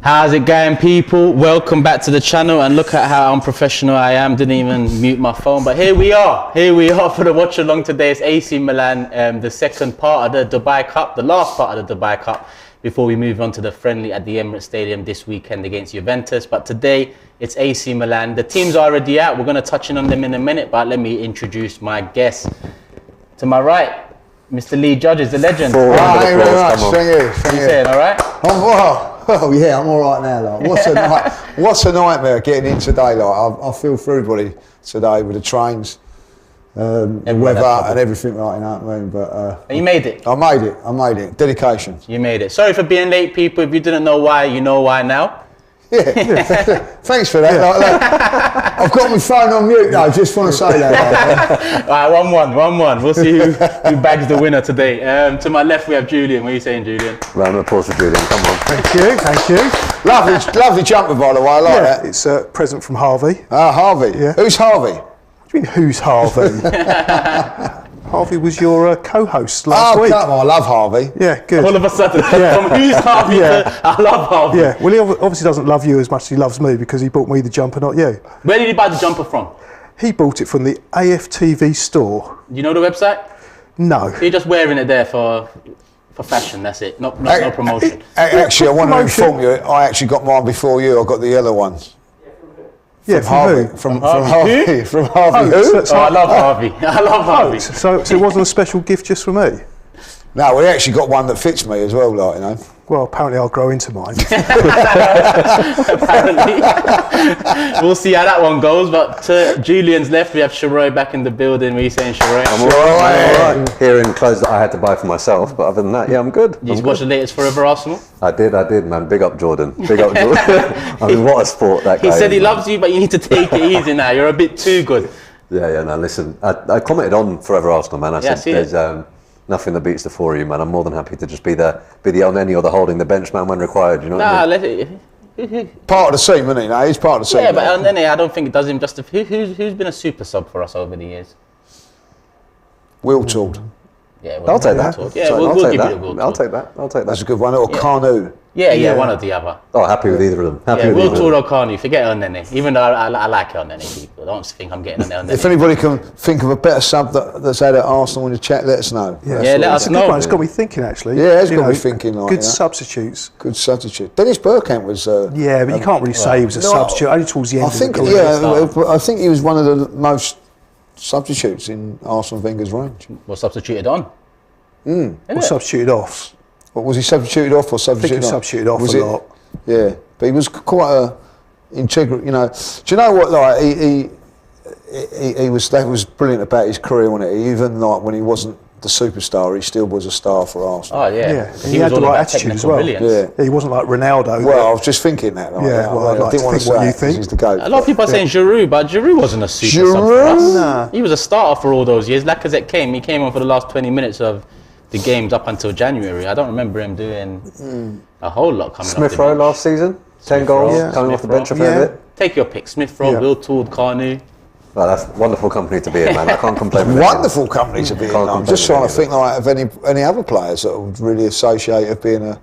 How's it going, people? Welcome back to the channel, and look at how unprofessional I am. Didn't even mute my phone, but here we are for the watch along today. It's AC Milan, the second part of the Dubai Cup, the last part of the Dubai Cup, before we move on to the friendly at the Emirates Stadium this weekend against Juventus. But today it's AC Milan. The teams are already out. We're going to touch on them in a minute, but let me introduce my guest. To my right, Mr. Lee Judges, the legend. Thank you very much. Thank you. How you saying, all right? Oh yeah, I'm all right now. Like, what's a nightmare getting in today. Like, I feel for everybody today with the trains, the weather and everything. Like, you know what I mean? But and you made it. I made it. Dedication. You made it. Sorry for being late, people. If you didn't know why, you know why now. Yeah. Thanks for that. Like, I've got my phone on mute though. Just want to say that. All right, 1-1. We'll see who bags the winner today. To my left, we have Julian. What are you saying, Julian? Round of applause for Julian. Come on. Thank you. Lovely jumper, by the way. I like that. It's a present from Harvey. Harvey. Yeah. Who's Harvey? What do you mean, who's Harvey? Harvey was your co-host last week. Come on, I love Harvey. Yeah, good. All of a sudden, from who's Harvey to I love Harvey. Yeah, well, he obviously doesn't love you as much as he loves me because he bought me the jumper, not you. Where did he buy the jumper from? He bought it from the AFTV store. Do you know the website? No. You're just wearing it there for fashion, that's it. No promotion. Actually, I want to inform you, I actually got mine before you. I got the yellow ones. Yeah, from Harvey. who? From Harvey. From Harvey. Who? I love Harvey. I love Harvey. So it wasn't a special gift just for me? No, we actually got one that fits me as well, like, you know. Well, apparently I'll grow into mine. Apparently. We'll see how that one goes, but to Julian's left, we have Sheroy back in the building. What are you saying, Sheroy? I'm all right. Hearing clothes that I had to buy for myself, but other than that, yeah, I'm good. Did you watch the latest Forever Arsenal? I did, man. Big up Jordan. Big up Jordan. I mean, what a sport that guy He said is, he man. loves you, but you need to take it easy now. You're a bit too good. Yeah, no, listen. I commented on Forever Arsenal, man. I said there's nothing that beats the four of you, man. I'm more than happy to just be the on any or the holding the bench man when required, you know what I mean? Part of the team, isn't he? No, he's part of the team. Yeah, but I don't think it does him justice. Who's been a super sub for us over the years? Will Told. Yeah, I'll take that. Yeah, we'll give you the Will. I'll take that. That's a good one. Or Carnu. Yeah, one or the other. Oh, happy with either of them. Will Told or Carnu. Forget El Nene. Even though I like El Nene, people. Don't think I'm getting an El Nene. If anybody can think of a better sub that's had at Arsenal in the chat, let us know. Yeah, let us know. It's got me thinking, actually. Yeah, it's got me thinking. Like, good substitutes. Good substitute. Dennis Bergkamp was. Yeah, but you can't really say he was a substitute. Only towards the end. I think he was one of the most substitutes in Arsene Wenger's range. Well, substituted on. Or substituted off. What, was he substituted off or substituted on? Substituted off was a lot. Yeah, but he was quite a integral. You know, do you know what? Like he was. That was brilliant about his career, wasn't it? Even like when he wasn't the superstar, he still was a star for Arsenal. Oh yeah. He had the right attitude as well. Yeah, he wasn't like Ronaldo. Well, I was just thinking that. Like, I didn't want to say what you think. He's the GOAT. A lot of people are saying Giroud, but Giroud wasn't a super sub for us. Nah. He was a starter for all those years. Lacazette came. He came on for the last 20 minutes of the games up until January. I don't remember him doing a whole lot coming Smith Rowe last season, 10 goals, coming off the bench a fair bit. Take your pick. Smith Rowe, Will Told, Carnu. Well, that's wonderble company to be in, man. I can't complain with Wonderful company to be in. I'm just trying to think like of any other players that would really associate with being a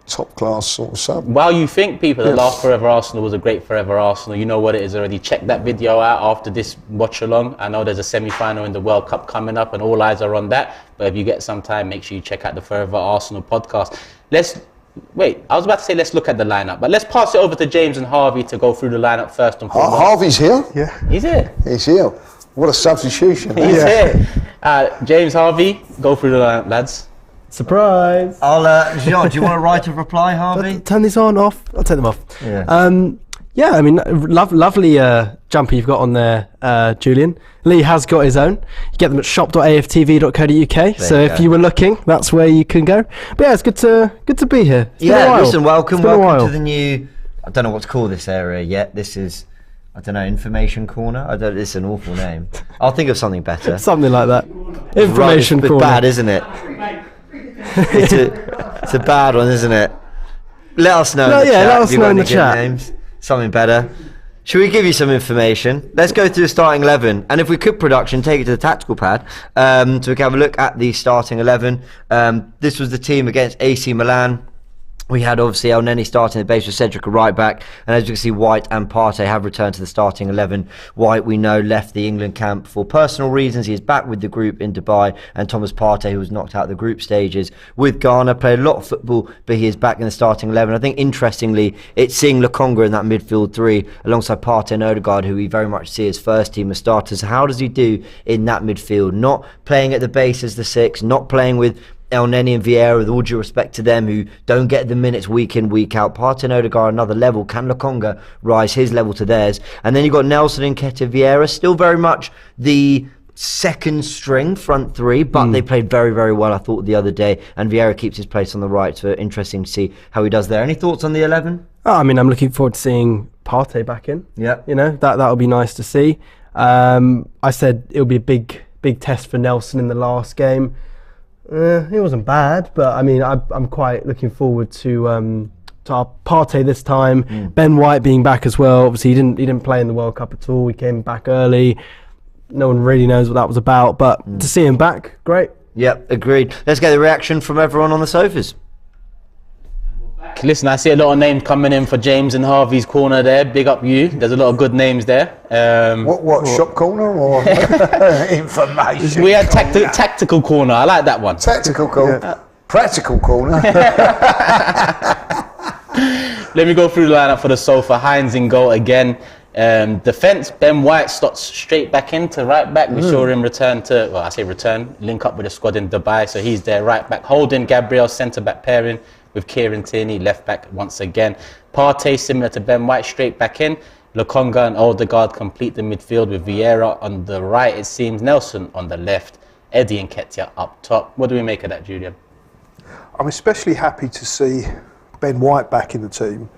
top class sort of sub. While you think, people, the last Forever Arsenal was a great Forever Arsenal, you know what it is already. Check that video out after this watch along. I know there's a semi-final in the World Cup coming up and all eyes are on that. But if you get some time, make sure you check out the Forever Arsenal podcast. I was about to say let's look at the lineup, but let's pass it over to James and Harvey to go through the lineup first and foremost. Harvey's here? Yeah. He's here. He's here. What a substitution. He's here. James, Harvey, go through the lineup, lads. Surprise! Jean, do you want a right of reply, Harvey? Turn these on, off. I'll take them off. Yeah. I mean, lovely jumper you've got on there, Julian. Lee has got his own. You get them at shop.aftv.co.uk. So if you were looking, that's where you can go. But yeah, it's good to be here. Listen, welcome to the new. I don't know what to call this area yet. This is, I don't know, information corner. It's an awful name. I'll think of something better. Something like that. Information corner. It's bad, isn't it? It's a bad one, isn't it? Let us know. Let us know in the chat. Names. Something better. Should we give you some information? Let's go through the starting 11, and if we could, production, take it to the tactical pad, so we can have a look at the starting 11. This was the team against AC Milan. We had obviously El Neni starting the base with Cedric a right back, and as you can see, White and Partey have returned to the starting 11. White, we know, left the England camp for personal reasons. He is back with the group in Dubai, and Thomas Partey, who was knocked out of the group stages with Ghana, played a lot of football, but he is back in the starting 11. I think interestingly, it's seeing Lokonga in that midfield three alongside Partey and Odegaard, who we very much see as first team as starters. How does he do in that midfield? Not playing at the base as the six, not playing with El Neni and Vieira, with all due respect to them, who don't get the minutes week in, week out. Partey and Odegaard another level. Can Lokonga rise his level to theirs? And then you've got Nelson and Nketiah, Vieira, still very much the second string front three, but they played very, very well, I thought, the other day. And Vieira keeps his place on the right, so interesting to see how he does there. Any thoughts on the 11? I mean, I'm looking forward to seeing Partey back in. Yeah. You know, that would be nice to see. I said it'll be a big test for Nelson in the last game. He wasn't bad, but I mean, I'm quite looking forward to our Partey this time. Ben White being back as well. Obviously, he didn't play in the World Cup at all. He came back early. No one really knows what that was about, but to see him back, great. Yep, agreed. Let's get the reaction from everyone on the sofas. Listen, I see a lot of names coming in for James and Harvey's corner there. Big up you. There's a lot of good names there. What shop corner or information? We had tactical corner. I like that one. Tactical corner. Yeah. Practical corner. Let me go through the lineup for the sofa. Hines in goal again. Defence, Ben White slots straight back into right back. We saw him link up with the squad in Dubai. So he's there right back. Holding Gabriel, centre back pairing with Kieran Tierney, left back once again. Partey, similar to Ben White, straight back in. Lokonga and Odegaard complete the midfield with Vieira on the right, it seems. Nelson on the left. Eddie and Nketiah up top. What do we make of that, Julian? I'm especially happy to see Ben White back in the team,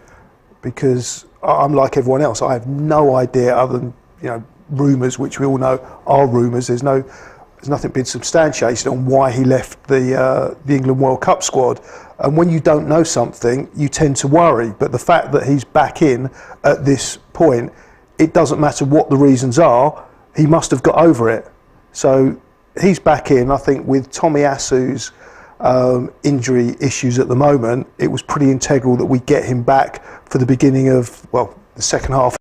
because I'm like everyone else. I have no idea, other than rumours, which we all know are rumours. There's nothing been substantiated on why he left the England World Cup squad. And when you don't know something, you tend to worry. But the fact that he's back in at this point, it doesn't matter what the reasons are, he must have got over it. So he's back in. I think with Tomiyasu's injury issues at the moment, it was pretty integral that we get him back for the beginning of, the second half.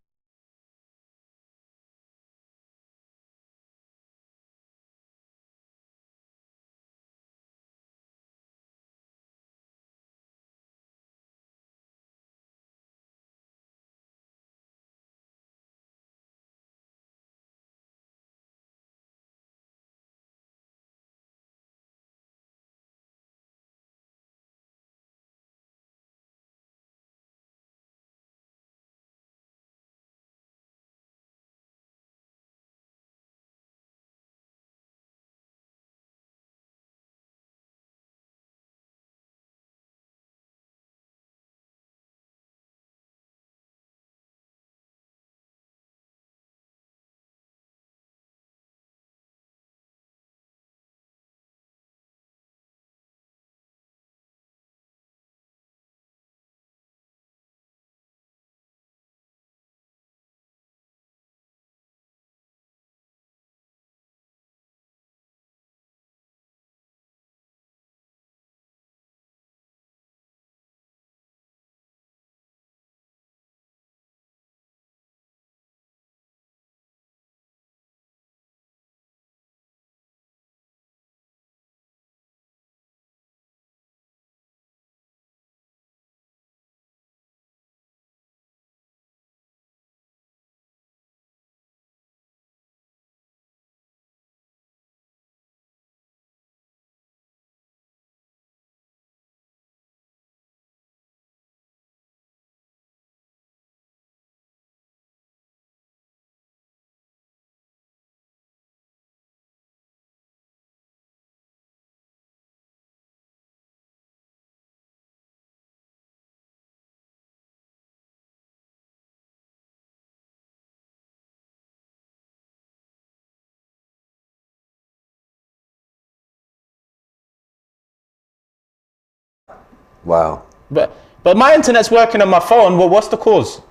Wow. But my internet's working on my phone. Well, what's the cause?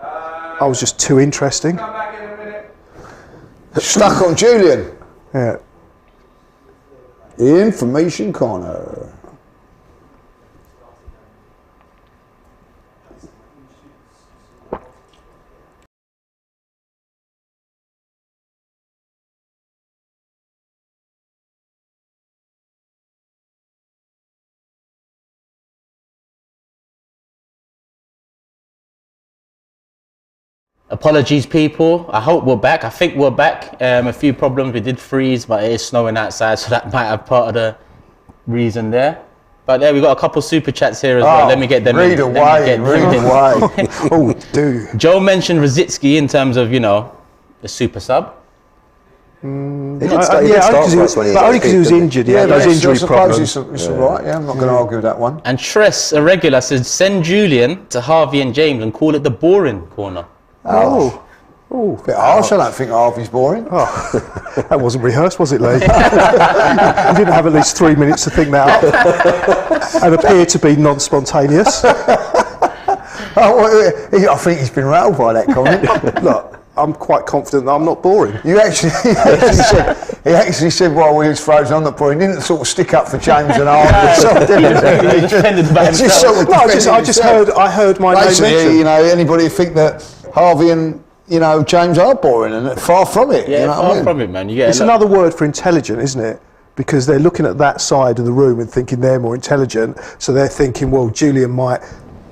I was just too interesting. Stuck on Julian. Yeah. Information corner. Apologies, people. I hope we're back. I think we're back. A few problems. We did freeze, but it is snowing outside, so that might have part of the reason there. But there, we got a couple super chats here as well. Let me get them. Read away. Oh, do. Joe mentioned Rositzky in terms of, the super sub. He did start for us when he only because he was injured. Yeah, those injury problems. It's all right. Yeah, I'm not going to argue with that one. And Tress, a regular, says send Julian to Harvey and James and call it the boring corner. Oh, bit harsh. I don't think Harvey's boring. Oh, that wasn't rehearsed, was it, Lee? You didn't have at least 3 minutes to think that up and appear to be non-spontaneous. I think he's been rattled by that comment. Look, I'm quite confident that I'm not boring. He actually said while we was frozen, I'm not boring. He didn't sort of stick up for James and Harvey. He defended about himself. I heard my name mentioned. Anybody think that Harvey and James are boring, and far from it. Yeah, far from it, man. It's another word for intelligent, isn't it? Because they're looking at that side of the room and thinking they're more intelligent, so they're thinking, well, Julian might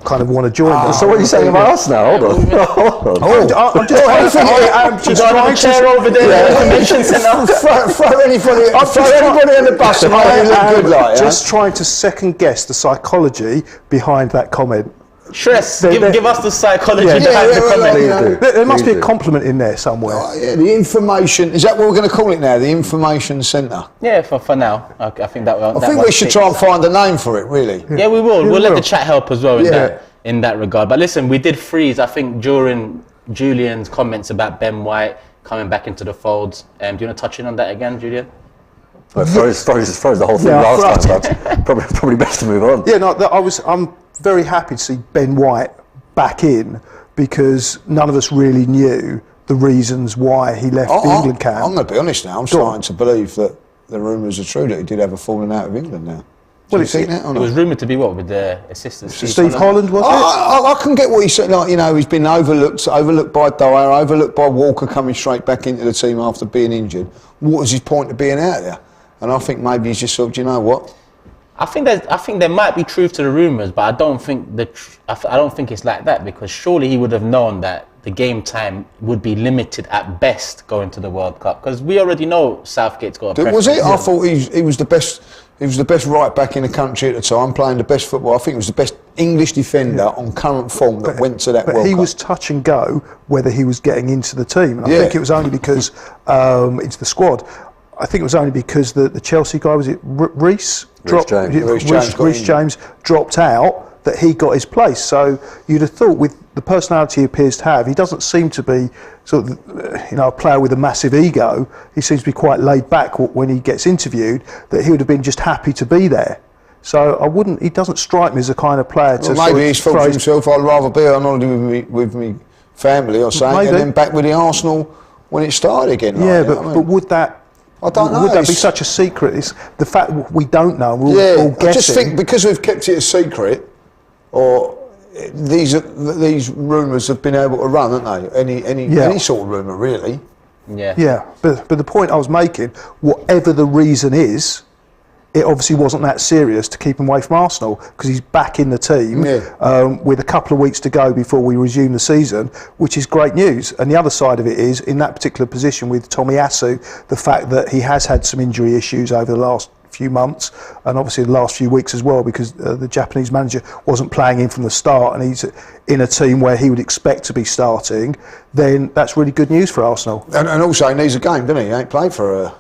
kind of want to join them. So what are you saying about us now? Hold on. I'm just trying to chair over there. Throw anybody in the bus and make it look good, like. Just trying to second guess the psychology behind that comment. Tress, give us the psychology behind the comment. There must be a compliment in there somewhere. The information, is that what we're going to call it now? The information centre? Yeah, for now. I think that will. I think we should try and find a name for it, really. Yeah, we will. We'll let the chat help as well in that regard. But listen, we did freeze, I think, during Julian's comments about Ben White coming back into the folds. Do you want to touch in on that again, Julian? Well, froze the whole thing last time. But probably best to move on. Yeah, no, I'm very happy to see Ben White back in because none of us really knew the reasons why he left the England camp. I'm going to be honest now. I'm starting to believe that the rumours are true that he did have a falling out of England now. Well, it was rumoured to be what with the assistant Steve Holland, was it? I can get what he said. He's been overlooked by Dyer, overlooked by Walker coming straight back into the team after being injured. What was his point of being out there? And I think maybe he's just thought, you know what? I think there might be truth to the rumours, but I don't think it's like that, because surely he would have known that the game time would be limited at best going to the World Cup, because we already know Southgate's got a preference. Was it? I thought he was the best. He was the best right back in the country at the time, playing the best football. I think he was the best English defender on current form that went to that World Cup. But he was touch and go whether he was getting into the team, and I think it was only because into the squad. I think it was only because the Chelsea guy, was it Reece James dropped out, that he got his place. So you'd have thought, with the personality he appears to have, he doesn't seem to be sort of a player with a massive ego. He seems to be quite laid back when he gets interviewed, that he would have been just happy to be there. So he doesn't strike me as a kind of player to. Maybe he's thought to himself, I'd rather be on holiday with me family or something, and then back with the Arsenal when it started again. But would that? I don't know. Would that be such a secret? It's the fact we don't know. We're all guessing. I just think because we've kept it a secret, or these rumours have been able to run, haven't they? Any sort of rumour, really. Yeah. Yeah, but the point I was making, whatever the reason is, it obviously wasn't that serious to keep him away from Arsenal, because he's back in the team with a couple of weeks to go before we resume the season, which is great news. And the other side of it is, in that particular position with Tomiyasu, the fact that he has had some injury issues over the last few months, and obviously the last few weeks as well, because the Japanese manager wasn't playing him from the start, and he's in a team where he would expect to be starting, then that's really good news for Arsenal. And also he needs a game, doesn't he? He ain't played since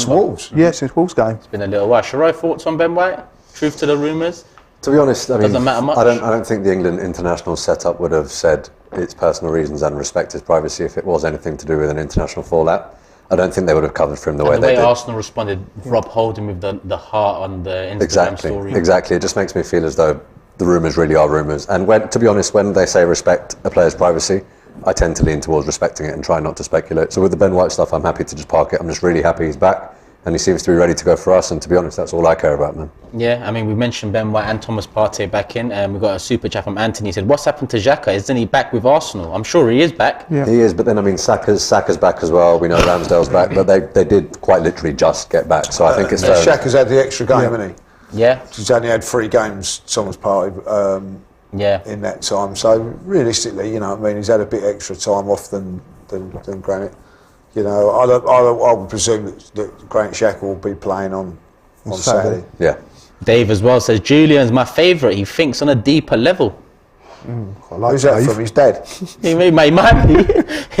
Wolves. Yeah, since Wolves game. It's been a little while. Sheroy, thoughts on Ben White? Truth to the rumours? To be honest, doesn't matter much. I don't think the England international setup would have said it's personal reasons and respect his privacy if it was anything to do with an international fallout. I don't think they would have covered for him the way they did. Arsenal responded, Rob holding with the heart on the Instagram story. Exactly. It just makes me feel as though the rumours really are rumours. And to be honest, when they say respect a player's privacy, I tend to lean towards respecting it and try not to speculate. So with the Ben White stuff, I'm happy to just park it. I'm just really happy he's back, and he seems to be ready to go for us. And to be honest, that's all I care about, man. Yeah, I mean, we mentioned Ben White and Thomas Partey back in, and we got a super chat from Anthony. He said, "What's happened to Xhaka? Isn't he back with Arsenal?" I'm sure he is back. Yeah. He is, but then I mean, Saka's back as well. We know Ramsdale's back, but they did quite literally just get back. So I think it's Xhaka's had the extra game, hasn't he? Yeah, He's only had 3 games. Thomas Partey. Yeah. in that time. So realistically, you know what I mean, he's had a bit extra time off than Granit. You know, I would presume that Granit Xhaka will be playing on Saturday. Yeah. Dave as well says Julian's my favourite. He thinks on a deeper level. I like Who's that Dave. from? His dad? It might be.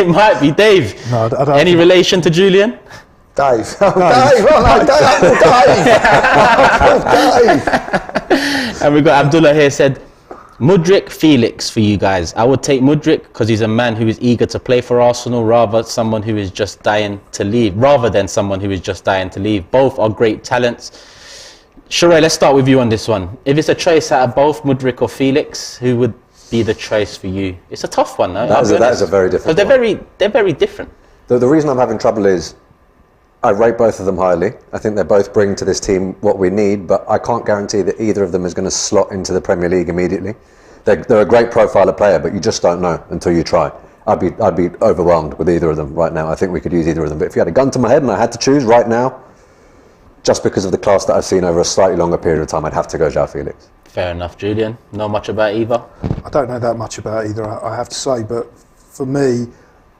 It might be Dave. No, I don't Any think- relation to Julian? Dave. Oh, Dave. Oh, no, Dave. Dave. And we've got Abdullah here said, Mudryk, Felix for you guys. I would take Mudryk because he's a man who is eager to play for Arsenal rather than someone who is just dying to leave. Both are great talents. Sheroy, let's start with you on this one. If it's a choice out of both Mudryk or Felix, who would be the choice for you? It's a tough one, no? That is a very different Because they're very different. The reason I'm having trouble is I rate both of them highly. I think they both bring to this team what we need, but I can't guarantee that either of them is going to slot into the Premier League immediately. They're a great profile of player, but you just don't know until you try. I'd be overwhelmed with either of them right now. I think we could use either of them. But if you had a gun to my head and I had to choose right now, just because of the class that I've seen over a slightly longer period of time, I'd have to go João Felix. Fair enough, Julian. Know much about either? I don't know that much about either, I have to say, but for me,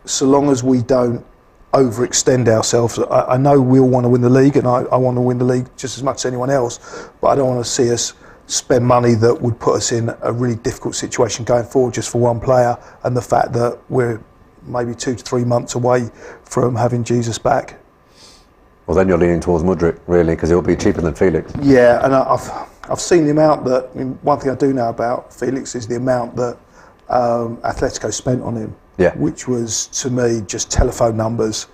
so long as we don't overextend ourselves, I know we'll want to win the league, and I want to win the league just as much as anyone else, but I don't want to see us spend money that would put us in a really difficult situation going forward just for one player, and the fact that we're maybe 2 to 3 months away from having Jesus back. Well, then you're leaning towards Mudryk, really, because he'll be cheaper than Felix. Yeah, and I've seen the amount that, I mean, one thing I do know about Felix is the amount that Atletico spent on him, which was, to me, just telephone numbers.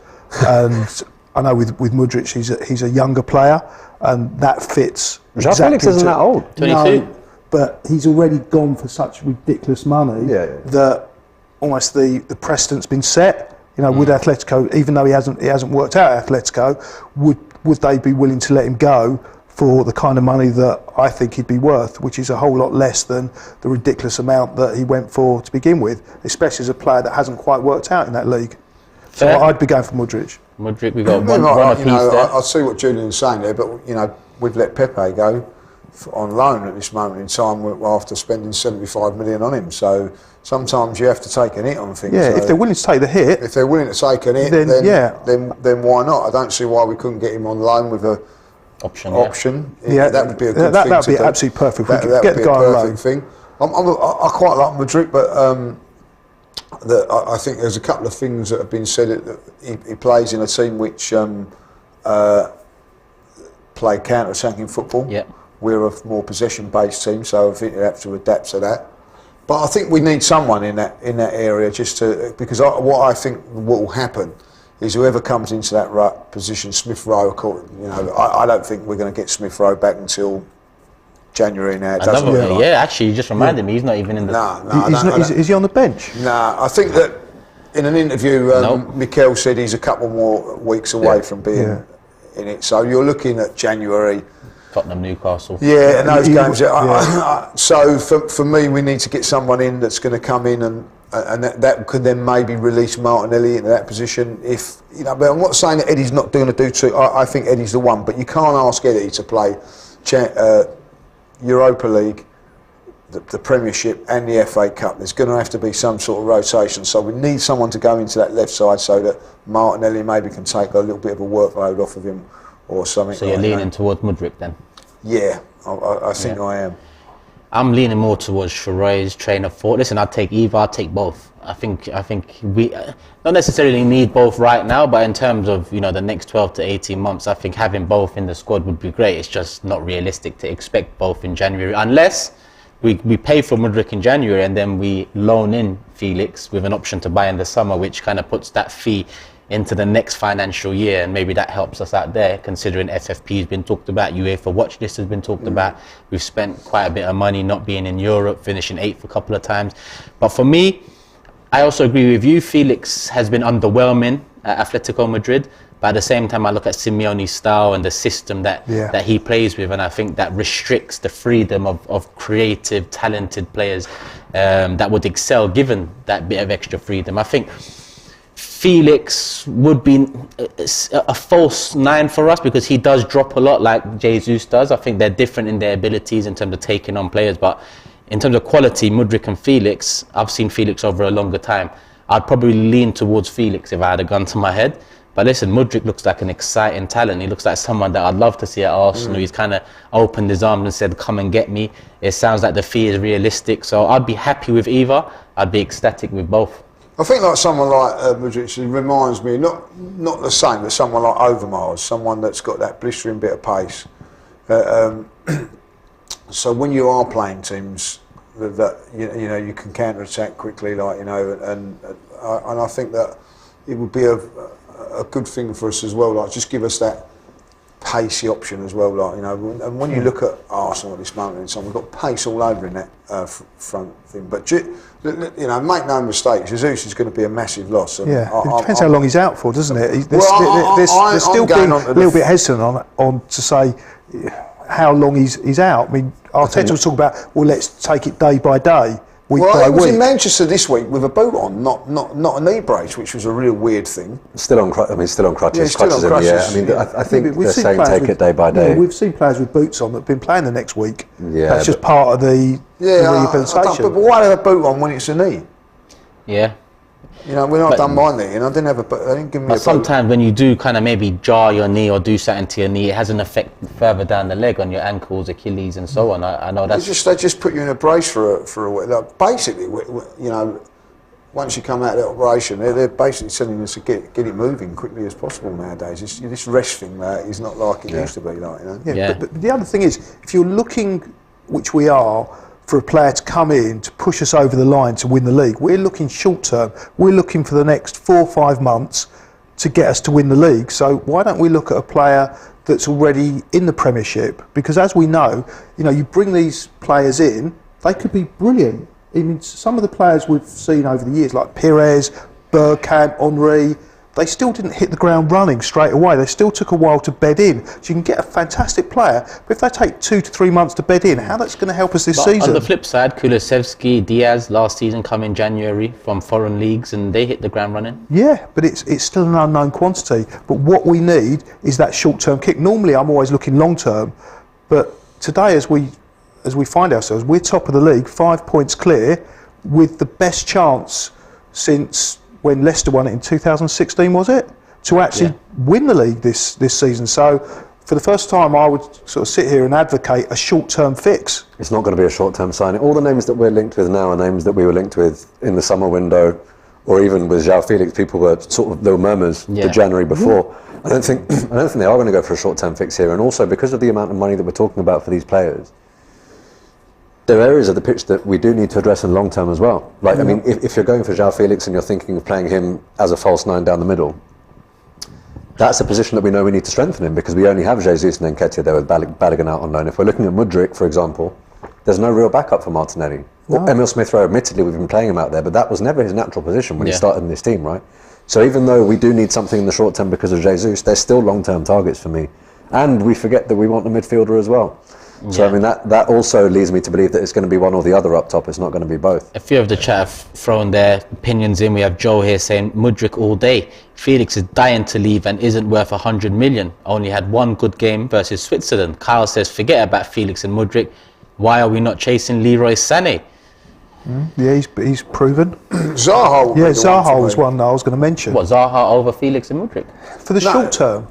And I know with Mudryk, he's a younger player, and that fits. João Felix isn't that old. 22. No, but he's already gone for such ridiculous money that almost the precedent's been set. You know, would Atletico, even though he hasn't worked out at Atletico, would they be willing to let him go for the kind of money that I think he'd be worth, which is a whole lot less than the ridiculous amount that he went for to begin with, especially as a player that hasn't quite worked out in that league. So Fair. I'd be going for Mudryk. Mudryk, we've got one apiece you know, there. I see what Julian's saying there, but you know, we've let Pepe go on loan at this moment in time after spending 75 million on him. So sometimes you have to take an hit on things. Yeah, so if they're willing to take the hit. if they're willing to take an hit, then why not? I don't see why we couldn't get him on loan with a Option. Yeah, that would be a good thing. that would to be do. absolutely perfect. That We would get be the guy a on loan. perfect thing. I quite like Mudryk, but I think there's a couple of things that have been said. That he plays in a team which play counter-attacking football. Yeah. We're a more possession-based team, so I think you have to adapt to that. But I think we need someone in that area just to, because what I think will happen is whoever comes into that position, Smith Rowe, you know, I don't think we're going to get Smith Rowe back until January now. It doesn't look like. Yeah, actually, you just reminded me. He's not even in the. No, Is he on the bench? Nah, I think that in an interview, Mikel said he's a couple more weeks away from being in it. So you're looking at January. Tottenham, Newcastle. Yeah, and those games. So for me, we need to get someone in that's going to come in and that could then maybe release Martinelli into that position. If you know, but I'm not saying that Eddie's not going to do too. I think Eddie's the one, but you can't ask Eddie to play Europa League, the Premiership, and the FA Cup. There's going to have to be some sort of rotation. So we need someone to go into that left side so that Martinelli maybe can take a little bit of a workload off of him or something. So you're leaning towards Mudryk then? Yeah, I think I am. I'm leaning more towards Sheroy's train of thought. Listen, I'd take either. I'd take both. I think we not necessarily need both right now, but in terms of the next 12 to 18 months, I think having both in the squad would be great. It's just not realistic to expect both in January unless we pay for Mudryk in January and then we loan in Felix with an option to buy in the summer, which kind of puts that fee into the next financial year, and maybe that helps us out there, considering FFP has been talked about, UEFA watch list has been talked about. We've spent quite a bit of money not being in Europe, finishing 8th a couple of times. But for me, I also agree with you. Felix has been underwhelming at Atletico Madrid, but at the same time I look at Simeone's style and the system that he plays with, and I think that restricts the freedom of creative, talented players that would excel given that bit of extra freedom. I think Felix would be a false 9 for us because he does drop a lot like Jesus does. I think they're different in their abilities in terms of taking on players, but in terms of quality, Mudryk and Felix, I've seen Felix over a longer time. I'd probably lean towards Felix if I had a gun to my head. But listen, Mudryk looks like an exciting talent. He looks like someone that I'd love to see at Arsenal. He's kind of opened his arms and said, come and get me. It sounds like the fee is realistic. So I'd be happy with either. I'd be ecstatic with both. I think like someone like Mudryk reminds me, not the same, but someone like Overmars, someone that's got that blistering bit of pace. So when you are playing teams that you can counter attack quickly, like and I think that it would be a good thing for us as well. Like just give us that pacey option as well. Like and when you look at Arsenal at this moment in time, we've got pace all over in that front thing. But make no mistake, Jesus is going to be a massive loss. And it depends how long he's out for, doesn't it? They're still being a little bit hesitant on to say how long he's out. I mean, Arteta was talking about, well, let's take it day by day, week by week. Well, he was in week. Manchester this week with a boot on, not a knee brace, which was a real weird thing. Still on crutches. Yeah, still on crutches crutches. in the air. I mean, I think they're saying take it day by day. Yeah, we've seen players with boots on that have been playing the next week. Yeah, that's just part of the rehabilitation. But why have a boot on when it's a knee? Yeah. When I've done my knee, and I didn't have they didn't give me. But sometimes when you do kind of maybe jar your knee or do something to your knee, it has an effect further down the leg on your ankles, Achilles, and so on. I know that's they just put you in a brace for a while. Like basically, once you come out of the operation, they're basically telling us to get it moving quickly as possible nowadays. This rest thing is not like it used to be, But the other thing is, if you're looking, which we are, for a player to come in to push us over the line to win the league, we're looking short term. We're looking for the next 4 or 5 months to get us to win the league. So why don't we look at a player that's already in the Premiership? Because as we know, you bring these players in, they could be brilliant. I mean, some of the players we've seen over the years, like Pires, Bergkamp, Henry, they still didn't hit the ground running straight away. They still took a while to bed in. So you can get a fantastic player, but if they take 2 to 3 months to bed in, how that's going to help us this season? On the flip side, Kulusevski, Diaz last season come in January from foreign leagues and they hit the ground running. Yeah, but it's still an unknown quantity. But what we need is that short-term kick. Normally, I'm always looking long-term, but today, as we find ourselves, we're top of the league, 5 points clear, with the best chance since when Leicester won it in 2016, was it? To actually win the league this season. So for the first time, I would sort of sit here and advocate a short-term fix. It's not going to be a short-term signing. All the names that we're linked with now are names that we were linked with in the summer window, or even with João Felix. People were there were murmurs the January before. I don't think they are going to go for a short-term fix here. And also because of the amount of money that we're talking about for these players, there are areas of the pitch that we do need to address in long term as well. Like, I mean, if you're going for João Felix and you're thinking of playing him as a false 9 down the middle, that's a position that we know we need to strengthen in, because we only have Jesus and Nketiah there with Balogun out on loan. If we're looking at Mudryk, for example, there's no real backup for Martinelli. No. Emil Smith-Rowe, admittedly, we've been playing him out there, but that was never his natural position when he started in this team, right? So even though we do need something in the short term because of Jesus, there's still long-term targets for me. And we forget that we want a midfielder as well. So I mean that also leads me to believe that it's going to be one or the other up top. It's not going to be both. A few of the chat have thrown their opinions in. We have Joe here saying Mudryk all day. Felix is dying to leave and isn't worth 100 million. Only had one good game versus Switzerland. Kyle says forget about Felix and Mudryk. Why are we not chasing Leroy Sané? Yeah, he's proven. Zaha. Zaha was one that I was going to mention. What, Zaha over Felix and Mudryk? For the short term.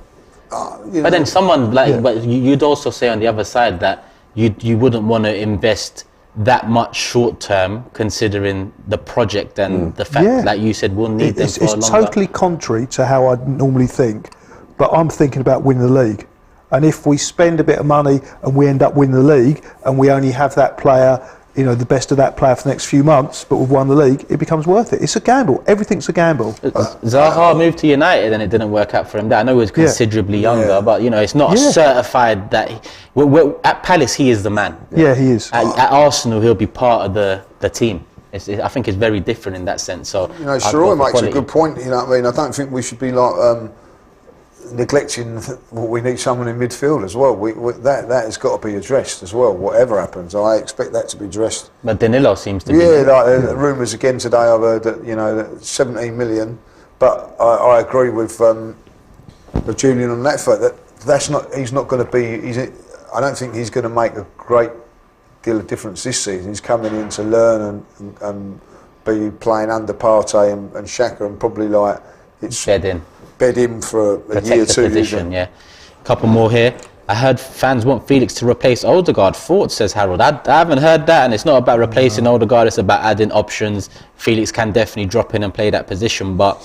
But then someone but you'd also say on the other side that you wouldn't want to invest that much short term, considering the project and the fact, like you said, we'll need them for a longer. It's totally contrary to how I normally think, but I'm thinking about winning the league. And if we spend a bit of money and we end up winning the league, and we only have that player, the best of that player for the next few months, but we've won the league, it becomes worth it. It's a gamble. Everything's a gamble. Zaha moved to United and it didn't work out for him. I know he was considerabably younger, but it's not certified that at Palace he is the man. Yeah, he is. At Arsenal he'll be part of the team. I think it's very different in that sense. So Sheroy makes a good point. I don't think we should be like neglecting what we need someone in midfield as well. That has got to be addressed as well. Whatever happens, I expect that to be addressed. But Danilo seems to be. Like rumours again today. I've heard that that 17 million. But I agree with Julian on that fact that that's not. He's not going to be. I don't think he's going to make a great deal of difference this season. He's coming in to learn and be playing under Partey and Xhaka, and probably like it's bed in for a year or two. Position, yeah. Couple more here. I heard fans want Felix to replace Odegaard. Thoughts, says Harold. I haven't heard that, and it's not about replacing Odegaard, it's about adding options. Felix can definitely drop in and play that position, but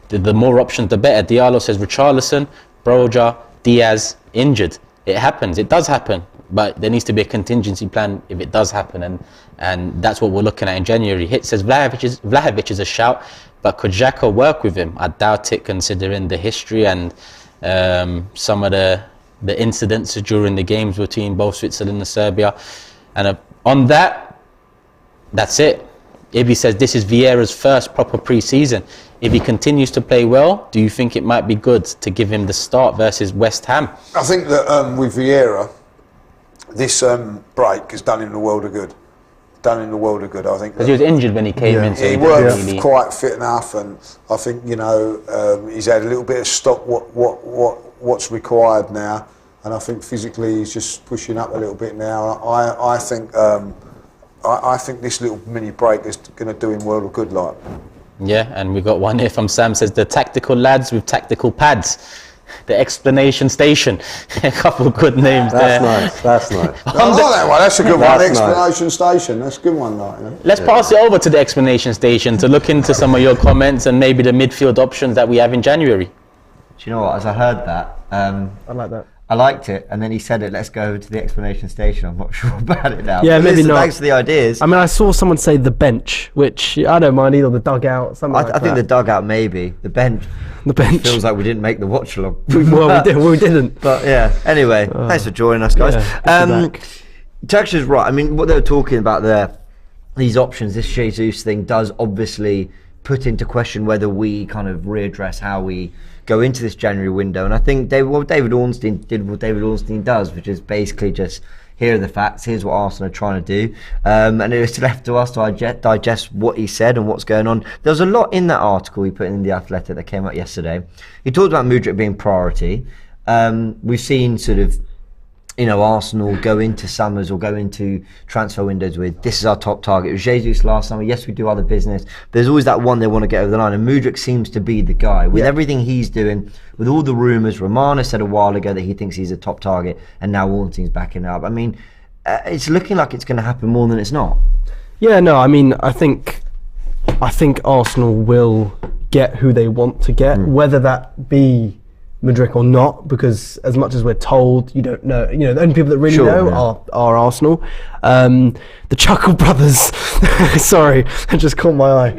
the more options the better. Diallo says Richarlison, Broja, Diaz injured. It happens, it does happen, but there needs to be a contingency plan if it does happen, and that's what we're looking at in January. Hit says Vlahovic is a shout, but could Xhaka work with him? I doubt it, considering the history and some of the incidents during the games between both Switzerland and Serbia. And on that's it. Ibi says this is Vieira's first proper pre-season. If he continues to play well, do you think it might be good to give him the start versus West Ham? I think that with Vieira, this break has done him the world of good. I think because he was injured when he came in. So he weren't quite fit enough, and I think he's had a little bit of stock what's required now, and I think physically he's just pushing up a little bit now. I think this little mini break is going to do him world of good. Like. Yeah, and we got one here from Sam, says the tactical lads with tactical pads. The explanation station. A couple of good names there. That's nice. I like that one. That's a good one. Explanation station. That's a good one. Let's pass it over to the explanation station to look into some of your comments and maybe the midfield options that we have in January. Do you know what? As I heard that, I like that. I liked it, and then he said it. Let's go over to the explanation station. I'm not sure about it now. Yeah, maybe not. Thanks for the ideas. I mean, I saw someone say the bench, which I don't mind either. The dugout, something like that. I think the dugout, maybe the bench. The bench feels like we didn't make the watch along. We didn't. But yeah. Anyway, thanks for joining us, guys. Turkish is right. I mean, what they were talking about there, these options, this Jesus thing, does obviously put into question whether we kind of readdress how we go into this January window. And I think David Ornstein did what David Ornstein does, which is basically just, here are the facts, here's what Arsenal are trying to do, and it's left to us to digest what he said and what's going on. There was a lot in that article he put in The Athletic that came out yesterday. He talked about Mudryk being priority. We've seen sort of Arsenal go into summers or go into transfer windows with, this is our top target. It was Jesus last summer. Yes, we do other business. There's always that one they want to get over the line, and Mudryk seems to be the guy. With everything he's doing, with all the rumours, Romano said a while ago that he thinks he's a top target, and now Ornstein's backing it up. I mean, it's looking like it's going to happen more than it's not. Yeah, no, I mean, I think Arsenal will get who they want to get, whether that be Mudryk or not, because as much as we're told, you don't know. The only people that really know are Arsenal. The Chuckle Brothers. Sorry, I just caught my eye.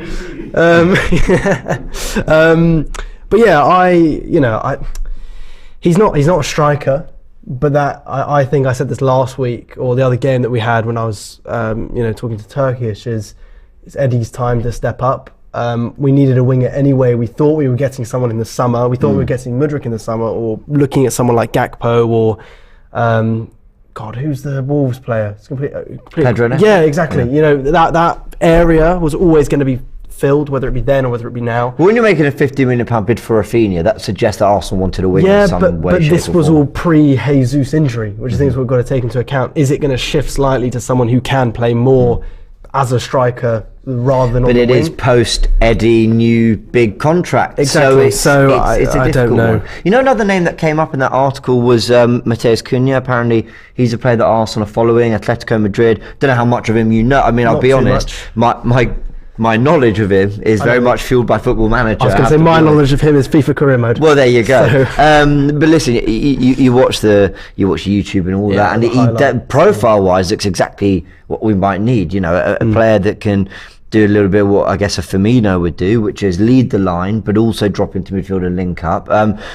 But yeah, he's not a striker. But that I think I said this last week or the other game that we had when I was talking to Turkish is it's Eddie's time to step up. We needed a winger anyway. We thought we were getting someone in the summer. We thought we were getting Mudryk in the summer, or looking at someone like Gakpo or who's the Wolves player? It's Pedro. Yeah, exactly. Yeah. That area was always going to be filled, whether it be then or whether it be now. Well, when you're making a £50 million bid for Rafinha, that suggests that Arsenal wanted to win in some way, but shape, this or was form. all pre-Jesus injury, which I think is what we've got to take into account. Is it going to shift slightly to someone who can play more as a striker rather than on the wing? But it is post Eddie new big contract. Exactly. So it's a I don't know. one. Another name that came up in that article was Mateus Cunha. Apparently, he's a player that Arsenal are following. Atletico Madrid. Don't know how much of him you know. I mean, I'll be honest. My knowledge of him is very much fueled by Football Manager. I was going to say my knowledge of him is FIFA career mode. Well, there you go. But listen, you watch YouTube and all that, and that profile-wise looks exactly what we might need. A player that can do a little bit of what I guess a Firmino would do, which is lead the line, but also drop into midfield and link up.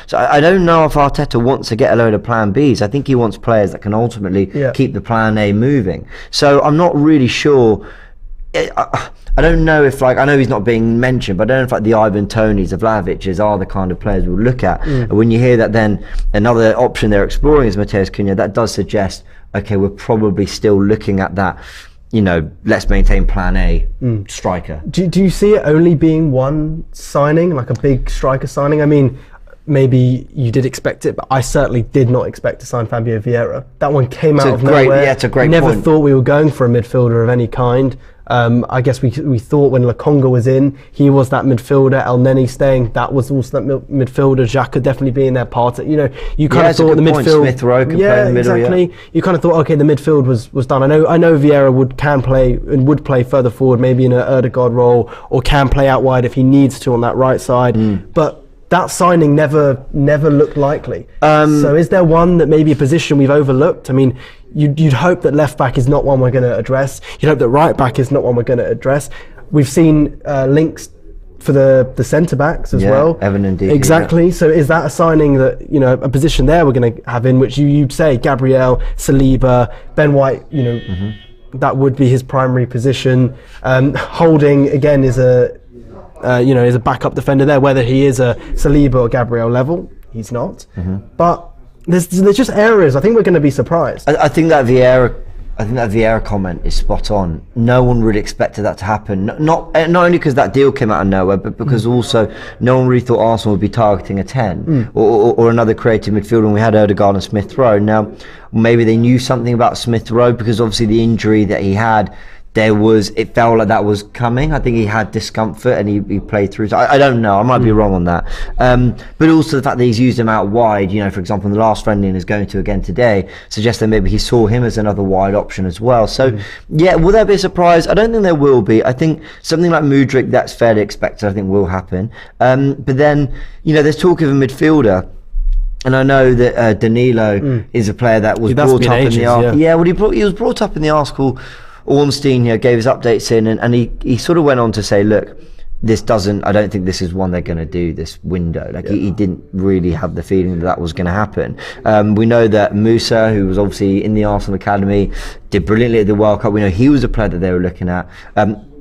So I don't know if Arteta wants to get a load of plan Bs. I think he wants players that can ultimately keep the plan A moving. So I'm not really sure. I don't know if I know he's not being mentioned, but I don't know if the Ivan Tonys, the Vlahovics are the kind of players we'll look at. And when you hear that, then another option they're exploring is Mateus Cunha. That does suggest, okay, we're probably still looking at that. Let's maintain plan A striker. Do you see it only being one signing, like a big striker signing? I mean, maybe you did expect it, but I certainly did not expect to sign Fabio Vieira. That one came out of nowhere. Yeah, it's a great Never point. thought we were going for a midfielder of any kind. I guess we thought when Lokonga was in, he was that midfielder. El Neni staying, that was also that midfielder. Xhaka definitely being their part. You know, you kind of thought the midfield. Smith Rowe could play in the middle. Exactly. Yeah. You kind of thought, okay, the midfield was done. I know Vieira would play further forward, maybe in an Ødegaard role, or can play out wide if he needs to on that right side. But that signing never looked likely. So is there one that maybe a position we've overlooked? I mean, you'd hope that left back is not one we're going to address. You'd hope that right back is not one we're going to address. We've seen links for the centre backs as well. Evan and Didi. Exactly. Yeah. So is that a signing that, you know, a position there we're going to have in which you'd say Gabriel, Saliba, Ben White, you know, that would be his primary position. Holding again is a backup defender there. Whether he is a Saliba or Gabriel level, he's not. But there's just areas I think we're going to be surprised. I think that Vieira comment is spot on. No one really expected that to happen. Not only because that deal came out of nowhere, but because also no one really thought Arsenal would be targeting a 10 or another creative midfielder. And we had Ødegaard and Smith Rowe. Now maybe they knew something about Smith Rowe because obviously the injury that he had. It felt like that was coming. I think he had discomfort and he played through. So I don't know. I might be wrong on that. But also the fact that he's used him out wide, you know, for example, in the last friendly and is going to again today, suggests that maybe he saw him as another wide option as well. So, yeah, will there be a surprise? I don't think there will be. I think something like Mudryk, that's fairly expected, I think will happen. But then, you know, there's talk of a midfielder. And I know that Danilo is a player that was brought up in the article. Yeah, well, he was brought up in the article. Ornstein here gave his updates in, and he sort of went on to say, look, I don't think this is one they're going to do this window. Like he didn't really have the feeling that was going to happen. We know that Musa, who was obviously in the Arsenal academy, did brilliantly at the World Cup. We know he was a player that they were looking at.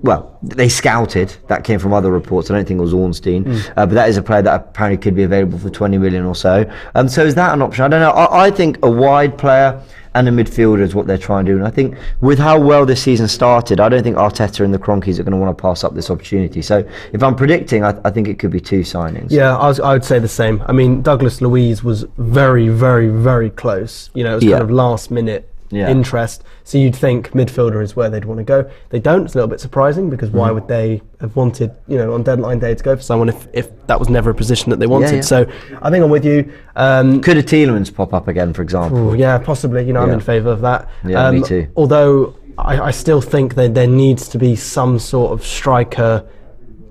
Well, they scouted. That came from other reports. I don't think it was Ornstein, but that is a player that apparently could be available for 20 million or so. So is that an option? I don't know. I think a wide player and a midfielder is what they're trying to do. And I think with how well this season started, I don't think Arteta and the Kroenkes are going to want to pass up this opportunity. So if I'm predicting, I think it could be 2 signings. Yeah, I would say the same. I mean, Douglas Luiz was very, very, very close. You know, it was kind of last minute interest. So you'd think midfielder is where they'd want to go. They don't. It's a little bit surprising because why would they have wanted, you know, on deadline day to go for someone if that was never a position that they wanted? So I think I'm with you. Could a Tielemans pop up again, for example? Yeah, possibly. You know, I'm in favour of that. Yeah, me too. Although I still think that there needs to be some sort of striker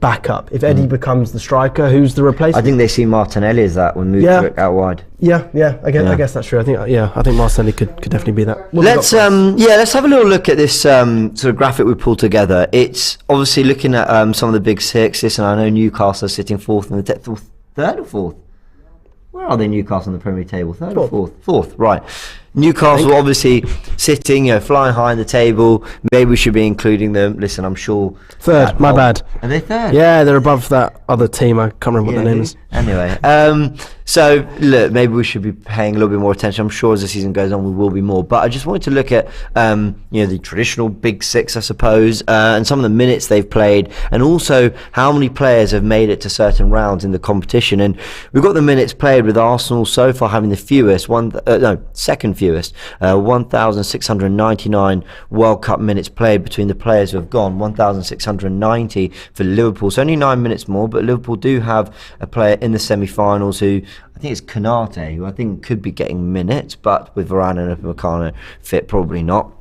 backup. If Eddie becomes the striker, who's the replacement? I think they see Martinelli as that when Mudryk out wide. I guess that's true. I think Martinelli could definitely be that. Let's have a little look at this sort of graphic we pulled together. It's obviously looking at some of the big six. Listen, I know Newcastle are sitting third or fourth. Where are they, Newcastle on the Premier League table? Third or fourth? Fourth, right. Newcastle obviously sitting, you know, flying high in the table. Maybe we should be including them. Listen, I'm sure. Third, my bad. Are they third? Yeah, they're above that other team. I can't remember what their name is. Anyway, so look, maybe we should be paying a little bit more attention. I'm sure as the season goes on, we will be more. But I just wanted to look at, you know, the traditional big six, I suppose, and some of the minutes they've played, and also how many players have made it to certain rounds in the competition. And we've got the minutes played with Arsenal so far having the second fewest, 1,699 World Cup minutes played between the players who have gone, 1,690 for Liverpool. So only 9 minutes more, but Liverpool do have a player in the semi-finals who, I think it's Konate, who I think could be getting minutes, but with Varane and Upamecano fit, probably not.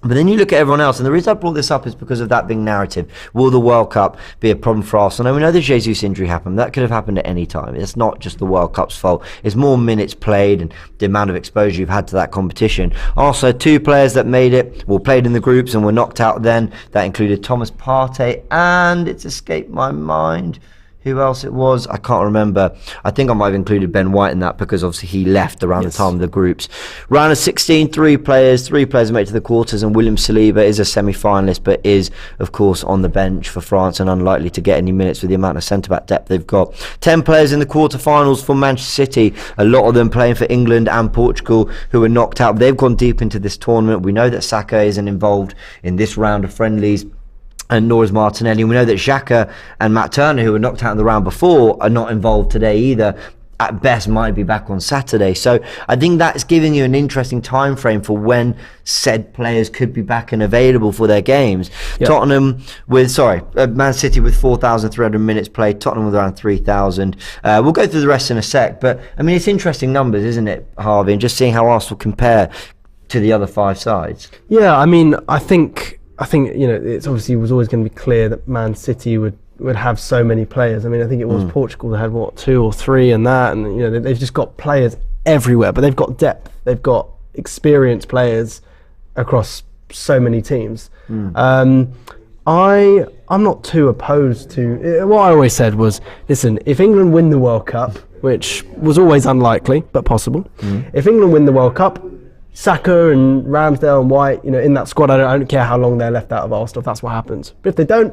But then you look at everyone else, and the reason I brought this up is because of that big narrative. Will the World Cup be a problem for Arsenal? Now, we know the Jesus injury happened. That could have happened at any time. It's not just the World Cup's fault. It's more minutes played and the amount of exposure you've had to that competition. Also, 2 players that played in the groups and were knocked out then. That included Thomas Partey, and it's escaped my mind who else it was. I can't remember. I think I might have included Ben White in that because obviously he left around the time of the groups. Round of 16, 3 players made it to the quarters, and William Saliba is a semi-finalist but is of course on the bench for France and unlikely to get any minutes with the amount of centre-back depth they've got. 10 players in the quarter-finals for Manchester City, a lot of them playing for England and Portugal, who were knocked out. They've gone deep into this tournament. We know that Saka isn't involved in this round of friendlies, and nor is Martinelli. We know that Xhaka and Matt Turner, who were knocked out in the round before, are not involved today either. at best might be back on Saturday. So I think that's giving you an interesting time frame for when said players could be back and available for their games. Yep. Man City with 4,300 minutes played, Tottenham with around 3,000. We'll go through the rest in a sec, but I mean, it's interesting numbers, isn't it, Harvey, and just seeing how Arsenal compare to the other 5 sides. Yeah, I mean, I think it's obviously was always going to be clear that Man City would have so many players. I mean, I think it was Portugal that had 2 or 3 and that, and they've just got players everywhere, but they've got depth, they've got experienced players across so many teams. I'm not too opposed to what I always said was, listen, if England win the World Cup, which was always unlikely but possible, if England win the World Cup, Saka and Ramsdale and White, in that squad, I don't care how long they're left out of Arsenal if that's what happens. But if they don't,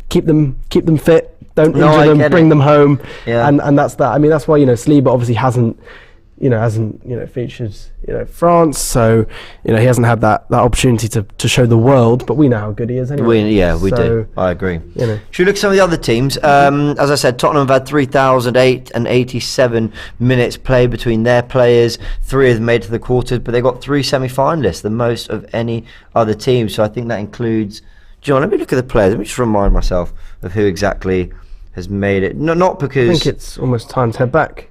keep them fit, don't injure them, bring them home, and that's that. I mean, that's why Saliba obviously hasn't featured France, so he hasn't had that opportunity to show the world. But we know how good he is anyway. We do. I agree. Should we look at some of the other teams? As I said, Tottenham have had 3,087 minutes played between their players. 3 of them made to the quarters, but they got 3 semi-finalists, the most of any other team. So I think that includes. John, let me look at the players. Let me just remind myself of who exactly has made it. No, not because. I think it's almost time to head back.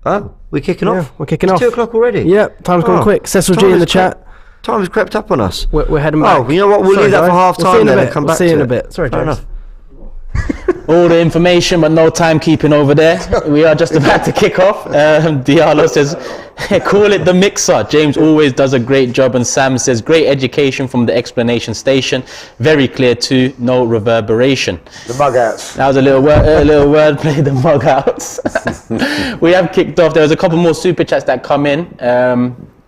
Oh, we're kicking off? We're kicking it's off. 2 o'clock already? Yeah, time's gone quick. Cecil G in the chat. Time has crept up on us. We're heading back. Oh, you know what? We'll leave that for half time then and come back to it. We'll see you in a bit. Sorry, James. All the information, but no timekeeping over there. We are just about to kick off. Diallo says, call it the mixer. James always does a great job. And Sam says, great education from the explanation station. Very clear too, no reverberation. The mug outs. That was a little word play, the mug outs. We have kicked off. There was a couple more super chats that come in.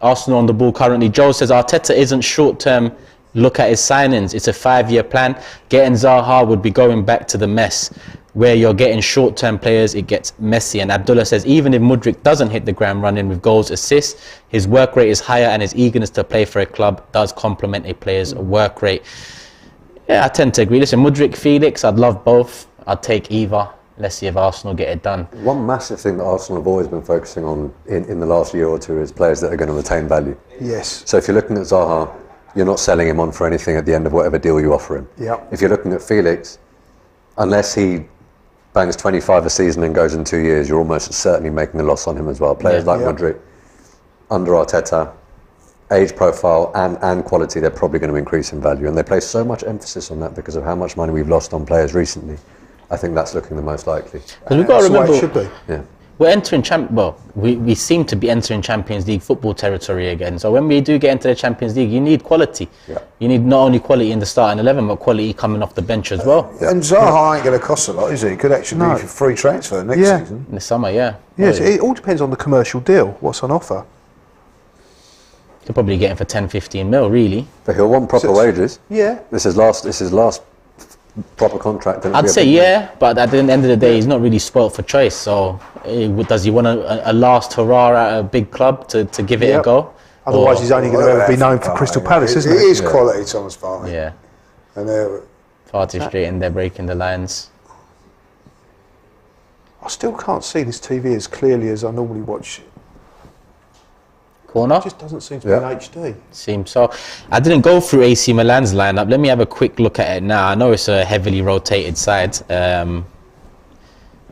Arsenal on the ball currently. Joe says, Arteta isn't short-term. Look at his signings. It's a 5-year plan. Getting Zaha would be going back to the mess. Where you're getting short-term players, it gets messy. And Abdullah says, even if Mudryk doesn't hit the ground running with goals, assists, his work rate is higher and his eagerness to play for a club does complement a player's work rate. Yeah, I tend to agree. Listen, Mudryk, Felix, I'd love both. I'd take either. Let's see if Arsenal get it done. One massive thing that Arsenal have always been focusing on in the last year or two is players that are going to retain value. Yes. So if you're looking at Zaha, you're not selling him on for anything at the end of whatever deal you offer him. Yep. If you're looking at Felix, unless he bangs 25 a season and goes in 2 years, you're almost certainly making a loss on him as well. Players like Mudryk, under Arteta, age profile and quality, they're probably going to increase in value. And they place so much emphasis on that because of how much money we've lost on players recently. I think that's looking the most likely. Because we've got to remember, it should be. Yeah. We're entering we seem to be entering Champions League football territory again. So when we do get into the Champions League, you need quality. Yeah. You need not only quality in the starting 11, but quality coming off the bench as well. And Zaha ain't going to cost a lot, is he? He could actually be a free transfer next season. In the summer, yeah. Yes, it all depends on the commercial deal, what's on offer. Could probably get him for 10, 15 mil, really. But he'll want proper wages. Yeah. This is last proper contract. I'd say but at the end of the day, he's not really spoilt for choice. So does he want a last hurrah at a big club to give it a go? Otherwise, he's only going to ever be known for Crystal Palace, isn't it? It is quality, Thomas Partey. Yeah. And Partey straight in there, breaking the lines. I still can't see this TV as clearly as I normally watch. Corner? It just doesn't seem to be in HD. Seems so. I didn't go through AC Milan's lineup. Let me have a quick look at it now. I know it's a heavily rotated side.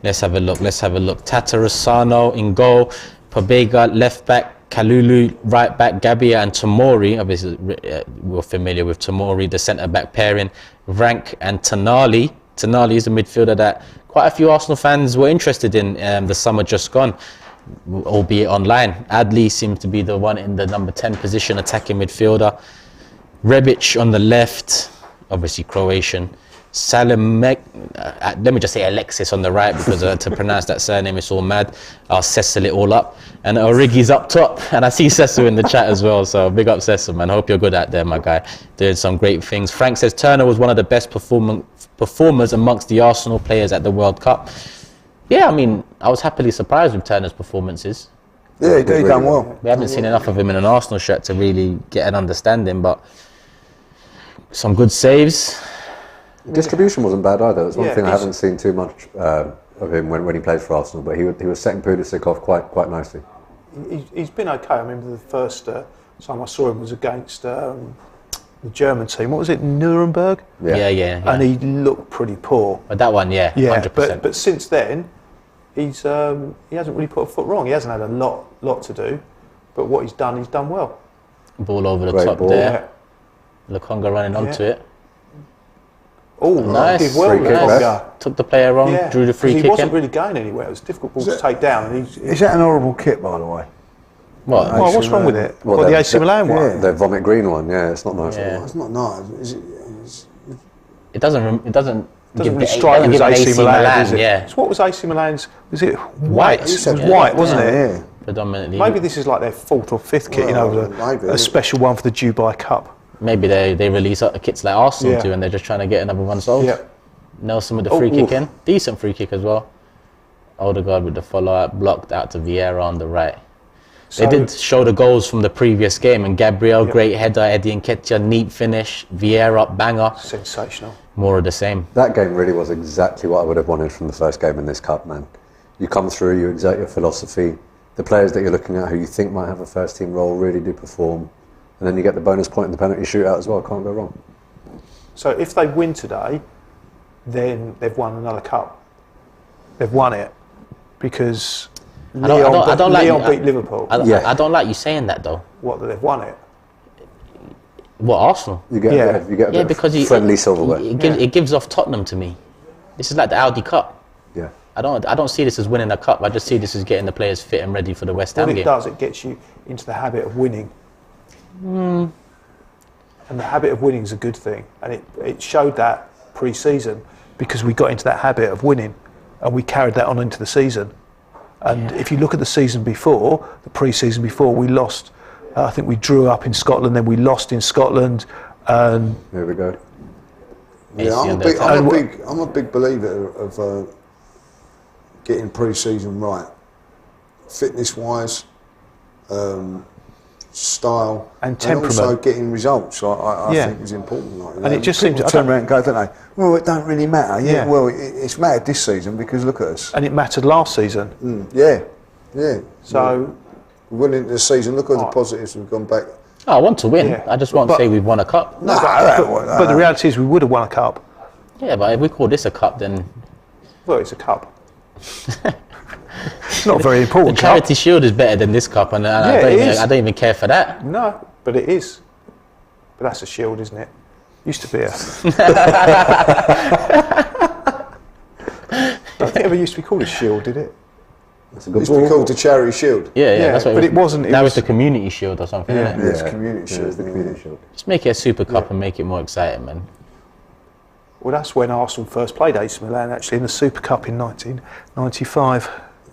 Let's have a look. Tatarusano in goal. Pobega left back. Kalulu right back. Gabia and Tomori. Obviously, we're familiar with Tomori, the centre back pairing. Rank and Tonali. Tonali is a midfielder that quite a few Arsenal fans were interested in the summer just gone, albeit online. Adli seems to be the one in the number 10 position, attacking midfielder. Rebic on the left, obviously Croatian. Salimek, let me just say Alexis on the right, because to pronounce that surname it's all mad. I'll Cecil it all up. And Origi's up top, and I see Cecil in the chat as well, so big up Cecil, man. Hope you're good out there, my guy. Doing some great things. Frank says Turner was one of the best performers amongst the Arsenal players at the World Cup. Yeah, I mean, I was happily surprised with Turner's performances. Yeah, he done well. We haven't seen enough of him in an Arsenal shirt to really get an understanding, but some good saves. Distribution wasn't bad either. It's one thing I haven't seen too much of him when he played for Arsenal, but he was setting Pulisic off quite nicely. He's been okay. I remember the first time I saw him was against the German team. What was it, Nuremberg? Yeah. And he looked pretty poor. But that one, yeah, 100%. But since then, he hasn't really put a foot wrong. He hasn't had a lot to do, but what he's done well. Ball over the Great top ball. there. Lokonga running onto it. Oh, nice. did well, Free kick Lokonga. Took the player on, drew the free 'cause kick he wasn't in. really going anywhere. It was a difficult ball to take down. And Is that an horrible kit, by the way? What? well, what's wrong with it? Well, What, the they're- AC Milan one? yeah. The vomit green one, yeah, it's not nice. Yeah. It's not nice. Is it? It doesn't Doesn't give really the- strike doesn't as give an AC Milan, does it? Yeah, So what was AC Milan's? Was it White. white? It was Yeah. white, wasn't it? Yeah. predominantly. Maybe this is like their fourth or fifth kit, Well, maybe. a special one for the Dubai Cup. Maybe they release kits like Arsenal Yeah. do, and they're just trying to get another one sold. Yeah. Nelson with the Oh, free kick oof. in, decent free kick as well. Odegaard with the follow up, blocked out to Vieira on the right. They So- did show the goals from the previous game, and Gabriel, great header, Eddie Nketiah, neat finish, Vieira, banger, Sensational. more of the same. That game really was exactly what I would have wanted from the first game in this cup, man. You come through, you exert your philosophy, the players that you're looking at who you think might have a first team role really do perform, and then you get the bonus point in the penalty shootout as well, can't go wrong. So if they win today, then they've won another cup. They've won it because I don't like Leon you- beat Liverpool. I don't like you saying that though. What, that they've won it? What, Arsenal? You get Yeah. a bit of, you get a Yeah, bit because of friendly silverware. it gives off Tottenham to me. This is like the Audi Cup. Yeah. I don't see this as winning a cup. I just see this as getting the players fit and ready for the West Ham What it game. does, it gets you into the habit of winning. And the habit of winning is a good thing. And it showed that pre-season because we got into that habit of winning and we carried that on into the season. And if you look at the season before, the pre-season before, we lost. I think we drew up in Scotland, then we lost in Scotland. And There we go. Yeah, AC I'm under attack. a big believer of getting pre-season right, fitness-wise, style, And also temperament. getting results. I Yeah. think is important. Like, And it just seems- people I turn don't- around and go, don't they? Well, it don't really matter. Yeah. Yeah. Well, it's mattered this season because look at us. it mattered last season. Yeah. So Winning the season. Look at the positives. We've gone back. I want to win. Yeah. I just won't But- say we've won a cup. but the reality is we would have won a cup. Yeah, but if we call this a cup, then Well, it's a cup. It's not a very the important cup. Charity Shield is better than this cup, and Yeah, it is. I don't even care for that. No, but it is. But that's a shield, isn't it? Used to be a. I don't think it ever used to be called a shield, did it? That's a It good used to be ball. called the Charity Shield. Yeah, Yeah, that's what but it wasn't- it now was- it's the Community Shield or something. Yeah. Isn't it? Yeah, it's Community Yeah, Shield. it's the community shield. Just make it a Super Cup and make it more exciting, man. Well, that's when Arsenal first played AC Milan, actually, in the Super Cup in 1995.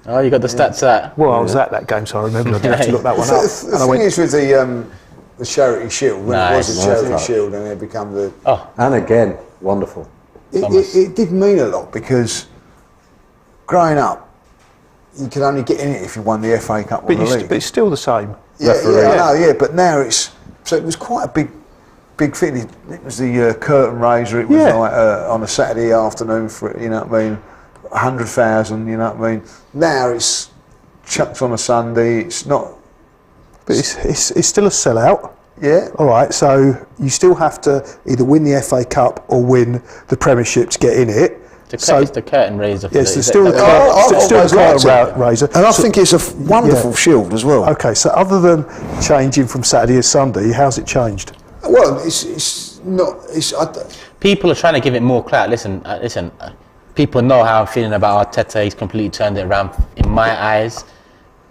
Oh, you got the stats out. Well, I was at that game, so I remember. I didn't have to look that one up. The And I thing went, is with the Charity Shield, when it was Nice. the Charity Nice. Shield and it became the... And again, wonderful. It did mean a lot because growing up, you could only get in it if you won the FA Cup or but, the league. but it's still the same. Yeah, referee. I know, yeah, but now it's... So it was quite a big thing. It was the curtain raiser. It was Yeah. like on a Saturday afternoon for, you know what I mean, 100,000, you know what I mean. Now it's chucked on a Sunday. It's not... But it's still a sellout. Yeah. All right, so you still have to either win the FA Cup or win the Premiership to get in it. It's So the curtain raiser. For yes, the, there's still the I've still always the liked curtain it. raiser. And I So- think it's a wonderful shield as well. Okay, so other than changing from Saturday to Sunday, how's it changed? Well, it's not... people are trying to give it more clout. Listen. People know how I'm feeling about Arteta. He's completely turned it around in my eyes.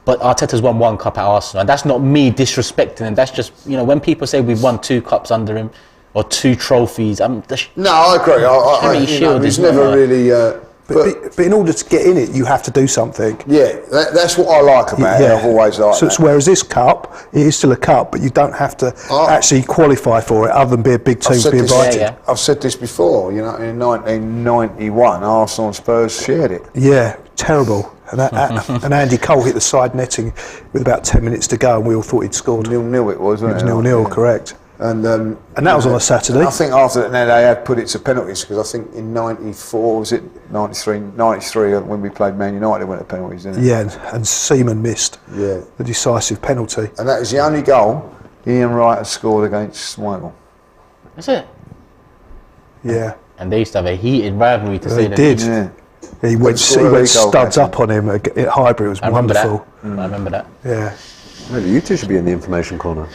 But Arteta's won one cup at Arsenal, and that's not me disrespecting him. That's just, when people say we've won 2 cups under him or 2 trophies. No, I agree. Charity Shield it's is never not- really... But in order to get in it, you have to do something. yeah, that's what I like about it. I've always liked So that. whereas this cup, it is still a cup, but you don't have to actually qualify for it, other than be a big team I've to be said this- invited. Yeah. I've said this before, in 1991, Arsenal and Spurs shared it. Yeah, terrible. And Andy Cole hit the side netting with about 10 minutes to go, and we all thought he'd scored. 0-0 it was, wasn't It was 0-0, Yeah. correct. And that was on a Saturday. I think after that, they had put it to penalties because I think in '94 was it '93 when we played Man United, it went to penalties, didn't it? Yeah, and Seaman missed the decisive penalty. And that was the only goal Ian Wright had scored against Michael. That's it. Yeah. And they used to have a heated rivalry to They say the did. least. Yeah. He went studs up on him at Highbury. It was I remember wonderful. that. I remember that. Yeah. Maybe you two should be in the information corner.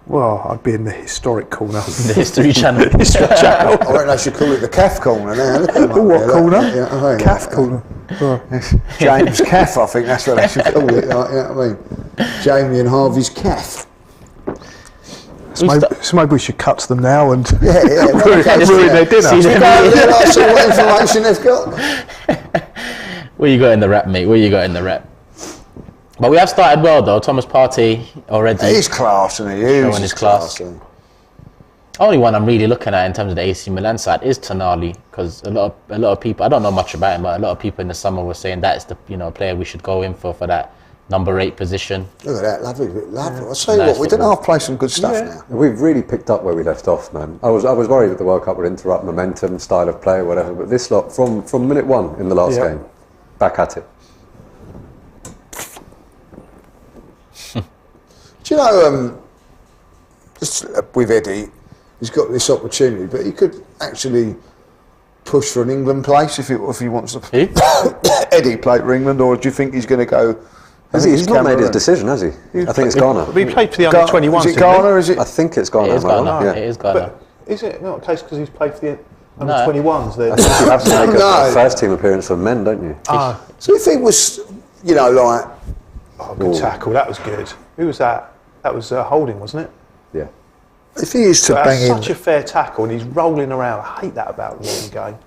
Well, I'd be in the historic corner. The History Channel. History channel. I reckon they should call it the CAF corner now. Look at them up What there, corner? look. Yeah, I think CAF corner. James CAF, I think that's what they should call it. Like, you know what I mean? Jamie and Harvey's CAF. So maybe we should cut to them now and Yeah, ruin their dinner. See them. See what information they've got. What you got in the rap, mate? What you got in the rap? But we have started well, though. Thomas Partey already. He's class, isn't he? Showing his class. Only one I'm really looking at in terms of the AC Milan side is Tonali, because a lot of people, I don't know much about him, but a lot of people in the summer were saying that's the player we should go in for that number 8 position. Look at that, lovely. I'll tell you Nice what, we don't football. half play some good stuff now. We've really picked up where we left off, man. I was worried that the World Cup would interrupt momentum, style of play, whatever. But this lot, from minute 1 in the last game, back at it. Do you know, just with Eddie, he's got this opportunity, but he could actually push for an England place if he wants to. Who? Eddie played for England, or do you think he's going to go? He's not made his decision, has he? I think it's Ghana. But he played for the under-21s. Is it Ghana? Is it? I think it's Ghana. It is am I Ghana. wrong? It is Ghana. But is it not a case because he's played for the under-21s? I think you have to make No. a first team appearance for men, don't you? So if he was, like. Good tackle. That was good. Who was that? That was Holding, wasn't it? Yeah. If he is to But bang that's in. such a fair tackle, and he's rolling around. I hate that about the modern game.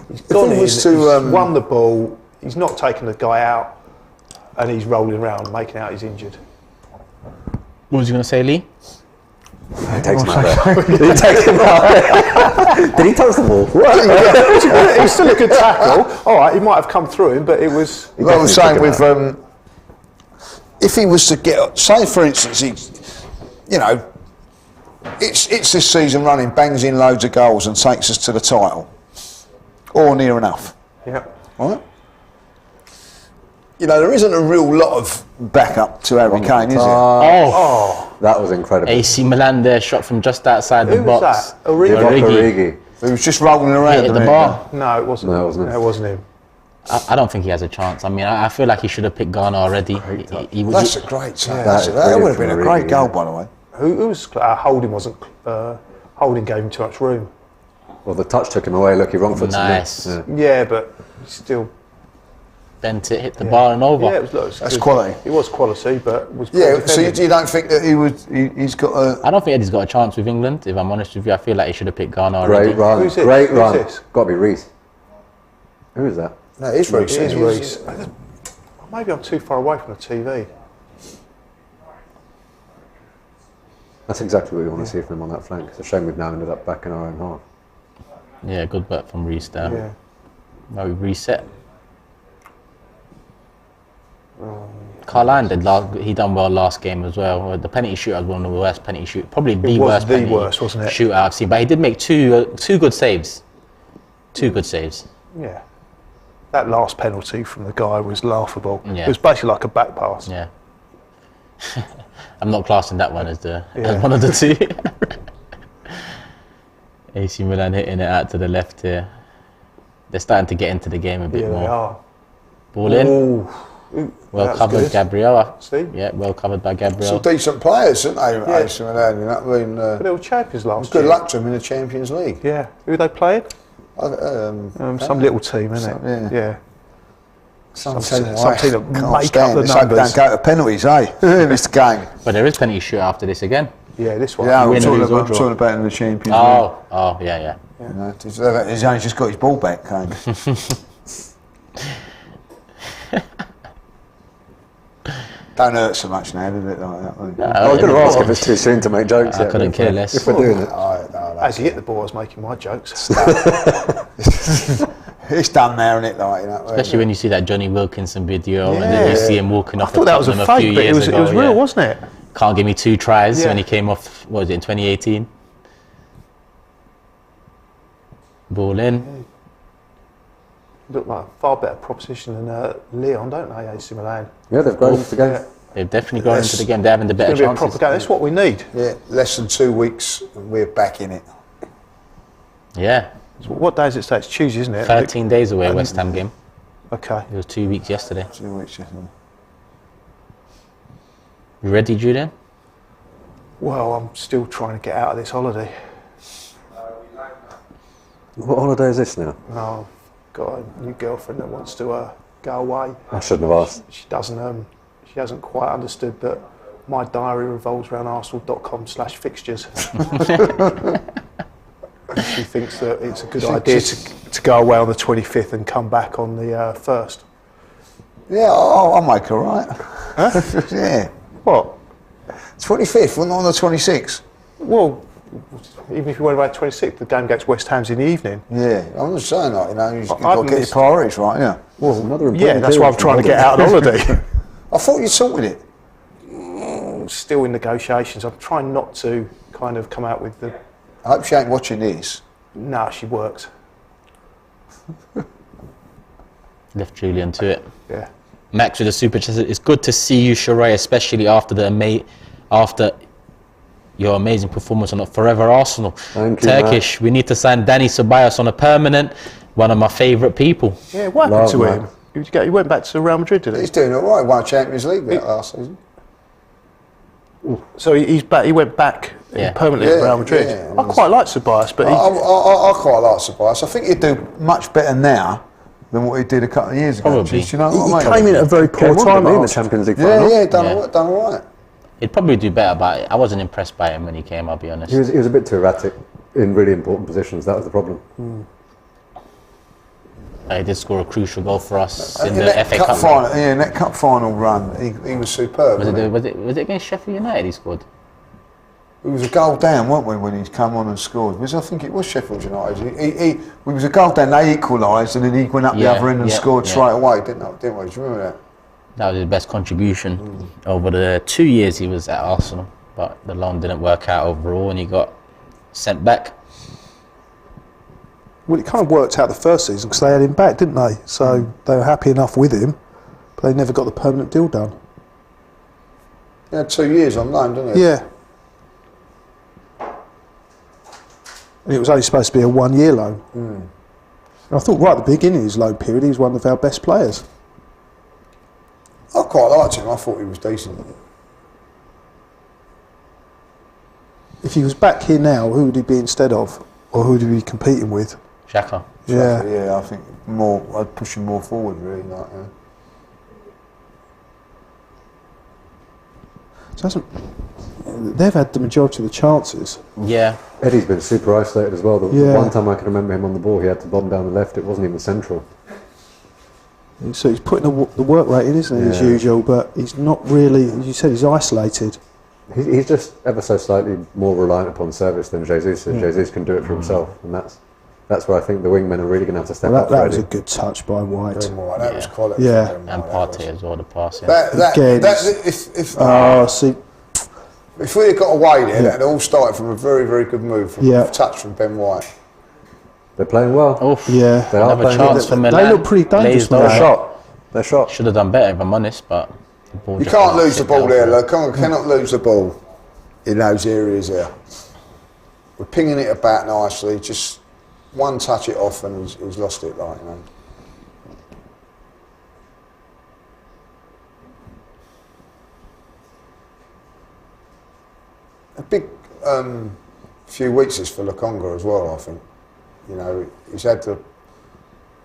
He's gone he in, was to, he's won the ball, he's not taking the guy out, and he's rolling around, making out he's injured. What was you going to say, Lee? He takes him out there. Did he take him out there? Did he touch the ball? He's still a good tackle. All right, he might have come through him, but it was. Like I was saying with, if he was to get, say for instance, it's this season running, bangs in loads of goals and takes us to the title, or near enough. Yeah. Right? There isn't a real lot of backup to Harry Kane, is Oh, That was incredible. AC Milan there, shot from just outside the Who was box. that? Origi? Origi. He was just rolling around. Hit the wasn't bar. No, it wasn't. No, it wasn't him. It wasn't him. I don't think he has a chance. I mean, I feel like he should have picked Ghana already. He That's a great save. That That is would have brilliant been a from great Origi, goal, yeah. by the way. Who was Holding? Wasn't Holding gave him too much room? Well, the touch took him away. Look, he wrong footed Nice. him. Yeah, but still. bent it, hit the bar and over. Yeah, it was That's good. quality. It was quality, but it was. Yeah, poor so you defending. don't think that he's got a... I don't think Eddie's got a chance with England, if I'm honest with you. I feel like he should have picked Ghana already. Great run. Who's this? Great Who's run. this? Got to be Reece. Who is that? No, it is Reece. It is Reece. Maybe I'm too far away from the TV. That's exactly what we want to see from him on that flank. It's a shame we've now ended up back in our own half. Yeah, good work from Reece there. Yeah. Now we reset. Carline he done well last game as well. The penalty shootout was one of the worst penalty shoot, probably the was worst the penalty worst, wasn't it? shootout I've seen. But he did make two good saves. Two good saves. Yeah. That last penalty from the guy was laughable. Yeah. It was basically like a back pass. Yeah. I'm not classing that one as as one of the two. AC Milan hitting it out to the left here. They're starting to get into the game a bit Yeah, more. they are. Ball in. Ooh, Well that's covered, good. Gabriel. See? Yeah, well covered by Gabriel. Some decent players, aren't they? Yeah. AC Milan, you know what I mean? But they were champions last Good year. luck to them in the Champions League. Yeah. Who are they playing? Some little team, isn't it? yeah. Some team team I that can't make stand. up the Let's hope they numbers. don't go to penalties, eh? This game. But there is plenty of shoot after this again. Yeah, this one. Yeah, I'm Win, talking lose or about, draw. in the Champions League. Oh, yeah. You know, he's only just got his ball back, Kane. Don't hurt so much now, does it? Like that, I was going to ask if it's too soon to make jokes. I yet, couldn't but care less. If we're doing it. As he hit the ball, I was making my jokes. It's done now, isn't it? Like, you know, Especially when you see that Johnny Wilkinson video and then you see him walking I off thought the that was a Tottenham a few fake, but years it ago. was real, wasn't it? Can't give me 2 tries Yeah. when he came off, what was it, in 2018? Ball in. Look like a far better proposition than Leon, don't they, AC Milan? Yeah, they've grown into the game. Yeah. They've definitely grown into the game. They're having the better It's going to be a proper chances. game. That's what we need. Yeah, less than 2 weeks and we're back in it. Yeah. So what day does it say? It's Tuesday, isn't it? 13 days away, West Ham game. Okay. It was 2 weeks yesterday. 2 weeks, yeah. You ready, Julian? Well, I'm still trying to get out of this holiday. What holiday is this now? Oh, I've got a new girlfriend that wants to go away. I shouldn't have asked. She doesn't. She hasn't quite understood that my diary revolves around Arsenal.com/fixtures. She thinks that it's a good idea to go away on the 25th and come back on the 1st. Yeah, I'll make her right. Huh? Yeah. What? 25th, we're not on the 26th. Well, even if you went away 26th, the game against West Ham's in the evening. Yeah, I'm just saying, like, you know, you've I've got to get your missed- priorities right, yeah. Well, another Yeah, that's why I'm trying to get out on holiday. I thought you'd sorted it. Still in negotiations. I'm trying not to kind of come out with the... I hope she ain't watching this. Nah, she works. Left Julian to it. Yeah. Max with the super chat. It's good to see you, Sheroy, especially after your amazing performance on Forever Arsenal. Thank you, Turkish, we need to sign Danny Ceballos on a permanent. One of my favourite people. Yeah, what happened to Love, him? He went back to Real Madrid, did he? He's doing all right. Won Champions League last season. So he's back. He went back Yeah. permanently at Real Madrid. yeah. I quite like Ceballos, but I quite like Ceballos. I think he'd do much better now than what he did a couple of years ago. Probably. Do you know he what I mean? came in at a very poor time. in the Champions League Yeah, final. yeah, done Yeah. all right. He'd probably do better, but I wasn't impressed by him when he came, I'll be honest. He was a bit too erratic in really important positions. That was the problem. He did score a crucial goal for us in In the that FA cup Cup. final, yeah, in that cup final run, he was superb. Was wasn't it against Sheffield United he scored? It was a goal down, weren't we, when he come on and scored? I think it was Sheffield United. He was a goal down, they equalised, and then he went up the other end and scored straight away, didn't we? Do you remember that? That was his best contribution over the 2 years he was at Arsenal, but the loan didn't work out overall and he got sent back. Well, it kind of worked out the first season because they had him back, didn't they? So they were happy enough with him, but they never got the permanent deal done. He had 2 years on loan, didn't he? Yeah. And it was only supposed to be a 1 year loan. And I thought right at the beginning of his loan period, he was one of our best players. I quite liked him. I thought he was decent. If he was back here now, who would he be instead of? Or who would he be competing with? Xhaka. Yeah. Yeah, I think I'd push him more forward, really. Like, yeah. So they've had the majority of the chances. Yeah. Eddie's been super isolated as well. The Yeah. one time I can remember him on the ball, he had to bomb down the left. It wasn't even central. So he's putting the work rate in, isn't he, as usual, but he's not really, as you said, he's isolated. He's just ever so slightly more reliant upon service than Jesus, and Jesus can do it for himself, and that's where I think the wingmen are really going to have to step up. That was a good touch by White. That was quality. Yeah. from him, And like, Partey as well, the passing. Again, if we'd have got away there, that all started from a very, very good move, from a touch from Ben White. They're playing well. Oof. Yeah. They are Another playing chance for well. Milan. They look pretty dangerous, Glazed over. Milan. They're shot. Should have done better if I'm honest, but the ball You just can't didn't lose the sit ball down there, for look. Cannot lose the ball in those areas there. We're pinging it about nicely, just one touch it off and he's lost it, like, you know. A big few weeks is for Lokonga as well, I think. You know, he's had a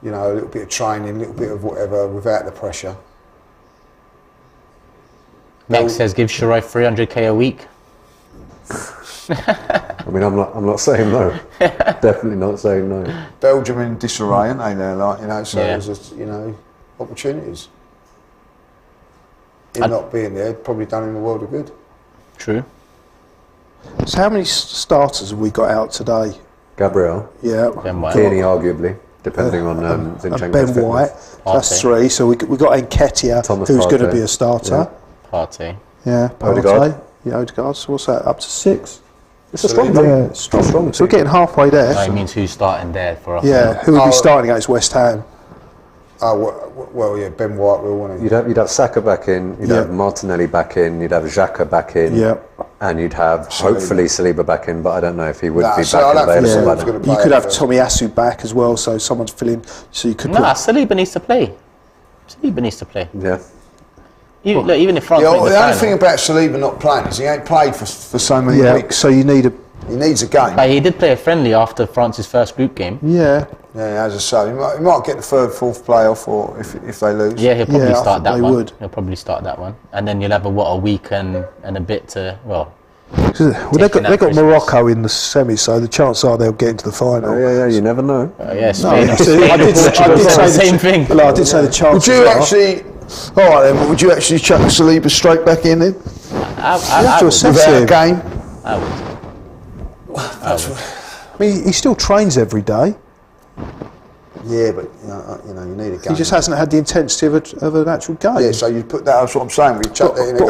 little bit of training, a little bit of whatever, without the pressure. Max says give Sheroy 300k a week. I mean, I'm not saying no. Definitely not saying no. Belgium in disarray, aren't they? There, like, you know, so Yeah. there's opportunities. Him not being there probably done him a world of good. True. So how many starters have we got out today? Gabriel, Yeah. Ben White. Tierney, arguably, depending on And Zinchenko's Ben fitness. White. So that's Partey. 3. So we got Nketiah, Thomas who's going to Partey. be a starter. Partey. Yeah. Odegaard. Partey. Yeah, Odegaard. So what's that? Up to 6? It's a strong team. Yeah, strong. So we're getting halfway there. No, it means who's starting there for us. Yeah, who would be starting against West Ham? Well, yeah, Ben White will, wouldn't he? You'd have Saka back in, you'd have Martinelli back in, you'd have Xhaka back in, and you'd have hopefully Saliba back in, but I don't know if he would be back available by then. You could have Tomiyasu back as well, so someone's filling. So you could. Saliba needs to play. Saliba needs to play. Yeah. Look, even if France The make the only final, thing about Saliba not playing is he ain't played for so many weeks. So you need He needs a game. but he did play a friendly after France's first group game. Yeah, as I say, he might get the third, fourth playoff, or if they lose. Yeah, he'll probably I start think that they one. would. He'll probably start that one, and then you'll have a week and a bit to they got Morocco in the semi, so the chances are they'll get into the final. Yeah, you never know. Spain. I did say the same thing. Well, I did say the chances. Would you actually? All right, then. But would you actually chuck Saliba straight back in then? I have to would. assess Without him. a game? I would. I mean, he still trains every day. Yeah, but you need a game. He just hasn't had the intensity of an actual game. Yeah, so you put that. That's what I'm saying. We chuck that in. But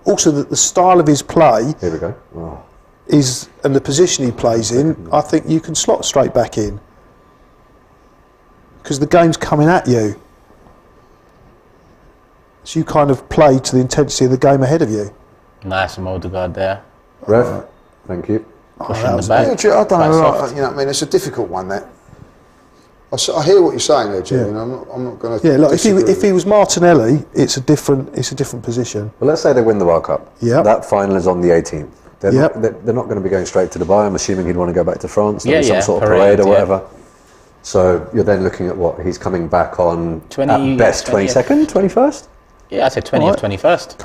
also the style of his play Here we go. Oh. is, and the position he plays in, I think you can slot straight back in because the game's coming at you. So you kind of play to the intensity of the game ahead of you. Nice from Odegaard there. Ref, thank you. Pushing the back. Yeah, I don't Quite know. soft. You know what I mean? It's a difficult one. That I hear what you're saying there, Julian. I'm not going to. Yeah, look, if he was Martinelli, it's a different position. Well, let's say they win the World Cup. Yeah. That final is on the 18th. They're not going to be going straight to Dubai. I'm assuming he'd want to go back to France. There'll be some sort of parade or whatever. So you're then looking at what? He's coming back on at best 22nd, 21st? Yeah, I said 20th, 21st.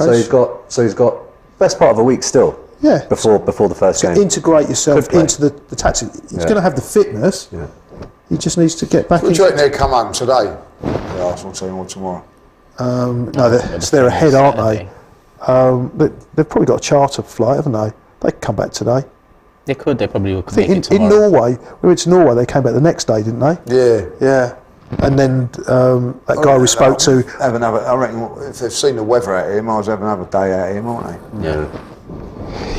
So he's got best part of a week still. Yeah. Before the first game. Integrate yourself into the tactic. He's going to have the fitness. Yeah. He just needs to get back. Would you reckon they'd come home today? The Arsenal team or tomorrow? No, they're ahead, aren't they? But they've probably got a charter flight, haven't they? They can come back today. They could. They probably would I think make it tomorrow. in Norway, we went to Norway. They came back the next day, didn't they? Yeah. Yeah. And then that guy we spoke to. Have another. I reckon if they've seen the weather out here, might as well have another day out here, mightn't they? Yeah.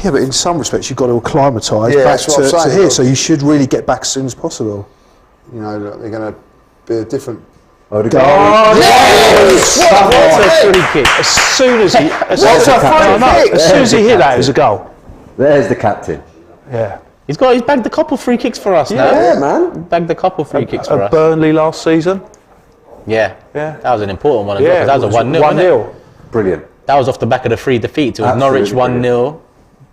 Yeah, but in some respects, you've got to acclimatise Yeah, back that's what I'm to saying. here. So you should really get back as soon as possible. You know, they're going to be a different. Odegaard. What a free kick! As soon as he hit that, it was a goal. There's the captain. Yeah. He's bagged a couple free kicks for us now. Yeah, man. Bagged a couple free kicks for us. Burnley last season. Yeah. Yeah. That was an important one as well, 'cause that was a 1-0. 1-0. Brilliant. That was off the back of the 3 defeats. It was Absolutely Norwich 1-0.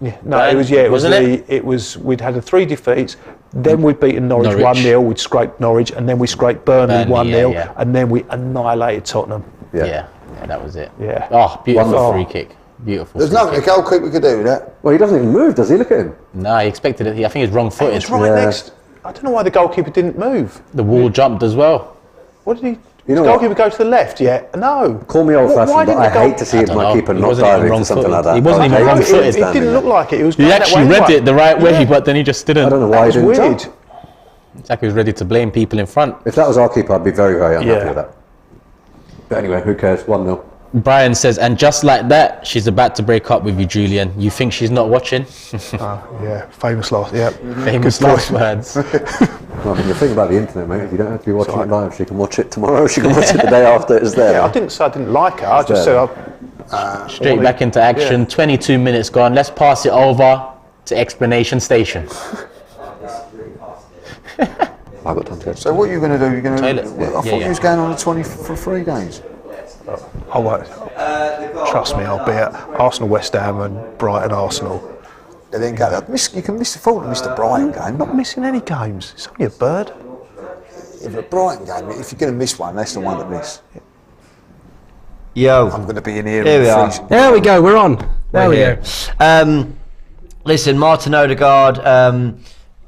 Yeah. No, it was. Yeah, it was. Wasn't It was. We'd had the 3 defeats. Then we'd beaten Norwich 1-0. We'd scraped Norwich, and then we scraped Burnley 1-0, yeah. and then we annihilated Tottenham. Yeah, that was it. Yeah. Oh, beautiful Wonderful. free kick. Beautiful. There's free nothing the kick. goalkeeper could do with that. Well, he doesn't even move, does he? Look at him. No, he expected it. I think it's wrong It footed. was right next. I don't know why the goalkeeper didn't move. The wall jumped as well. What did he? You Did know the what? goalkeeper go to the left? Yeah. No. Call me Why old-fashioned, but didn't I the hate to see I my don't know. keeper He not wasn't even diving for something wrong-footed. like that. He wasn't I even hate wrong to see him footed. It standing didn't there. look like it. It was. He going that actually way read anyway. it the right way, Yeah. but then he just didn't. I don't know That why he was didn't weird. jump. It's like he was ready to blame people in front. If that was our keeper, I'd be very, very unhappy Yeah. with that. But anyway, who cares? 1-0. Brian says, and just like that, she's about to break up with you, Julian. You think she's not watching? Yeah, famous last. Yeah. Famous last words. Well, I mean, the thing about the internet, mate, you don't have to be watching it live. She can watch it tomorrow. She can watch it the day after it's there. Yeah, I didn't say I didn't like her. I just said Straight back into action. 22 minutes gone. Let's pass it over to explanation station. I've got time to go. So what are you going to do? You're going to. Toilet. I thought you was going on the 20 for 3 games. I won't. Trust me, I'll be at Arsenal, West Ham, and Brighton, Arsenal. And then go. You can miss the fault of Mr. Brighton game. Not missing any games. It's only a bird. If a Brighton game, if you're going to miss one, that's the one to miss. Yo. I'm going to be in here. Here we are. freezing. There we go. We're on. There we We're go. here. Listen, Martin Odegaard,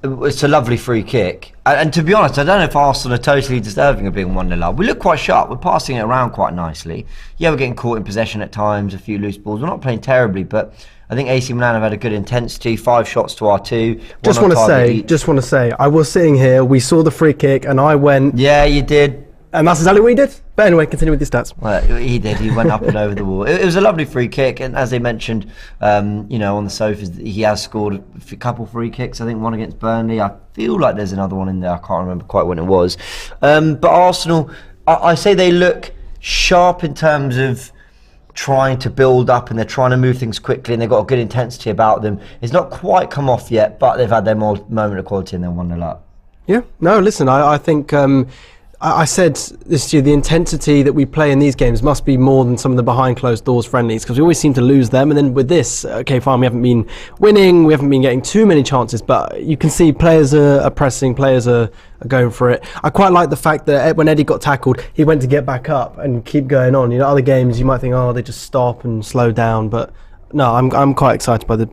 it's a lovely free kick. And to be honest, I don't know if Arsenal are totally deserving of being 1-0 up. We look quite sharp. We're passing it around quite nicely. Yeah, we're getting caught in possession at times, a few loose balls. We're not playing terribly, but I think AC Milan have had a good intensity. 5 shots to our 2. Just want to say, I was sitting here. We saw the free kick, and I went. Yeah, you did. And that's exactly what he did. But anyway, continue with your stats. Well, he did. He went up and over the wall. It was a lovely free kick, and as they mentioned, on the sofas, he has scored a couple free kicks. I think one against Burnley. I feel like there's another one in there. I can't remember quite when it was. But Arsenal, I say they look sharp in terms of trying to build up, and they're trying to move things quickly, and they've got a good intensity about them. It's not quite come off yet, but they've had their moment of quality and they're 1-0 up. Yeah. No, listen, I think... I said this year, the intensity that we play in these games must be more than some of the behind closed doors friendlies, because we always seem to lose them. And then with this, okay, fine, we haven't been winning, we haven't been getting too many chances, but you can see players are pressing, players are going for it. I quite like the fact that when Eddie got tackled, he went to get back up and keep going on. Other games you might think, they just stop and slow down, but no, I'm quite excited by the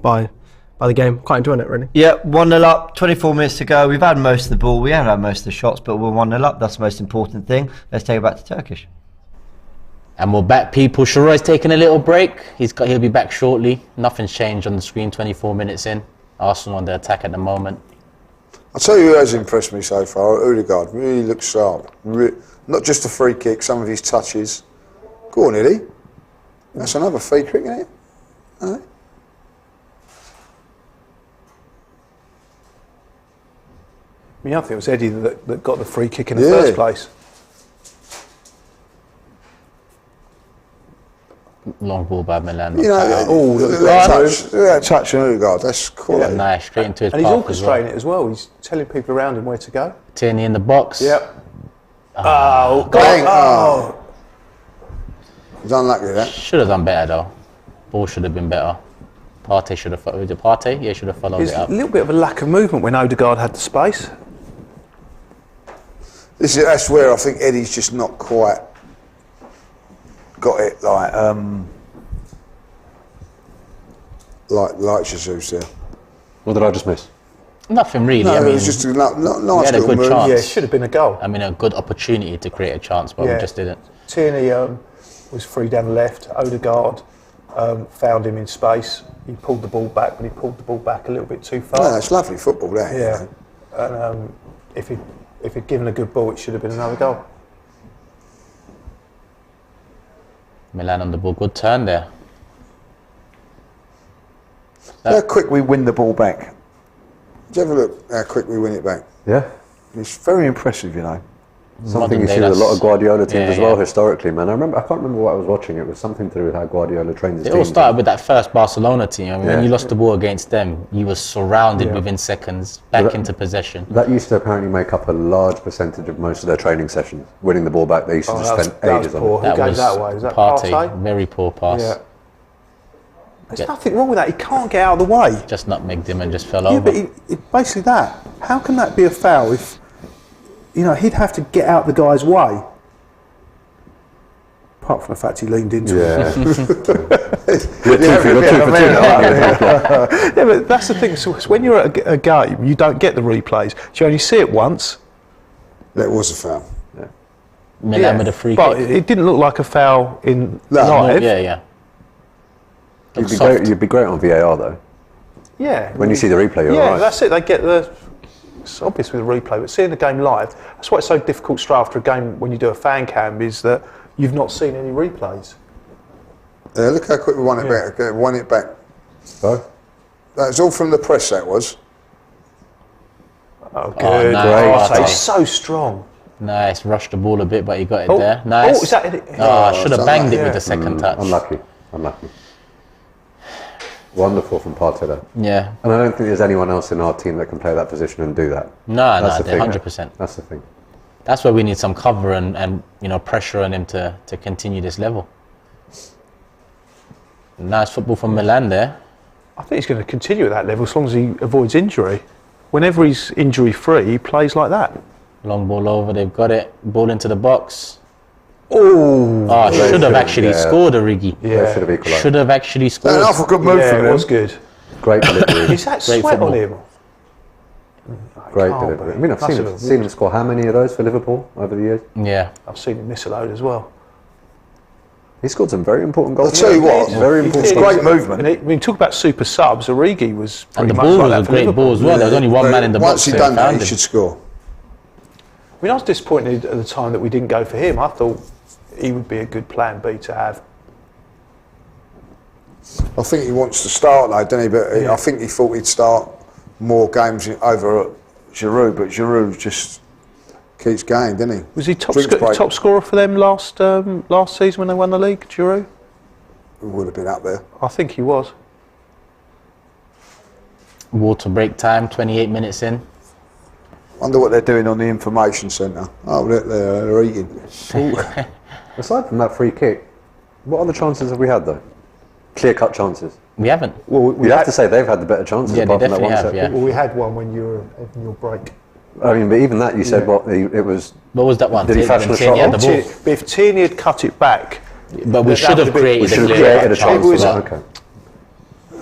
game. Quite enjoying it, really. Yeah, 1-0 up, 24 minutes to go. We've had most of the ball. We haven't had most of the shots, but we're 1-0 up. That's the most important thing. Let's take it back to Turkish. And we're back, people. Sheroy's taking a little break. He'll be back shortly. Nothing's changed on the screen 24 minutes in. Arsenal on the attack at the moment. I'll tell you who has impressed me so far. Odegaard really looks sharp. Not just a free kick, some of his touches. Go on, Eddie. That's another free kick, isn't it? No? I mean, I think it was Eddie that got the free kick in the first place. Long ball by Milan. Look at that touch on Odegaard. That's quality. Nice, straight into his and he's path orchestrating it as well. He's telling people around him where to go. Tierney in the box. Yep. Bang! Oh. He's unlucky with that. Should have done better though. Ball should have been better. Partey should have followed. Partey? Yeah, should have followed There's it up. a little bit of a lack of movement when Odegaard had the space. That's where I think Eddie's just not quite got it like Jesus there. What did I just miss? Nothing really. No, I mean, it was just a nice had a little good move. chance. Yeah, it should have been a goal. I mean, a good opportunity to create a chance, but we just didn't. Tierney was free down the left. Odegaard found him in space. He pulled the ball back, but he pulled the ball back a little bit too far. No, it's lovely football there. Yeah, and if he'd given a good ball, it should have been another goal. Milan on the ball, good turn there. How quick we win the ball back. Did you ever look how quick we win it back? Yeah. It's very impressive, you know. Something you see with a lot of Guardiola teams as well historically, man. I can't remember what I was watching. It was something to do with how Guardiola trained his It teams. all started with that first Barcelona team. I mean, when you lost the ball against them, you were surrounded within seconds, back into possession. That used to apparently make up a large percentage of most of their training sessions. Winning the ball back, they used to just spend ages on it. Who gave that away? Was that Partey? Very poor pass. Yeah. There's nothing wrong with that. He can't get out of the way. Just nutmegged him and just fell Yeah, over. but basically that. How can that be a foul if, he'd have to get out the guy's way? Apart from the fact he leaned into it. Yeah, but that's the thing. So when you're at a game, you don't get the replays. You only see it once. That was a foul. Milan with a free but kick. it didn't look like a foul in No. live. Yeah. You'd be great on VAR though. Yeah. When you see the replay, you're Yeah, right. that's it. They get it's obvious with the replay, but seeing the game live, that's why it's so difficult straight after a game when you do a fan cam, is that you've not seen any replays. Look how quick we won it back. Won it back. So, That's all from the press, that was. Oh, good. nice. Partey. He's so strong. Nice, rushed the ball a bit, but he got it there. Nice. Oh, is that it? Should have banged it with the second touch. unlucky. Wonderful from Partey there. Yeah. And I don't think there's anyone else in our team that can play that position and do that. No, That's the thing. 100%. That's the thing. That's where we need some cover and pressure on him to continue this level. Nice football from Milan there. I think he's going to continue at that level as long as he avoids injury. Whenever he's injury free, he plays like that. Long ball over, they've got it. Ball into the box. Oh, Should have actually scored, Origi. They should have equalised. Should have actually scored. An awful good move from it him. was good. Great delivery. Is that Great sweat football. on him? Great can't, delivery. but I mean, I've that's seen him score how many of those for Liverpool over the years? Yeah. I've seen him miss a load as well. He scored some very important goals. I'll tell you what, very He important. did. Great movement. And when you talk about super subs, Origi was And pretty the much ball like was that a for great Liverpool. ball as well. There was only one man in the Once box. he so done that, found he him. should score. I mean, I was disappointed at the time that we didn't go for him. I thought he would be a good plan B to have. I think he wants to start though, doesn't he? But I think he thought he'd start more games over at Giroud, but Giroud just keeps going, doesn't he? Was he top scorer for them last season when they won the league, Giroud? He would have been up there. I think he was. Water break time, 28 minutes in. Wonder what they're doing on the information centre. Oh, they're eating. Aside from that free kick, what other chances have we had though? Clear-cut chances. We haven't. Well, You'd have to say they've had the better chances. Yeah, they apart from that definitely one have, set. yeah. Well, we had one when you were having your break. I mean, but even that, you said it was. What was that one? Did he fashion a Tierney shot? had the ball. But if Tierney had cut it back, But we should have created a clear chance for that. Okay.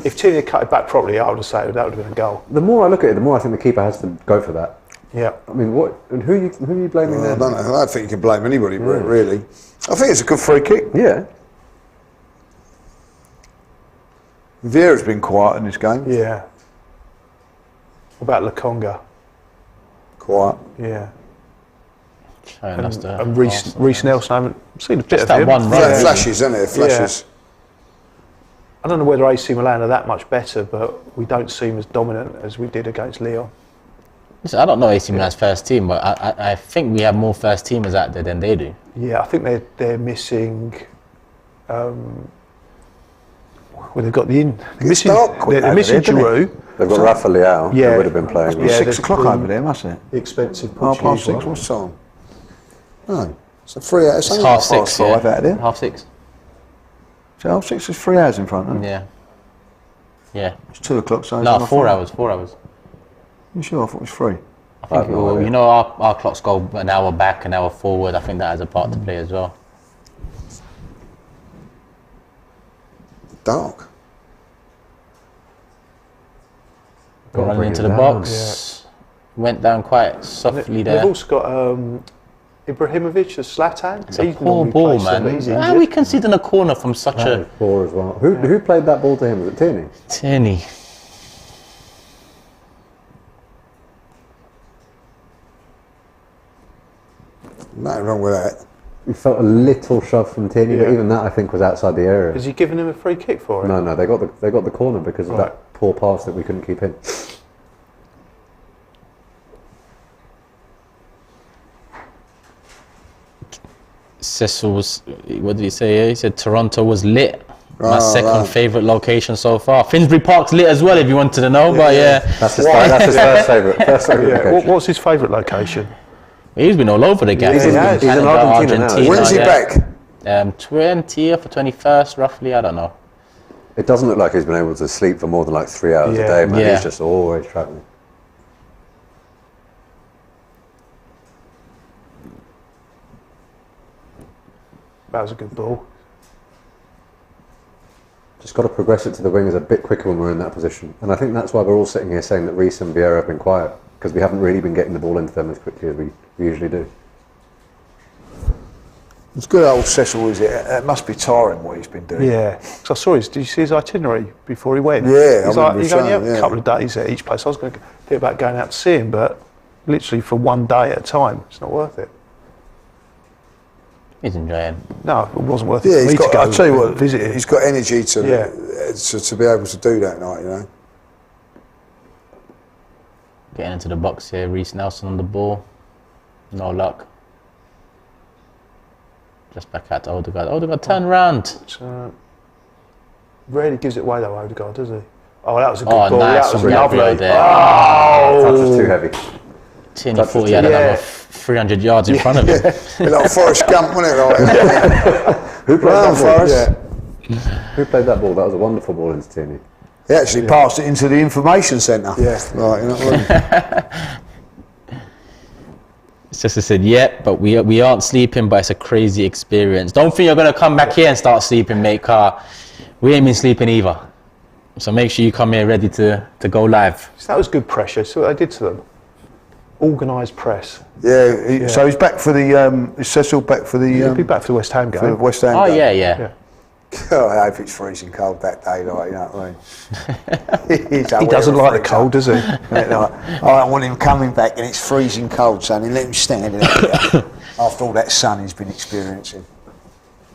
if Tierney had cut it back properly, I would have said that would have been a goal. The more I look at it, the more I think the keeper has to go for that. Yeah. I mean, who are you blaming there? I don't know. I don't think you can blame anybody, really. I think it's a good free kick. Yeah. Vieira's been quiet in this game. Yeah. What about Lokonga? Quiet. Yeah. Showing us the And Reece Nelson, I haven't seen a bit Just of that him. one run. Yeah, flashes, isn't it? Flashes. I don't know whether AC Milan are that much better, but we don't seem as dominant as we did against Lyon. Listen, I don't know AC Milan's first team, but I think we have more first teamers out there than they do. Yeah, I think they're missing. Well, they've got they're missing Giroud. They've got Rafa Leao, Yeah. who would have been playing. Yeah, 6 o'clock over there, must it? The expensive Half Portuguese past 6. one. What's time? No, it's a 3 hours. It's half 6. Five out of there. Half 6. So half 6 is 3 hours in front. Isn't it? Yeah. Yeah. It's 2 o'clock. So No, it's 4 half hours. 4 hours. You sure? I thought it was 3. I think have no idea. you know our clocks go an hour back, an hour forward. I think that has a part to play as well. Dark. Got running bring into it the down. box. Went down quite softly They've there. also got Ibrahimovic, the Zlatan. It's a poor ball, man. How we conceding a corner from such That a was poor as well. Who played that ball to him? Was it Tierney? Tierney? Nothing wrong with that. He felt a little shove from Tierney, but Yeah. even that I think was outside the area. Has he given him a free kick for it? No, they got the corner because of Right. that poor pass that we couldn't keep in. Cecil was. What did he say? He said Toronto was lit. My Oh, second right. favourite location so far. Finsbury Park's lit as well, if you wanted to know. But yeah, That's his first favourite. Yeah. location. What's his favourite location? he's been all over the gap. He's in Canada, Argentina now. When's he back? 20th or 21st, roughly. I don't know. It doesn't look like he's been able to sleep for more than like 3 hours Yeah. a day, man. Yeah. He's just always travelling. That was a good ball. Just got to progress it to the wingers a bit quicker when we're in that position. And I think that's why we're all sitting here saying that Reece and Vieira have been quiet, because we haven't really been getting the ball into them as quickly as we usually do. It's good old Cecil, is it? It must be tiring what he's been doing. Yeah. So I saw did you see his itinerary before he went? Yeah, He's I like, remember he's only saying, had a yeah. couple of days at each place. I was going to think about going out to see him, but literally for one day at a time, it's not worth it. He's enjoying. No, it wasn't worth it Yeah, for he's me got. to go I'll tell you what, visit him. he's got energy to Yeah. to be able to do that night. You know. Getting into the box here. Reece Nelson on the ball. No luck. Just back out to Odegaard. Odegaard, turn round. Rarely gives it away though, Odegaard, does he? Oh, that was a good Oh, ball. nice That was from Gabriel lovely. there. That was too heavy. Tierney That's thought the he had team. another Yeah. 300 yards in front of him. A little Forrest Gump, wasn't it? Like, Who played Well, that ball? Forrest. Who played that ball? That was a wonderful ball into Tierney. He actually passed it into the information centre. Yeah. Right, you know what I mean? Sister said, yeah, but we aren't sleeping, but it's a crazy experience. Don't think you're going to come back here and start sleeping, mate, car. We ain't been sleeping either. So make sure you come here ready to go live. So that was good pressure. See what they did to them? Organised press. Yeah, so he's back for the. Is Cecil back for the? He'll be back for the West Ham for the game. West Ham. Oh, game. yeah. Yeah. God, I hope it's freezing cold that day, like, you know what I mean? He doesn't like the cold, does he? I want him coming back and it's freezing cold, son, and let him stand in there after all that sun he's been experiencing.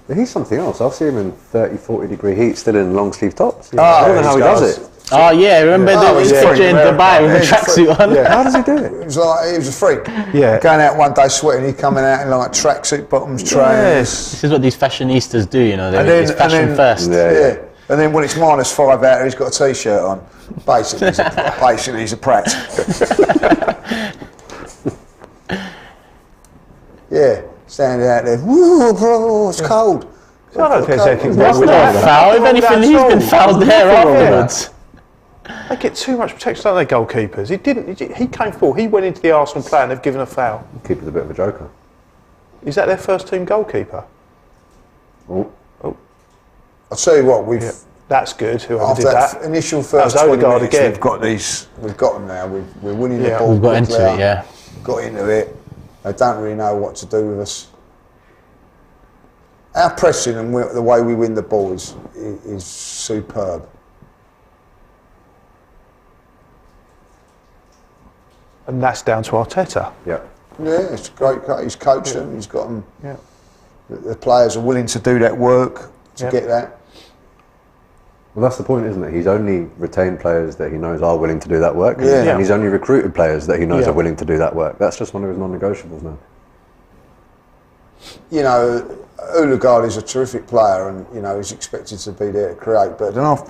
But he's something else. I've seen him in 30, 40 degree heat, still in long sleeve tops. Oh, I don't know how he does it. Oh yeah, remember the picture in Dubai with the tracksuit on? How does he do it? It was like, he was a freak. Yeah. Going out one day sweating, he coming out in like tracksuit bottoms, trainers. This is what these fashionistas do, you know. And then- It's fashion and then- first. Yeah. And then when it's -5 out there, he's got a t-shirt on. Basically, he's a prat. Yeah, standing out there. Woo, bro, it's cold. I don't think there's anything That's wrong with not a that. foul. If anything, he's been fouled there afterwards. They get too much protection, don't they, goalkeepers? He came forward, he went into the Arsenal player and they've given a foul. Keeper's a bit of a joker. Is that their first team goalkeeper? Oh. I'll tell you what, we've That's good, whoever after did that, that. initial That first was 20 Odegaard minutes, again. we've got them now. We're winning the Yeah. ball. We've got quickly into it, out, yeah. Got into it. They don't really know what to do with us. Our pressing and the way we win the ball is superb. And that's down to Arteta. Yeah. Yeah, it's great. He's coached them. He's got them. Yeah. The players are willing to do that work to Yeah. get that. Well, that's the point, isn't it? He's only retained players that he knows are willing to do that work. Yeah. And he's only recruited players that he knows Yeah. are willing to do that work. That's just one of his non-negotiables now. You know, Odegaard is a terrific player, and you know he's expected to be there to create. But then I've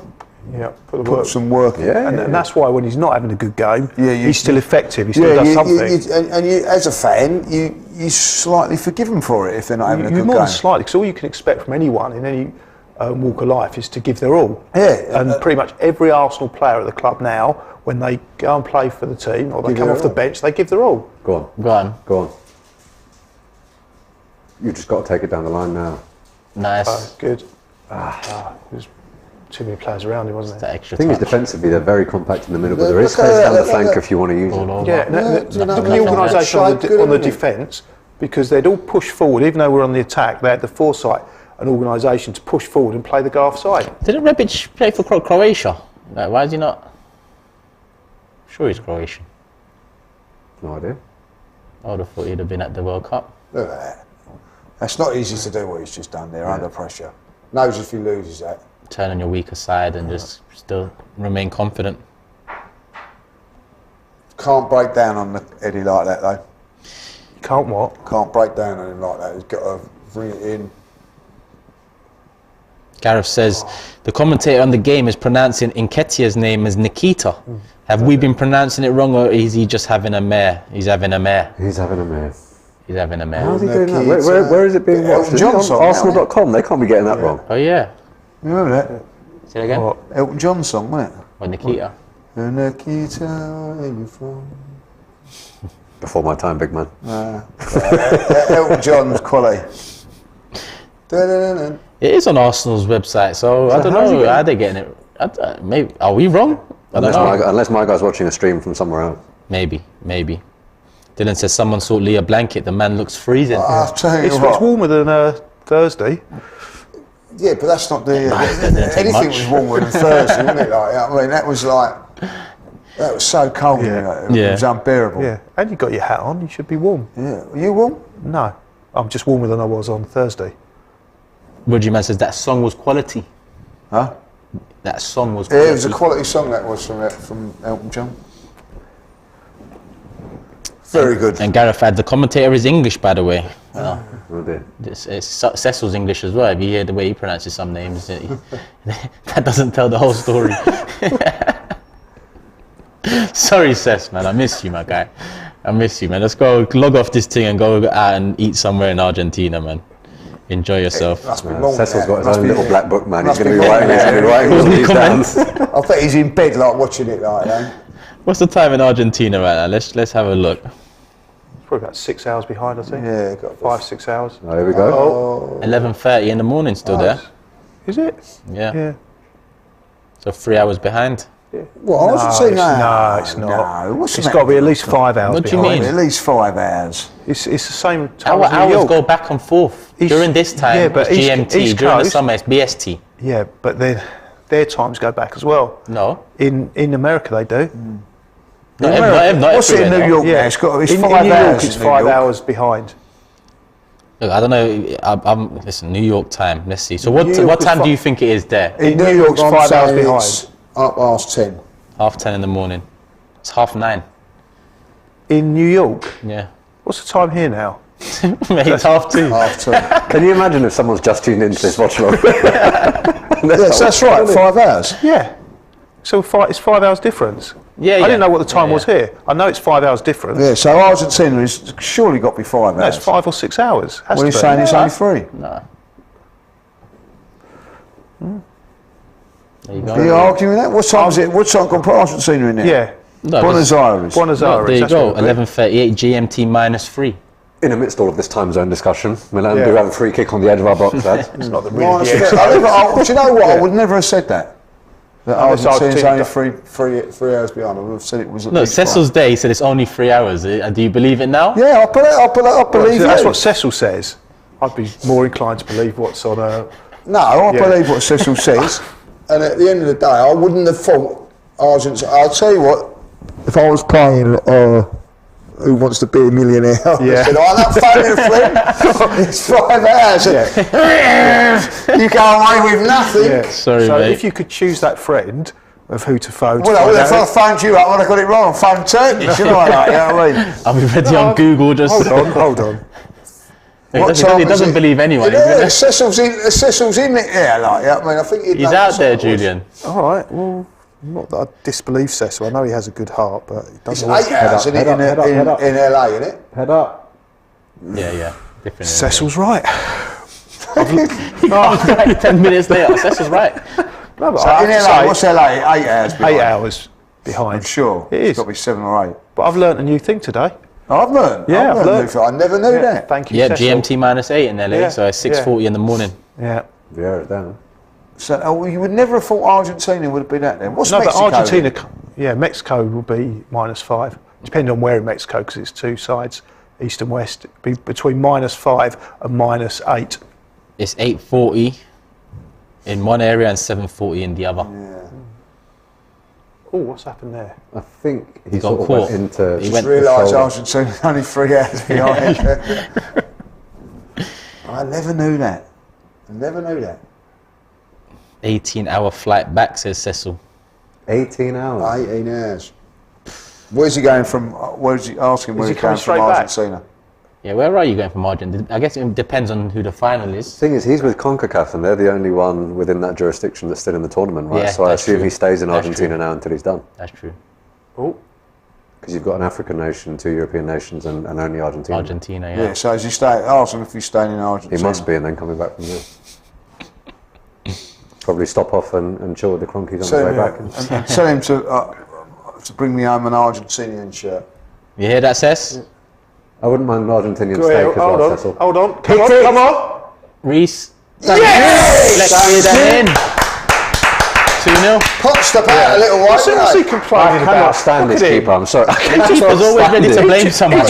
Yeah, put the put work. some work in. And that's why when he's not having a good game, Yeah, he's still effective. He still does something. and you, as a fan, you slightly forgive them for it if they're not having a You good more game. than slightly, because all you can expect from anyone in any walk of life is to give their all. Yeah, And pretty much every Arsenal player at the club now, when they go and play for the team or they Give come their off the all. bench, they give their all. Go on. Go on. Go on. You've just got to take it down the line now. Nice. Good. There's too many players around him, wasn't there? That extra The thing is, touch. defensively, they're very compact in the middle, but Look there is at space that, down the look at flank that. if you want to use it. All over. Yeah, Yeah, look at the nothing organisation like on that. the Good, isn't it? defence, because they'd all push forward, even though we're on the attack, they had the foresight and organisation to push forward and play the guy offside. Didn't Rebic play for Croatia? Like, why is he not? Sure, he's Croatian. No idea. I would have thought he'd have been at the World Cup. Look at that. That's not easy to do what he's just done there under pressure. Knows if he loses that. Turn on your weaker side and just still remain confident. Can't break down on Eddie like that though. Can't what? Can't break down on him like that. He's got to bring it in. Gareth says the commentator on the game is pronouncing Nketiah's name as Nikita. Have we been pronouncing it wrong, or is he just having a mare? He's having a mare. He's having a mare. He's having a How's he mare. doing that? Where is it being watched? Is it on Johnson, Arsenal.com? They can't be getting that wrong. Oh yeah. You remember that? Say it again. What? Elton John song, wasn't it? Or Nikita. Nikita, where you from? Before my time, big man. Elton John's quality. Da-da-da-da. It is on Arsenal's website, so I don't how's he know. getting Are they getting it? Maybe. Are we wrong? I don't know. Unless my guy's watching a stream from somewhere else. Maybe. Dylan says someone sought Lee a blanket. The man looks freezing. I'll tell you It's what. warmer than Thursday. Yeah, but that's not the. didn't take Anything much. was warmer than Thursday, wasn't it? Like, I mean, that was like. That was so cold. Yeah. You know, Yeah. It was unbearable. Yeah, and you got your hat on. You should be warm. Yeah. Were you warm? No, I'm just warmer than I was on Thursday. Woody Man says that song was quality. Huh? That song was Yeah, quality. it was a quality song that was from Elton John. Very good. And Gareth had the commentator is English, by the way. Oh dear. It's Cecil's English as well. If you hear the way he pronounces some names, that doesn't tell the whole story. Sorry, Cec, man. I miss you, my guy. I miss you, man. Let's go log off this thing and go out and eat somewhere in Argentina, man. Enjoy yourself. Must be more than Cecil's that. got his Must own be- little black book, man. He's must going to be be more writing than it. that. Writing all these down. Comments. I bet he's in bed like watching it like that. What's the time in Argentina right now? Let's have a look. Probably about 6 hours behind, I think. Yeah, got 5-6 hours. Oh, here we go. Oh, 11:30 in the morning, still there. Is it? Yeah. Yeah. So 3 hours behind. Well, Argentina. No, it's not. No, what's It's the got to be at matter? least 5 hours What do you behind. mean? At least 5 hours. It's the same time Our as New hours York. go back and forth. East- During this time, yeah, but it's East- GMT. East During the Coast- summer, it's BST. Yeah, but then their times go back as well. No. In America, they do. Not What's it in everywhere, New no. York? Yeah, it's 5 in New hours. York, it's in 5 New York. hours behind. Look, I don't know. Listen, New York time. Let's see. So New York what is time fi- do you think it is there? In New York, it's I'm 5 hours saying behind. it's up past 10. 10:30 in the morning. It's 9:30. In New York, Yeah. what's the time here now? Mate, it's 2:30. Half 2. Can you imagine if someone's just tuned into this watch along? Yes, that's right. 5 hours. Yeah. So it's 5 hours difference. Yeah, I yeah. didn't know what the time Yeah, was yeah. here. I know it's 5 hours difference. Yeah, so Argentina is surely got to be 5 No, hours. it's 5 or 6 hours. Has What are to you be. saying? It's only 3. No. There you go. Are you arguing that? What time is it? What time got Argentina in there? Yeah. No, Buenos Aires. Buenos no, Aires. there you that's go. what it'll be. 11:38 GMT -3. In amidst all of this time zone discussion, Milan Yeah. do have a free kick on the edge of our box, lads. It's not the Minus really. fifty. Do you know what? I would never have said that. That Unless Argentina's Argentina- only three hours behind. I would have said it was at No, least Cecil's day. He said it's only 3 hours. Do you believe it now? 5. Yeah, I believe That's you. what Cecil says. I'd be more inclined to believe what's on a. No, I Yeah. believe what Cecil says. And at the end of the day, I wouldn't have thought Argentina. I'll tell you what. If I was playing Who Wants to Be a Millionaire, I would have said, "Oh, that phone friend, it's 5 hours. You go away with nothing." Yeah. Sorry, so mate. if you could choose that friend of who to phone. to Well, find if I out- phoned you up, I would have got it wrong. I phoned Turkish, shouldn't I? Like, you know what I mean? I'll be ready on Google. Just Hold on. He What doesn't, time he is doesn't it? believe anyone. Yeah, Cecil's in it there, like, I mean, I think He's out there, Julian. All right. Well, not that I disbelieve Cecil. I know he has a good heart, but he It's doesn't. 8 hours, isn't it, in LA, isn't it? Head up. Yeah. Different. Cecil's right. Oh, right, 10 minutes later, Cecil's right. No, but So I in have to LA, say, what's LA? 8 hours behind. 8 hours behind. I'm sure. It It's is. got to be 7 or 8. But I've learnt a new thing today. I've learned. Yeah, I've learned. new thing. I never knew that. Thank you, Yeah, Cecil. GMT -8 in LA, Yeah, so it's 6:40 in the morning. Yeah. Yeah, down. So you would never have thought Argentina would have been that then. What's No, Mexico? but Argentina, then? yeah, Mexico will be -5, depending on where in Mexico, because it's two sides, east and west. It'd be between -5 and -8. It's 8:40 in one area and 7:40 in the other. Oh, what's happened there? I think he got sort of caught. went into. He Just went- realised the shoulder. Argentina only 3 hours behind. I never knew that. 18-hour flight back, says Cecil. 18 hours. 18 hours. Where's he going from? Where's he asking? Where Is he he's going coming from straight back? Argentina? Yeah, where are you going from Argentina? I guess it depends on who the final is. Thing is, he's with CONCACAF, and they're the only one within that jurisdiction that's still in the tournament, right? Yeah, So I that's assume true. he stays in That's Argentina true. now until he's done. That's true. Oh, Because you've got an African nation, 2 European nations, and only Argentina. Argentina, Yeah. yeah. So is he staying? Ask him if he's staying in Argentina. He must be, and then coming back from there. Probably stop off and chill with the Cronkies on his way back. And tell him to bring me home an Argentinian shirt. You hear that, Cess? I wouldn't mind an Argentinian go steak ahead, as well, hold on, Cecil. hold on, come on. Reese, Yes! let's hear that in. 2-0. Popped up out a little while. What's he didn't complaining I about? cannot stand Look this at him. keeper, I'm sorry. Keeper's always ready to blame someone.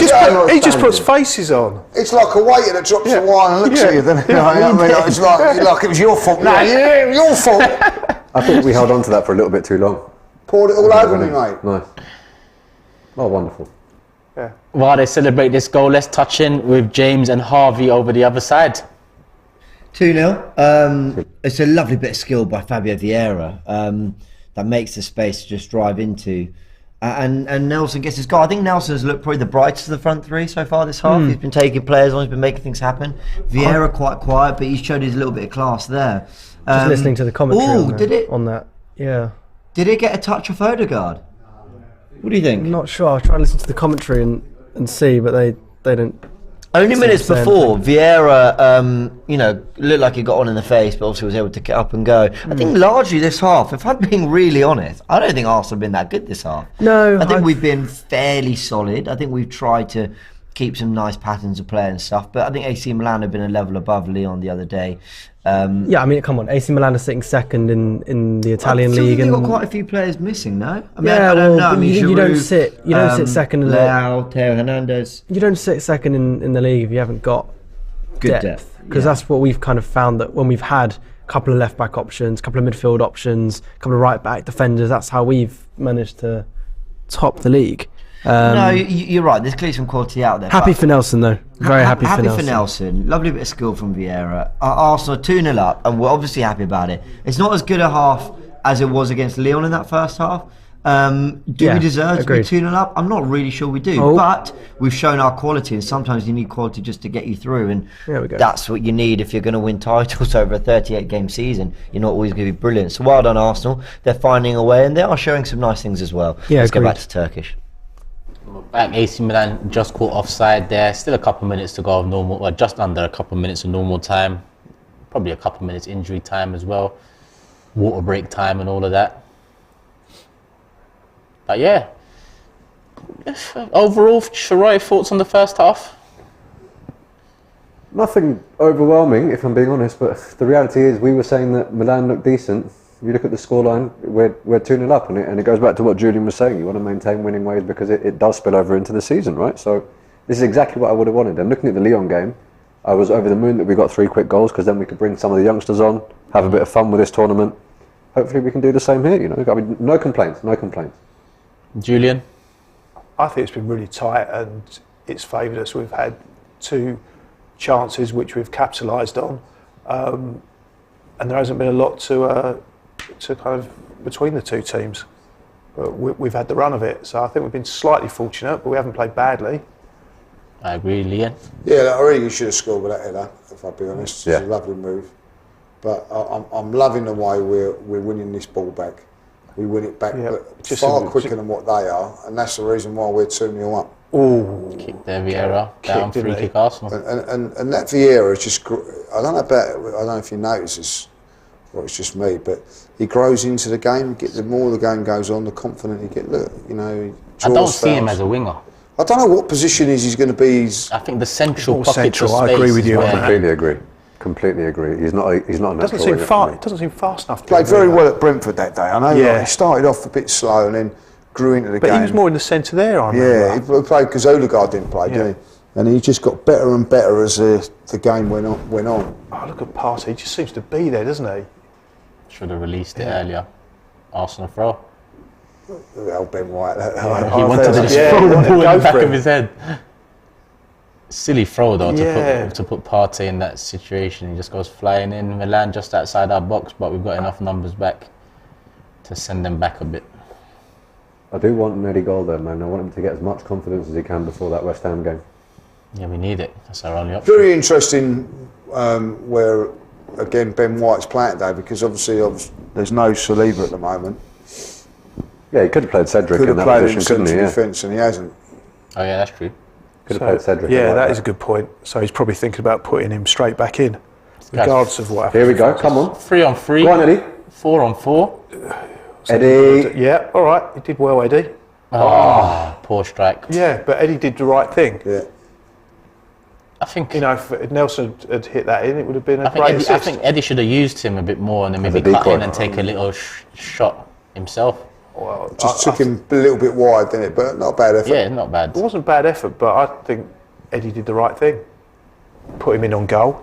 He just puts faces on. It's like a waiter that drops the wine and looks at you. Then I mean, it's like it was your fault. No, yeah, your fault. I thought we held on to that for a little bit too long. Poured it all over me, mate. Nice. Oh, wonderful. While they celebrate this goal, let's touch in with James and Harvey over the other side. 2-0. It's a lovely bit of skill by Fabio Vieira that makes the space to just drive into. And Nelson gets his goal. I think Nelson's looked probably the brightest of the front three so far this half. He's been taking players on, he's been making things happen. Vieira quite quiet, but he's showed his little bit of class there. Just listening to the commentary ooh, on, did it? on that. Yeah. Did it get a touch of Odegaard? What do you think? I'm not sure. I'll try and listen to the commentary and see, but they didn't. Only minutes Say before, Vieira, looked like he got on in the face, but obviously was able to get up and go. I think largely this half, if I'm being really honest, I don't think Arsenal have been that good this half. No, I think we've been fairly solid. I think we've tried to keep some nice patterns of play and stuff. But I think AC Milan have been a level above Lyon the other day. Yeah, I mean, come on, AC Milan are sitting second in the Italian league, They've and got quite a few players missing, no? I mean, yeah, I don't know. well, I mean, you don't Giroud, sit second in Leao, Theo Hernandez. you don't sit second in the league if you haven't got Good depth, because that's what we've kind of found, that when we've had a couple of left back options, a couple of midfield options, a couple of right back defenders, that's how we've managed to top the league. No, you're right. There's clearly some quality out there. Happy for Nelson, though. Very happy for Nelson. Lovely bit of skill from Vieira. Arsenal 2-0 up, and we're obviously happy about it. It's not as good a half as it was against Lyon in that first half. Do we deserve to be 2-0 up? I'm not really sure we do, but we've shown our quality, and sometimes you need quality just to get you through, and that's what you need if you're going to win titles over a 38-game season. You're not always going to be brilliant. So well done, Arsenal. They're finding a way, and they are showing some nice things as well. Let's go back to Turkish. Back, AC Milan just caught offside there. Still a couple of minutes to go of normal, well, just under a couple of minutes of normal time. Probably a couple of minutes injury time as well. Water break time and all of that. But yeah, overall, Sheroy, thoughts on the first half? Nothing overwhelming, if I'm being honest, but the reality is we were saying that Milan looked decent. You look at the scoreline, we're 2-0 up, and it goes back to what Julian was saying. You want to maintain winning ways because it does spill over into the season, right? So this is exactly what I would have wanted. And looking at the Lyon game, I was over the moon that we got 3 quick goals, because then we could bring some of the youngsters on, have a bit of fun with this tournament. Hopefully we can do the same here, you know. I mean, no complaints. Julian? I think it's been really tight and it's favoured us. We've had 2 chances which we've capitalised on, and there hasn't been a lot to kind of between the 2 teams. But we've had the run of it, so I think we've been slightly fortunate, but we haven't played badly. I agree, Liam. Yeah, I really should have scored with that header, if I'll be honest. It's a lovely move. But I'm loving the way we're winning this ball back. We win it back but far quicker than what they are, and that's the reason why we're 2-0 up. Oh, kick there, Vieira, down, free kick Arsenal. And that Vieira is just, I don't know if you notice this, or it's just me, but he grows into the game. The more the game goes on, the confident he gets. Look, you know, I don't see him as a winger. I don't know what position he's going to be. I think the central pocket of space. I agree with you on I completely agree. He's not a natural. Doesn't seem fast. It doesn't seem fast enough. Played very well at Brentford that day. I know. Yeah. He started off a bit slow and then grew into the game. But he was more in the centre there, I remember. Yeah, he played because Odegaard didn't play, did he? And he just got better and better as the game went on. Oh, look at Partey. He just seems to be there, doesn't he? Should have released it earlier. Arsenal throw. Look at old Ben White. He wanted to just throw the ball in the back of his head. Silly throw though to put Partey in that situation. He just goes flying in. Milan just outside our box, but we've got enough numbers back to send them back a bit. I do want an Eddie goal though, man. I want him to get as much confidence as he can before that West Ham game. Yeah, we need it. That's our only option. Very interesting where, again, Ben White's playing today, because obviously there's no Saliba at the moment. Yeah, he could have played Cedric in that position, couldn't he? Defence, and he hasn't. Oh yeah, that's true. Could have played Cedric. Yeah, that is a good point. So he's probably thinking about putting him straight back in, regardless of what happens. Here we go, come on. 3 on 3. Go on, Eddie. 4 on 4. Eddie. Yeah, all right. He did well, Eddie. Oh, poor strike. Yeah, but Eddie did the right thing. Yeah. I think, you know, if Nelson had hit that in, it would have been a great assist. I think Eddie should have used him a bit more and then maybe cut in and take a little shot himself. Well, just took him a little bit wide, didn't it? But not a bad effort. Yeah, not bad. It wasn't bad effort, but I think Eddie did the right thing. Put him in on goal.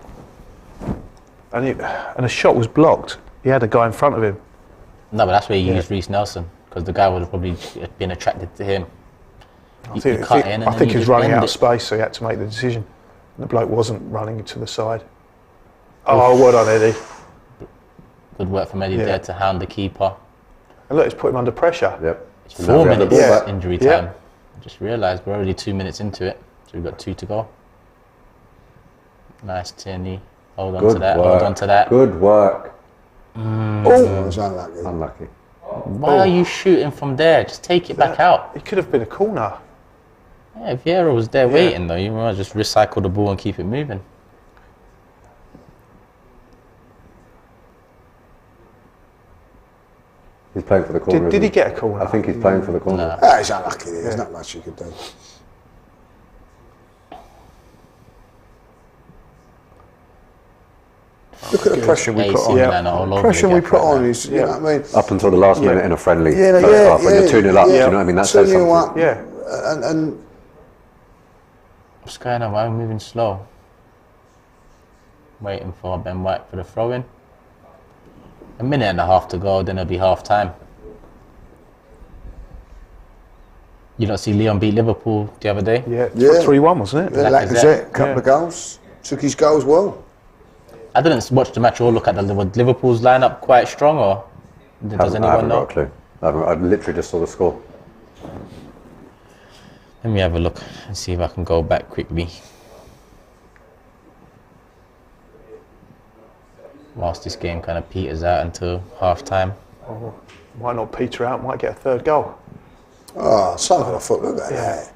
And the shot was blocked. He had a guy in front of him. No, but that's where he used Reece Nelson, because the guy would have probably been attracted to him. I think he was running out of space, so he had to make the decision. And the bloke wasn't running to the side. Oh, well done, Eddie. Good work from Eddie there to hound the keeper. And look, it's put him under pressure. Yep. 4 minutes injury time. Just realised we're already 2 minutes into it, so we've got 2 to go. Nice, Tierney. Hold on to that. Hold on to that. Good work. Oh, it was unlucky. Unlucky. Why are you shooting from there? Just take it back out. It could have been a corner. Yeah, Vieira was there waiting though. You might just recycle the ball and keep it moving. He's playing for the corner. Did he get a corner? I think he's playing for the corner. It's unlucky. There's not much you could do. Look at the pressure we put AC on. Milan are all over Pressure the we gap put right on now. is, you know what I mean? Up until the last minute in a friendly first Yeah, half, when you're 2-0 up, do you know what I mean? That says 2-0 something. up, Yeah. and What's going on? Why are we moving slow? Waiting for Ben White for the throw-in. A minute and a half to go, then it'll be half time. You don't see Leon beat Liverpool the other day? Yeah, Yeah. 3-1, wasn't it? yeah, Lacazette. Lacazette, couple Yeah. of goals, took his goals well. I didn't watch the match or look at was Liverpool's lineup quite strong, or does I anyone haven't got know? a clue. I literally just saw the score. Let me have a look and see if I can go back quickly. Whilst this game kind of peters out until half time. Might not peter out, might get a third goal. Oh, son of a foot, look at that.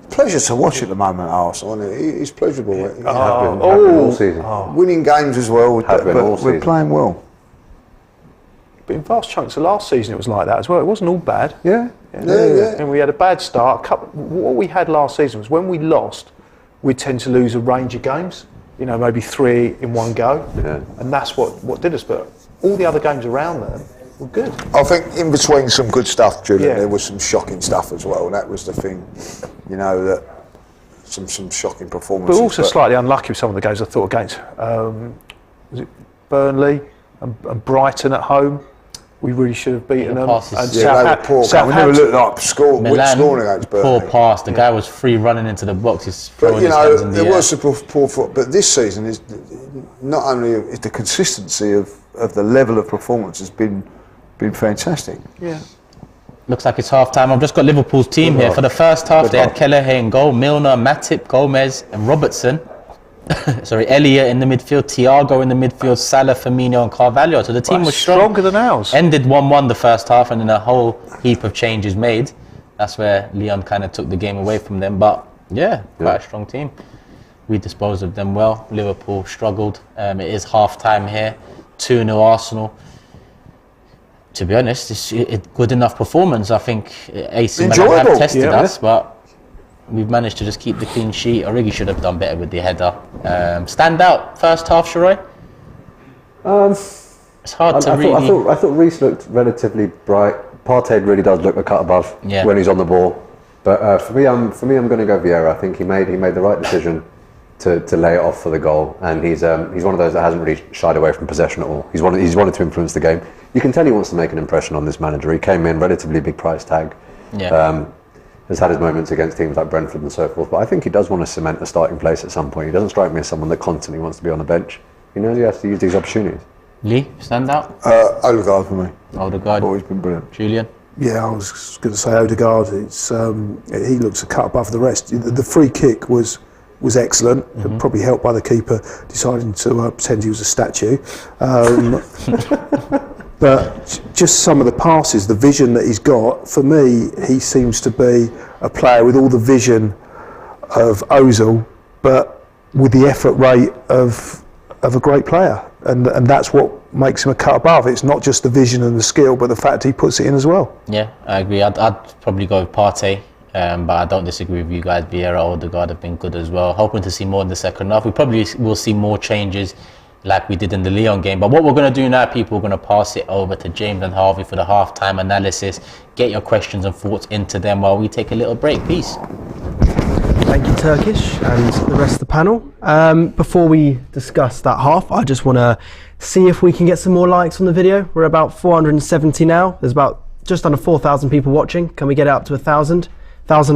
Pleasure to watch at the moment, Arsenal, isn't it? It's pleasurable. Have been all season. Winning games as well, Have been all but we're season. playing well. But in vast chunks of last season it was like that as well. It wasn't all bad. Yeah. Yeah. And we had a bad start. What we had last season was when we lost, we'd tend to lose a range of games. You know, maybe 3 in one go. Yeah. And that's what did us. But all the other games around them were good. I think in between some good stuff, Julian, Yeah. there was some shocking stuff as well. That was the thing, you know, that some shocking performances. But also slightly unlucky with some of the games I thought against. Was it Burnley and Brighton at home? We really should have beaten them. passes. And Yeah, they were poor. We never looked like scoring against poor Burnley. pass. The guy was free running into the box. He's throwing But you his know, hands in the there air. was some poor foot. But this season is not only is the consistency of the level of performance has been fantastic. Yeah. Looks like it's half time. I've just got Liverpool's team here. For the first half, they had Kelleher in goal, Milner, Matip, Gomez, and Robertson. Sorry, Elliott in the midfield, Thiago in the midfield, Salah, Firmino, and Carvalho. So the team was strong. Stronger than ours. Ended 1-1 the first half, and then a whole heap of changes made. That's where Leon kind of took the game away from them. But yeah, quite a strong team. We disposed of them well. Liverpool struggled. It is half time here. 2-0 Arsenal. To be honest, it's a good enough performance. I think AC Milan have Enjoyable. tested Yeah. us, but we've managed to just keep the clean sheet. Origi should have done better with the header. Stand out first half, Sheroy? It's hard to really... I thought Reece looked relatively bright. Partey really does look a cut above when he's on the ball. But for me, I'm going to go Vieira. I think he made the right decision to lay it off for the goal, and he's one of those that hasn't really shied away from possession at all. He's wanted to influence the game. You can tell he wants to make an impression on this manager. He came in relatively big price tag. Has had his moments against teams like Brentford and so forth, but I think he does want to cement a starting place at some point. He doesn't strike me as someone that constantly wants to be on the bench. He knows he has to use these opportunities. Lee, stand out? Odegaard for me. Odegaard. Always been brilliant. Julian? Yeah, I was going to say Odegaard. It's he looks a cut above the rest. The free kick was excellent. Probably helped by the keeper deciding to pretend he was a statue. But just some of the passes, the vision that he's got. For me, he seems to be a player with all the vision of Ozil, but with the effort rate of a great player. And that's what makes him a cut above. It's not just the vision and the skill, but the fact he puts it in as well. Yeah, I agree. I'd probably go with Partey, but I don't disagree with you guys. Vieira, Odegaard have been good as well. Hoping to see more in the second half. We probably will see more changes like we did in the Lyon game. But what we're going to do now, people, we're going to pass it over to James and Harvey for the half-time analysis. Get your questions and thoughts into them while we take a little break. Peace. Thank you, Turkish, and the rest of the panel. Before we discuss that half, I just want to see if we can get some more likes on the video. We're about 470 now. There's about just under 4,000 people watching. Can we get it up to 1,000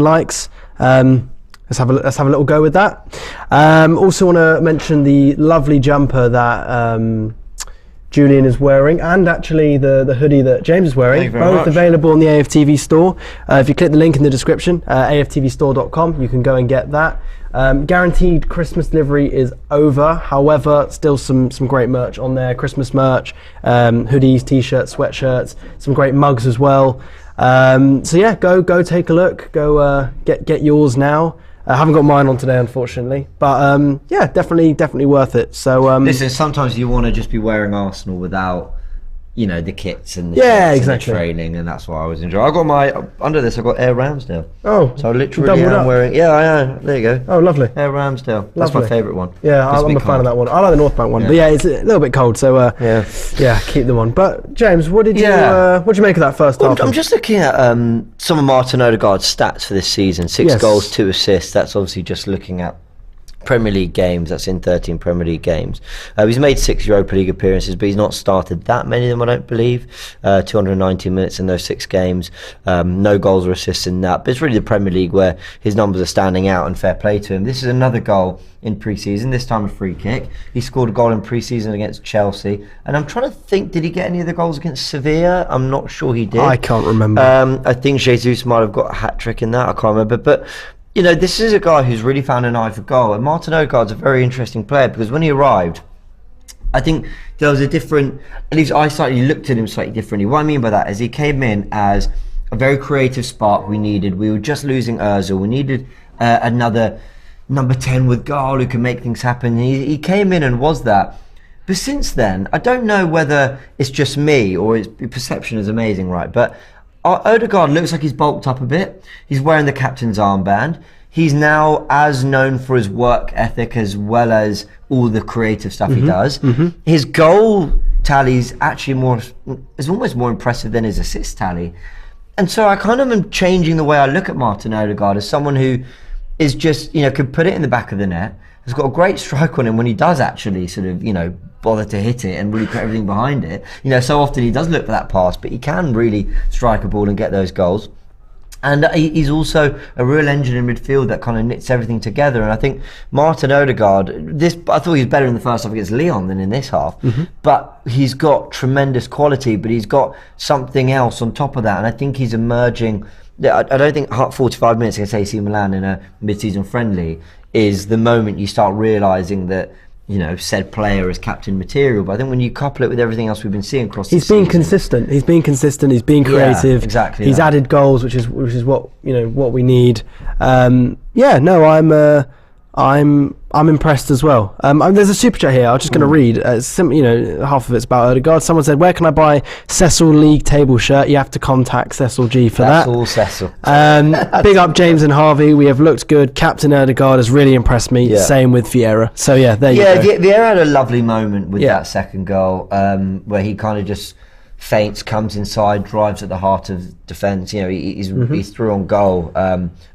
likes? Let's have a little go with that. Also want to mention the lovely jumper that Julian is wearing, and actually the hoodie that James is wearing. Both available on the AFTV store. If you click the link in the description, aftvstore.com, you can go and get that. Guaranteed Christmas delivery is over. However, still some great merch on there. Christmas merch, hoodies, t-shirts, sweatshirts, some great mugs as well. So yeah, go take a look. Go get yours now. I haven't got mine on today, unfortunately, but yeah, definitely worth it. So listen, sometimes you want to just be wearing Arsenal without you know, the kits and the Yeah, shirts exactly. and the training, and that's why I was enjoying. I got my under this. I got Air Ramsdale. Oh, So I literally doubled am up. wearing. Yeah, I am. There you go. Oh, lovely. Air Ramsdale. That's my Lovely. favourite one. Yeah, It's I'm a bit fan of cold. that one. I like the North Bank one, but yeah, it's a little bit cold, so Yeah. keep them on. But James, what did Yeah. you make of that first half? I'm just looking at some of Martin Odegaard's stats for this season. 6 Yes. goals, 2 assists. That's obviously just looking at Premier League games. That's in 13 Premier League games. He's made 6 Europa League appearances, but he's not started that many of them, I don't believe. 290 minutes in those 6 games. No goals or assists in that. But it's really the Premier League where his numbers are standing out, and fair play to him. This is another goal in pre-season, this time a free kick. He scored a goal in pre-season against Chelsea. And I'm trying to think, did he get any of the goals against Sevilla? I'm not sure he did. I can't remember. I think Jesus might have got a hat-trick in that. I can't remember. But you know, this is a guy who's really found an eye for goal. And Martin Odegaard's a very interesting player because when he arrived, I think there was a different, at least I slightly looked at him slightly differently. What I mean by that is he came in as a very creative spark we needed. We were just losing Ozil. We needed another number 10 with goal who can make things happen. He came in and was that. But since then, I don't know whether it's just me or his perception is amazing, right? But Odegaard looks like he's bulked up a bit. He's wearing the captain's armband. He's now as known for his work ethic as well as all the creative stuff he does. His goal tally's actually is almost more impressive than his assist tally. And so I kind of am changing the way I look at Martin Odegaard as someone who is just, you know, could put it in the back of the net. Has got a great strike on him when he does actually sort of, you know, bother to hit it and really put everything behind it. You know, so often he does look for that pass, but he can really strike a ball and get those goals. And he's also a real engine in midfield that kind of knits everything together. And I think Martin Odegaard, I thought he was better in the first half against Lyon than in this half. But he's got tremendous quality, but he's got something else on top of that. And I think he's emerging. I don't think 45 minutes against AC Milan in a mid-season friendly is the moment you start realising that, you know, said player is captain material. But I think when you couple it with everything else we've been seeing across the season, consistent. He's been consistent. He's been creative. Yeah, exactly. He's added goals, which is what, you know, what we need. I'm impressed as well. There's a super chat here. I'm just going to read. You know, half of it's about Odegaard. Someone said, "Where can I buy Cecil League table shirt?" You have to contact Cecil G for That's that. all Cecil. Big up James and Harvey. We have looked good. Captain Odegaard has really impressed me. Yeah. Same with Vieira. So yeah, there you go. Yeah, Vieira had a lovely moment with that second goal, where he kind of just feints, comes inside, drives at the heart of defence. You know, he's through on goal.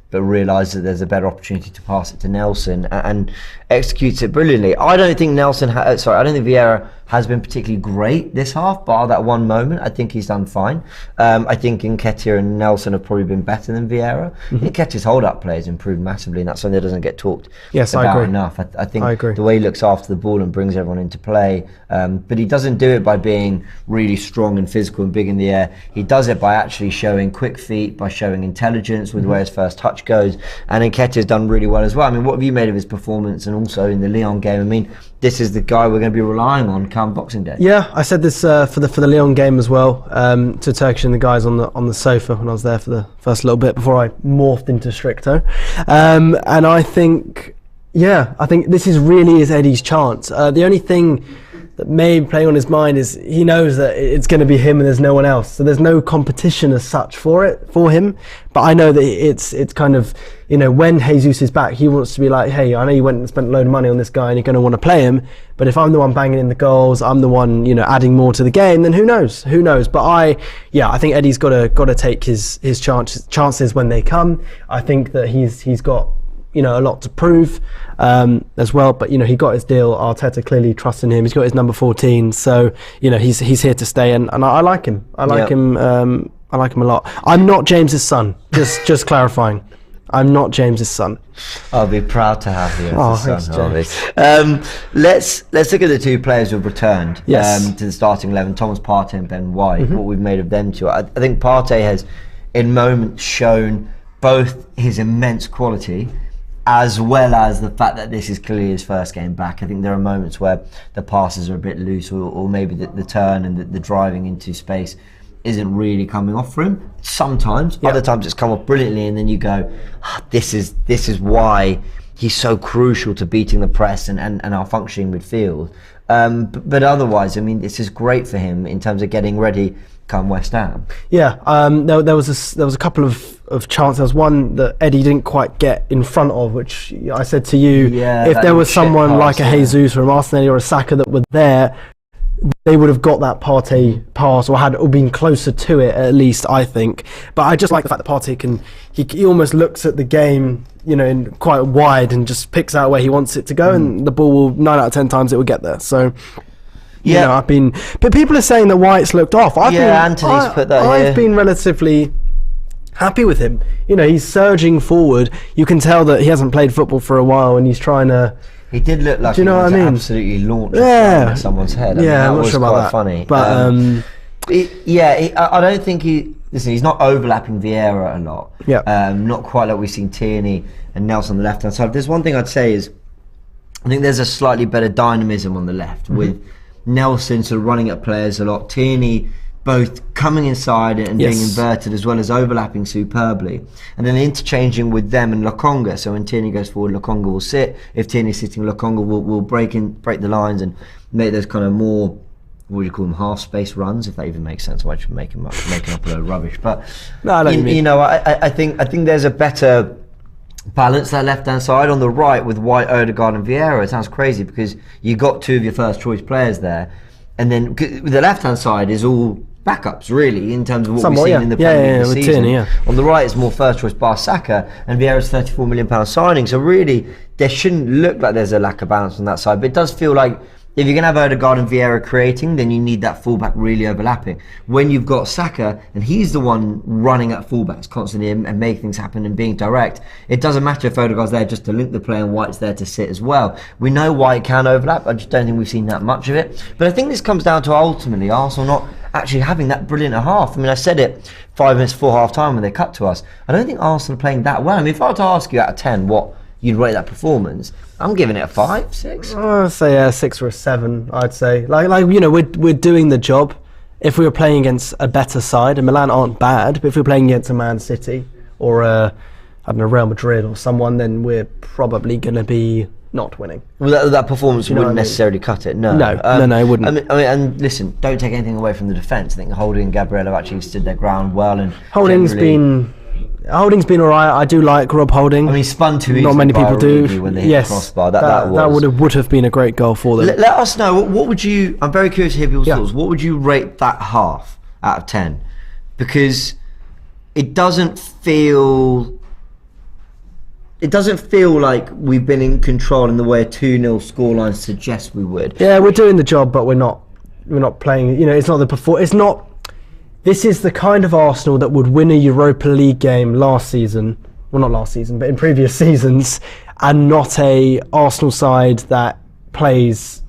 But realises that there's a better opportunity to pass it to Nelson and executes it brilliantly. I don't think I don't think Vieira has been particularly great this half, bar that one moment. I think he's done fine. I think Nketiah and Nelson have probably been better than Vieira. Nketiah's hold-up play has improved massively, and that's something that doesn't get talked about enough. I think the way he looks after the ball and brings everyone into play, but he doesn't do it by being really strong and physical and big in the air. He does it by actually showing quick feet, by showing intelligence with where his first touch goes, and Nketiah's done really well as well. I mean, what have you made of his performance and also in the Lyon game? I mean, this is the guy we're going to be relying on come Boxing Day. Yeah, I said this for the Lyon game as well to Turkish and the guys on the sofa when I was there for the first little bit before I morphed into Stricto, and I think this is Eddie's chance. The only thing that may be playing on his mind is he knows that it's going to be him and there's no one else, so there's no competition as such for him. But I know that it's kind of, you know, when Jesus is back, he wants to be like, hey, I know you went and spent a load of money on this guy and you're going to want to play him, but if I'm the one banging in the goals, I'm the one, you know, adding more to the game, then who knows? But I think Eddie's got to take his chances when they come. I think that he's got, you know, a lot to prove as well, but you know, he got his deal. Arteta clearly trusting him. He's got his number 14, so you know, he's here to stay, and I like him. I like him a lot. I'm not James's son. Just clarifying. I'm not James's son. I'll be proud to have you as a son, James. Let's look at the two players who've returned Yes. to the starting 11, Thomas Partey and Ben White. What we've made of them two. I think Partey has, in moments, shown both his immense quality as well as the fact that this is clearly his first game back. I think there are moments where the passes are a bit loose, or maybe the turn and the driving into space isn't really coming off for him. Sometimes, other times it's come off brilliantly, and then you go, this is why he's so crucial to beating the press and our functioning midfield. But otherwise, I mean, this is great for him in terms of getting ready come West Ham. Yeah, there was a couple of chances. There was one that Eddie didn't quite get in front of, which I said to you, if there was someone like a Jesus or a Martinelli or a Saka that were there, they would have got that Partey pass or been closer to it at least, I think. But I just like the fact that Partey he almost looks at the game, in quite wide and just picks out where he wants it to go, and the ball will 9 out of 10 times it will get there. So. Yeah, but people are saying that White's looked off. Anthony's put that I've been relatively happy with him. He's surging forward. You can tell that he hasn't played football for a while, and he's trying to. He did look like he was absolutely launch at someone's head. I'm not sure about that. Funny, but I don't think he's not overlapping Vieira a lot. Yeah, not quite like we've seen Tierney and Nelson on the left hand side. There's one thing I'd say is, I think there's a slightly better dynamism on the left with Nelson sort of running at players a lot, Tierney both coming inside and being inverted as well as overlapping superbly, and then interchanging with them and Lokonga. So when Tierney goes forward, Lokonga will sit. If Tierney's sitting, Lokonga will break the lines and make those kind of more, what do you call them, half space runs, if that even makes sense. Why should making up a load of rubbish? But I think there's a better balance that left hand side. On the right with White, Odegaard and Vieira, it sounds crazy because you got two of your first choice players there, and then the left hand side is all backups really in terms of what we've seen in the Premier League this season. Tierney, on the right it's more first choice bar Saka, and Vieira's £34 million signing, so really there shouldn't look like there's a lack of balance on that side, but it does feel like if you're going to have Odegaard and Vieira creating, then you need that fullback really overlapping. When you've got Saka, and he's the one running at fullbacks constantly and making things happen and being direct, it doesn't matter if Odegaard's there just to link the play and White's there to sit as well. We know White can overlap, I just don't think we've seen that much of it. But I think this comes down to ultimately Arsenal not actually having that brilliant a half. I mean, I said it 5 minutes before half time when they cut to us. I don't think Arsenal are playing that well. I mean, if I were to ask you out of 10 what you'd rate that performance, I'm giving it a 5, 6. I'd say a 6 or a 7. I'd say we're doing the job. If we were playing against a better side, and Milan aren't bad, but if we're playing against a Man City or Real Madrid or someone, then we're probably going to be not winning. Well, that performance wouldn't necessarily cut it. No, it wouldn't. I mean, and listen, don't take anything away from the defence. I think Holding and Gabriel have actually stood their ground well, and Holding's been alright. I do like Rob Holding. I mean, spun too easily. Not many people do. When they hit the crossbar. That would have been a great goal for them. Let us know. What would you? I'm very curious to hear people's thoughts. What would you rate that half out of 10? Because it doesn't feel like we've been in control in the way a 2-0 scoreline suggests we would. Yeah, we're doing the job, but we're not playing. It's not the It's not. This is the kind of Arsenal that would win a Europa League game last season. Well, not last season, but in previous seasons, and not a Arsenal side that plays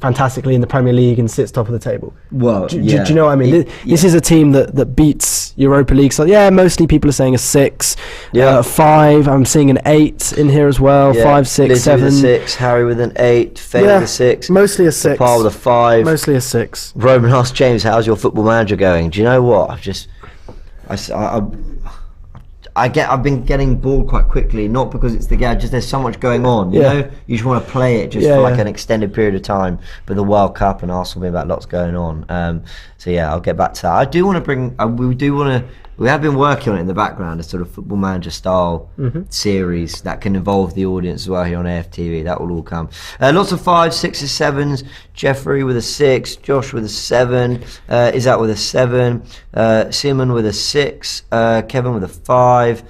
fantastically in the Premier League and sits top of the table. Well, do you know what I mean? This is a team that beats Europa League. So mostly people are saying a 6, 5. I'm seeing an 8 in here as well. 5, 6, Lizzie 7. With a 6, Harry with an 8, Faye with a 6. Mostly a 6. Paul with a 5. Mostly a 6. Roman asked James, "How's your Football Manager going?" Do you know what? I've been getting bored quite quickly, not because it's the game, just there's so much going on. You know, you just want to play it for like an extended period of time. But the World Cup and Arsenal being about lots going on. I'll get back to that. I do want to bring. We have been working on it in the background, a sort of Football Manager style series that can involve the audience as well here on AFTV. That will all come. Lots of 5s, 6s, 7s. Jeffrey with a 6, Josh with a 7, Izat with a 7, Simon with a 6, Kevin with a 5,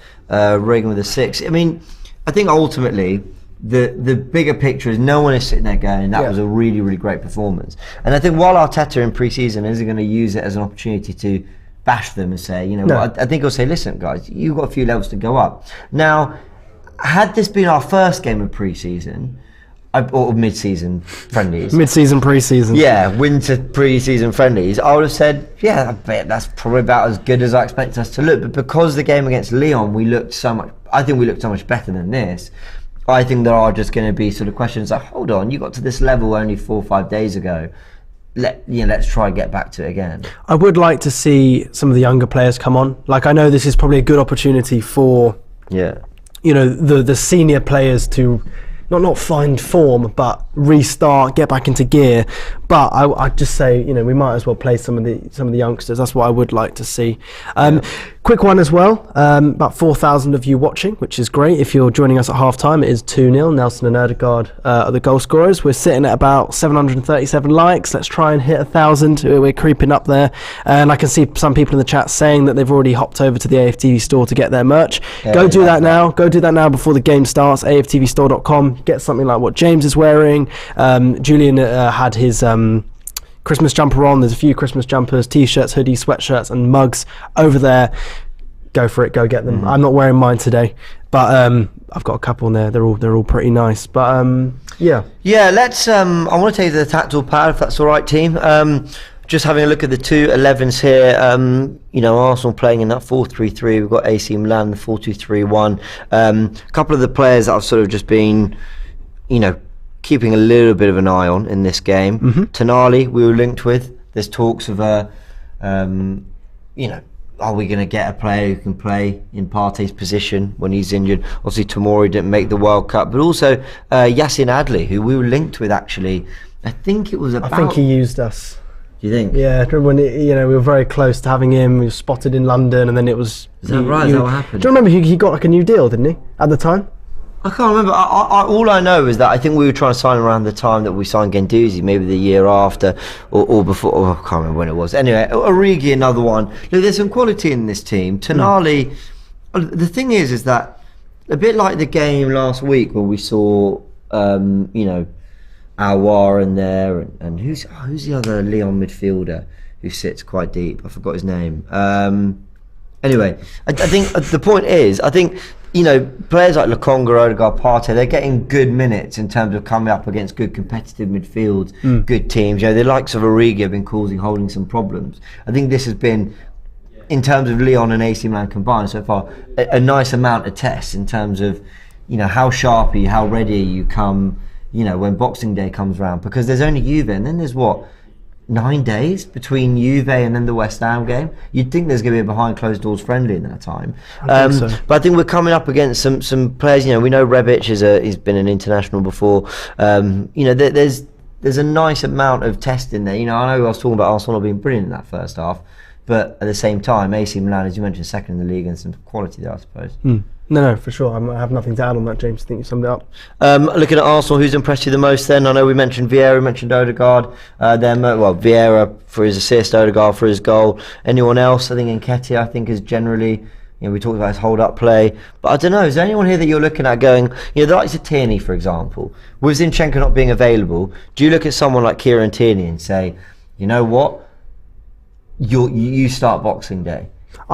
Reagan with a 6. I mean, I think ultimately the bigger picture is no one is sitting there going, that was a really, really great performance. And I think while Arteta in pre-season isn't going to use it as an opportunity to bash them and say, I think he'll say, listen guys, you've got a few levels to go up. Now, had this been our first game of pre-season, or mid-season friendlies. Mid-season, pre-season. Yeah, winter pre-season friendlies. I would have said, I bet that's probably about as good as I expect us to look. But because the game against Lyon, I think we looked so much better than this. I think there are just going to be sort of questions like, hold on, you got to this level only 4 or 5 days ago. Let's try and get back to it again. I would like to see some of the younger players come on. Like, I know this is probably a good opportunity for the senior players to not find form, but restart, get back into gear. But I'd just say, we might as well play some of the youngsters. That's what I would like to see. Quick one as well. About 4,000 of you watching, which is great. If you're joining us at half time, it is 2-0. Nelson and Ødegaard are the goal scorers. We're sitting at about 737 likes. Let's try and hit 1,000. We're creeping up there. And I can see some people in the chat saying that they've already hopped over to the AFTV store to get their merch. Go do that now. Go do that now before the game starts. AFTVstore.com. Get something like what James is wearing. Julian had his Christmas jumper on. There's a few Christmas jumpers, t-shirts, hoodies, sweatshirts and mugs over there. Go for it, go get them. I'm not wearing mine today, but I've got a couple in there. They're all pretty nice. But let's I want to take the tactical pad, if that's all right, team. Just having a look at the 2 11s here. Arsenal playing in that 4-3-3. We've got AC Milan, the 4-2-3-1. A couple of the players that I've sort of just been keeping a little bit of an eye on in this game. Tonali, we were linked with. There's talks of are we going to get a player who can play in Partey's position when he's injured? Obviously, Tomori didn't make the World Cup, but also Yassin Adli, who we were linked with actually. I think he used us. Do you think? Yeah, I remember when we were very close to having him. We were spotted in London, and then it was. Is that right? Is that what happened? Do you remember he got like a new deal, didn't he, at the time? I can't remember. All I know is that I think we were trying to sign around the time that we signed Guendouzi, maybe the year after or before. I can't remember when it was. Anyway, Origi, another one. Look, there's some quality in this team. Tonali. The thing is that a bit like the game last week when we saw, Aouar in there, and who's the other Leon midfielder who sits quite deep? I forgot his name. Anyway, I think the point is, I think. Players like Lokonga, Ødegaard, Partey, they're getting good minutes in terms of coming up against good competitive midfields, good teams. The likes of Origi have been holding some problems. I think this has been, in terms of Lyon and AC Milan combined so far, a nice amount of tests in terms of, how sharp are you, how ready you come, when Boxing Day comes around. Because there's only Juve, and then there's 9 days between Juve and then the West Ham game. You'd think there's going to be a behind closed doors friendly in that time. I think so. But I think we're coming up against some players. We know Rebic he's been an international before. There's a nice amount of testing there. I know I was talking about Arsenal being brilliant in that first half, but at the same time, AC Milan, as you mentioned, second in the league and some quality there, I suppose. No, for sure. I have nothing to add on that, James. I think you summed it up. Looking at Arsenal, who's impressed you the most then? I know we mentioned Vieira, we mentioned Ødegaard. Vieira for his assist, Ødegaard for his goal. Anyone else? I think Nketiah, is generally, we talked about his hold-up play. But I don't know, is there anyone here that you're looking at going, the likes of Tierney, for example, with Zinchenko not being available, do you look at someone like Kieran Tierney and say, you know what, you start Boxing Day?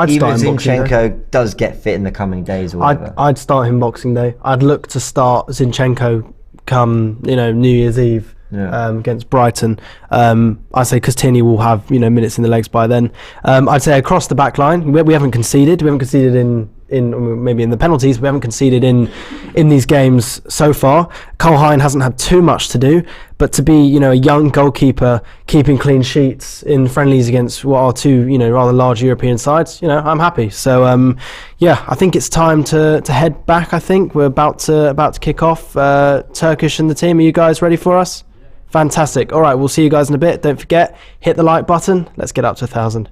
Even if Zinchenko does get fit in the coming days or whatever. I'd start him Boxing Day. I'd look to start Zinchenko come New Year's Eve against Brighton. I say because Tierney will have minutes in the legs by then. I'd say across the back line we haven't conceded. We haven't conceded in maybe in the penalties. We haven't conceded in these games so far. Cole Hine hasn't had too much to do, but to be a young goalkeeper keeping clean sheets in friendlies against what are two rather large European sides, I'm happy. So I think it's time to head back. I think we're about to kick off. Turkish and the team, are you guys ready for us? Fantastic. All right, we'll see you guys in a bit. Don't forget, hit the like button. Let's get up to 1,000.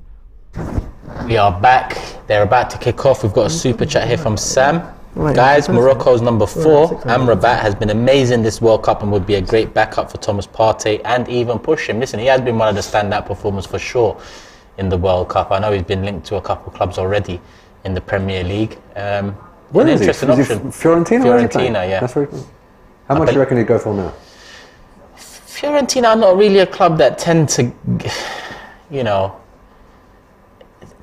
We are back. They're about to kick off. We've got a super chat here from Sam. Guys, Morocco's number 4, Amrabat, has been amazing this World Cup and would be a great backup for Thomas Partey and even push him. Listen, he has been one of the standout performers for sure in the World Cup. I know he's been linked to a couple of clubs already in the Premier League. Where an is interesting he? option. Fiorentina, yeah. That's very cool. How much do you reckon he'd go for now? Fiorentina are not really a club that tend to,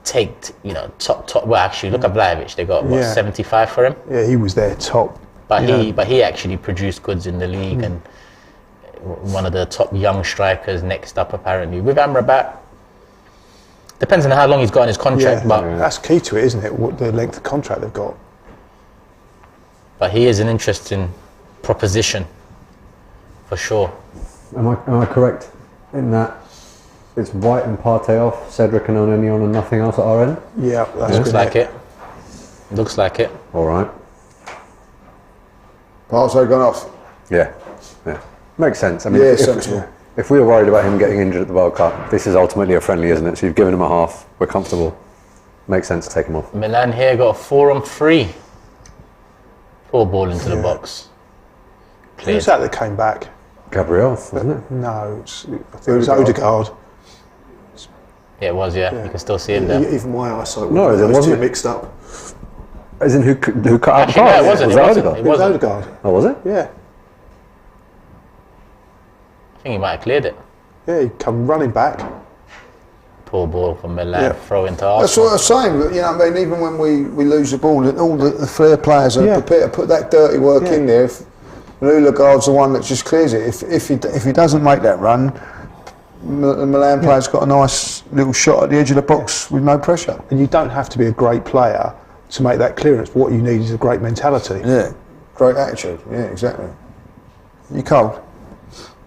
take top. Well, actually, look at Vlahovic. They got 75 for him. Yeah, he was their top. But he actually produced goods in the league and one of the top young strikers next up apparently. With Amrabat, depends on how long he's got in his contract. But that's key to it, isn't it? What the length of contract they've got. But he is an interesting proposition for sure. Am I correct in that? It's White and Partey off, Cedric and Oneni on, and nothing else at our end? Yeah, that's Looks like it. Looks like it. All right. Partey gone off. Yeah. Makes sense. I mean, Yeah, sensible. if we were worried about him getting injured at the World Cup, this is ultimately a friendly, isn't it? So you've given him a half. We're comfortable. Makes sense to take him off. Milan here got a 4-on-3. Poor ball into the box. Who was that came back? Gabriel, wasn't it? No, I think it was Odegaard. Yeah, it was, yeah. You can still see him there. Even my eyesight No, it those wasn't. two mixed up. As in who cut out the Actually, pass? no, it wasn't. Was It that wasn't. Odegaard? It It was wasn't. Odegaard. Oh, was it? Yeah. I think he might have cleared it. Yeah, he come running back. Poor ball from Milan. Yeah. Throw into That's what Arsenal. I was saying. But, you know, what I mean, even when we lose the ball, all the flair players are Yeah. prepared to put that dirty work in there. If Odegaard's the one that just clears it. If he doesn't make that run, the Milan player's got a nice little shot at the edge of the box with no pressure. And you don't have to be a great player to make that clearance. What you need is a great mentality. Yeah, great attitude. Yeah, exactly. You cold?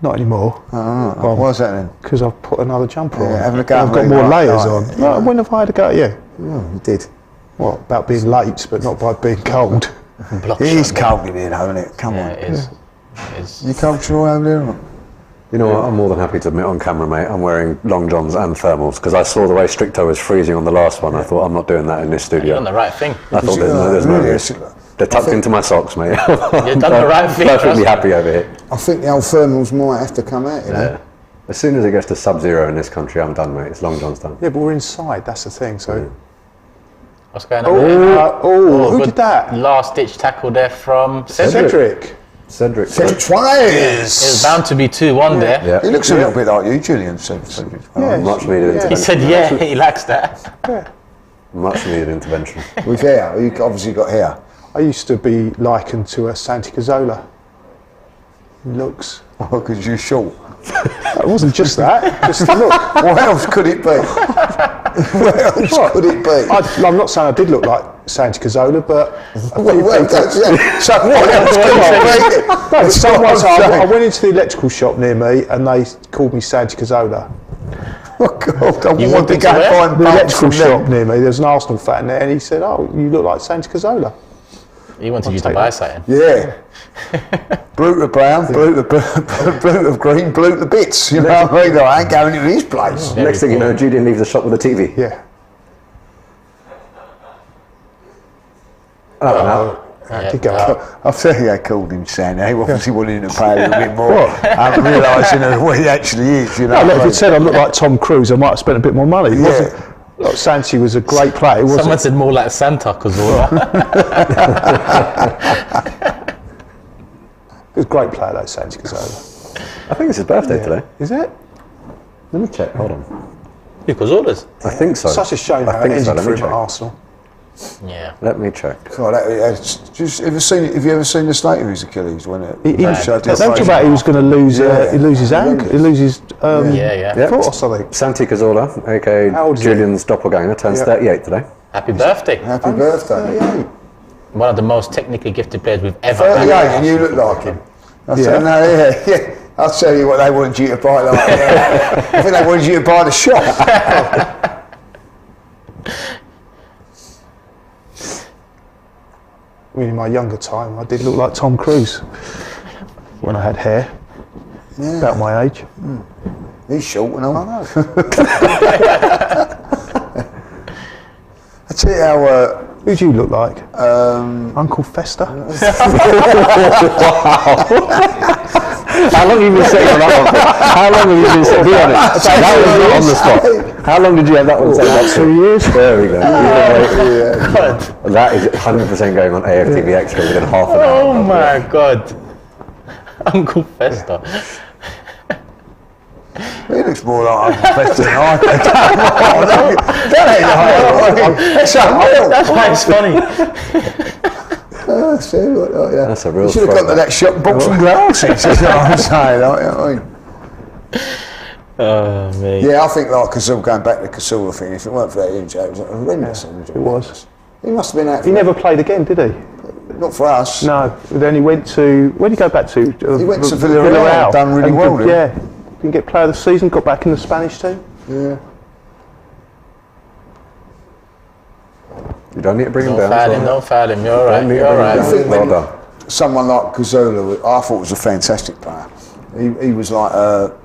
Not anymore. Oh, why's that then? Because I've put another jumper on. having a go I've at got me, more right, layers right, on. yeah. No, when have I had a go at you? Oh, you did. What, about being late, but not by being cold? Block It is shot. cold in here, though, isn't it? Come Yeah, on. it is. It is. You cold, Sheroy, over there? Or not? You know what? I'm more than happy to admit on camera, mate. I'm wearing long johns and thermals because I saw the way Stricto was freezing on the last one. I thought I'm not doing that in this studio. You're on the right thing. I thought there's no really, risk. They're tucked into my socks, mate. You've done the right thing. Perfectly trust me. happy over here. I think the old thermals might have to come out, you know. Yeah. As soon as it gets to sub-zero in this country, I'm done, mate. It's long johns done. Yeah, but we're inside, that's the thing. So. What's going on there? Who Good did that? Last-ditch tackle there from Cedric. Cedric. Suarez! It was bound to be 2-1 there. Yeah. He looks a little bit like you, Julian. Yeah. Much needed He intervention. said, yeah, he likes that. Much needed intervention. With hair. You obviously got hair. I used to be likened to a Santi Cazorla. Looks. Oh, because you're short. It wasn't just that. Just look. What else could it be? What else could it be? I'm not saying I did look like Santi Cazorla, but So what else could it be? no, I went into the electrical shop near me and they called me Santi Cazorla. Oh, God, I You want wanted to go to wear? find The bolts electrical from shop them. near me, there's an Arsenal fan there, and he said, "Oh, you look like Santi Cazorla." He wanted you to take buy that. something. Yeah. Blue to brown, blue to green, blue to bits. You know what I mean? Like, I ain't going to his place. Next thing you know, Julian leaves the shop with a TV. Yeah. Yeah. Did go up. I think they called him Sandy. He obviously wanted him to pay a little bit more. I'm realising what he actually is. You know, No, look, if it said I look like Tom Cruise, I might have spent a bit more money. It Yeah. wasn't. Like, Santi was a great player, wasn't Someone said more like Santa Cazorla. he was a great player, though, Santi Cazorla. I think it's his birthday today. Is it? Let me check. Hold on. Who Cazorla's? I think so. Such a shame I how it think so. ended Let for me him at check. Arsenal. Yeah. Let me check. God, have you ever seen the state of his Achilles when it? They showed the talked operation? about he was going to lose, Yeah. he lose his ankle, he lose his Yeah. foot or something. Santi Cazorla, aka How old is he? Julian's doppelganger, turns Yeah. 38 today. Happy birthday. Happy birthday. One of the most technically gifted players we've ever had. 38, and you look like him. I said, no, yeah. I'll tell you what they wanted you to buy. Like, I think they wanted you to buy the shop. I mean, in my younger time, I did look like Tom Cruise when I had hair, about my age. He's short and all. I know. I tell you how. Who do you look like? Uncle Fester? How long have you been saying on that one? How long have you been saying? Be honest. That was not on the spot. How long did you have that one saved up for? 2 years. There we go. That is 100% going on AFTV Extra within half an hour. Oh my God. Uncle Fester. He looks more like Uncle Fester than I do. That ain't That's unreal. That's why it's funny. See what, yeah. That's a real You should have gone to throwback. that shop and bought some glasses. That's what I'm saying. Like, you know what I mean? Oh, mate. Yeah, I think like Cazorla, going back to the Cazorla thing, if it weren't for that injury, it was horrendous. It was. He must have been out. He never played again, did he? Not for us. No. Then he went to, where did he go back to? He went to Villarreal, done really And well, didn't he? Yeah. Didn't get player of the season, got back in the Spanish team. Yeah. You don't need to bring him Don't down. foul him, don't foul him. You're alright, Don't need to you're bring him alright. down. Well done. someone like Cazorla, I thought was a fantastic player. He was like a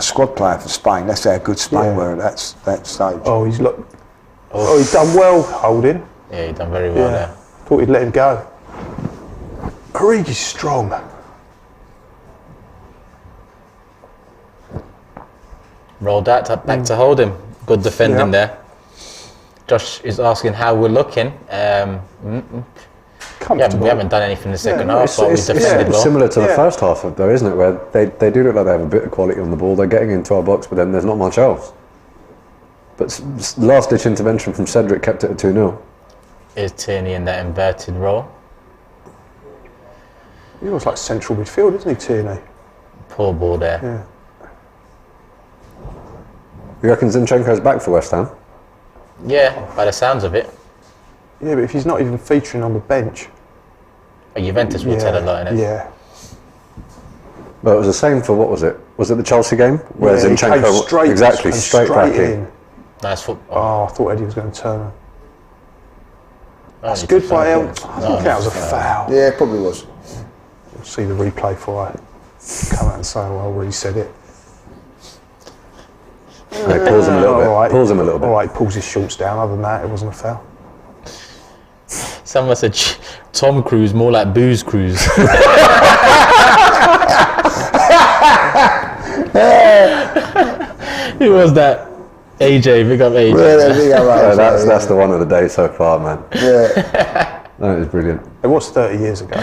squad player for Spain. That's how good Spain were at that stage. Oh, he's done well holding. Yeah, he done very well there. Thought he'd let him go. Origi's strong. Rolled that back to hold him. Good defending there. Josh is asking how we're looking. We haven't done anything in the second half, but we've defended well. Similar to the first half, though, isn't it? Where they do look like they have a bit of quality on the ball. They're getting into our box, but then there's not much else. But last-ditch intervention from Cedric kept it at 2-0. Is Tierney in that inverted role? He looks like central midfield, isn't he, Tierney? Poor ball there. Yeah. You reckon Zinchenko's back for West Ham? Yeah, by the sounds of it. Yeah, but if he's not even featuring on the bench. Juventus will tell a lot in it. Yeah. Well, it was the same for, what was it? Was it the Chelsea game? Where He Zinchenko... came straight back in. Nice football. Oh, I thought Eddie was going to turn him. That's Only good to by foul. El. I think that was a foul. Yeah, it probably was. We'll see the replay before I come out and say, well, I already said it. No, pulls him a little bit. All right. Pulls him a little bit. All right, pulls his shorts down. Other than that, it wasn't a foul. Someone said Tom Cruise, more like Booze Cruise. Who was that? AJ, big up AJ. That's the one of the day so far, man. Yeah. That is brilliant. It was 30 years ago.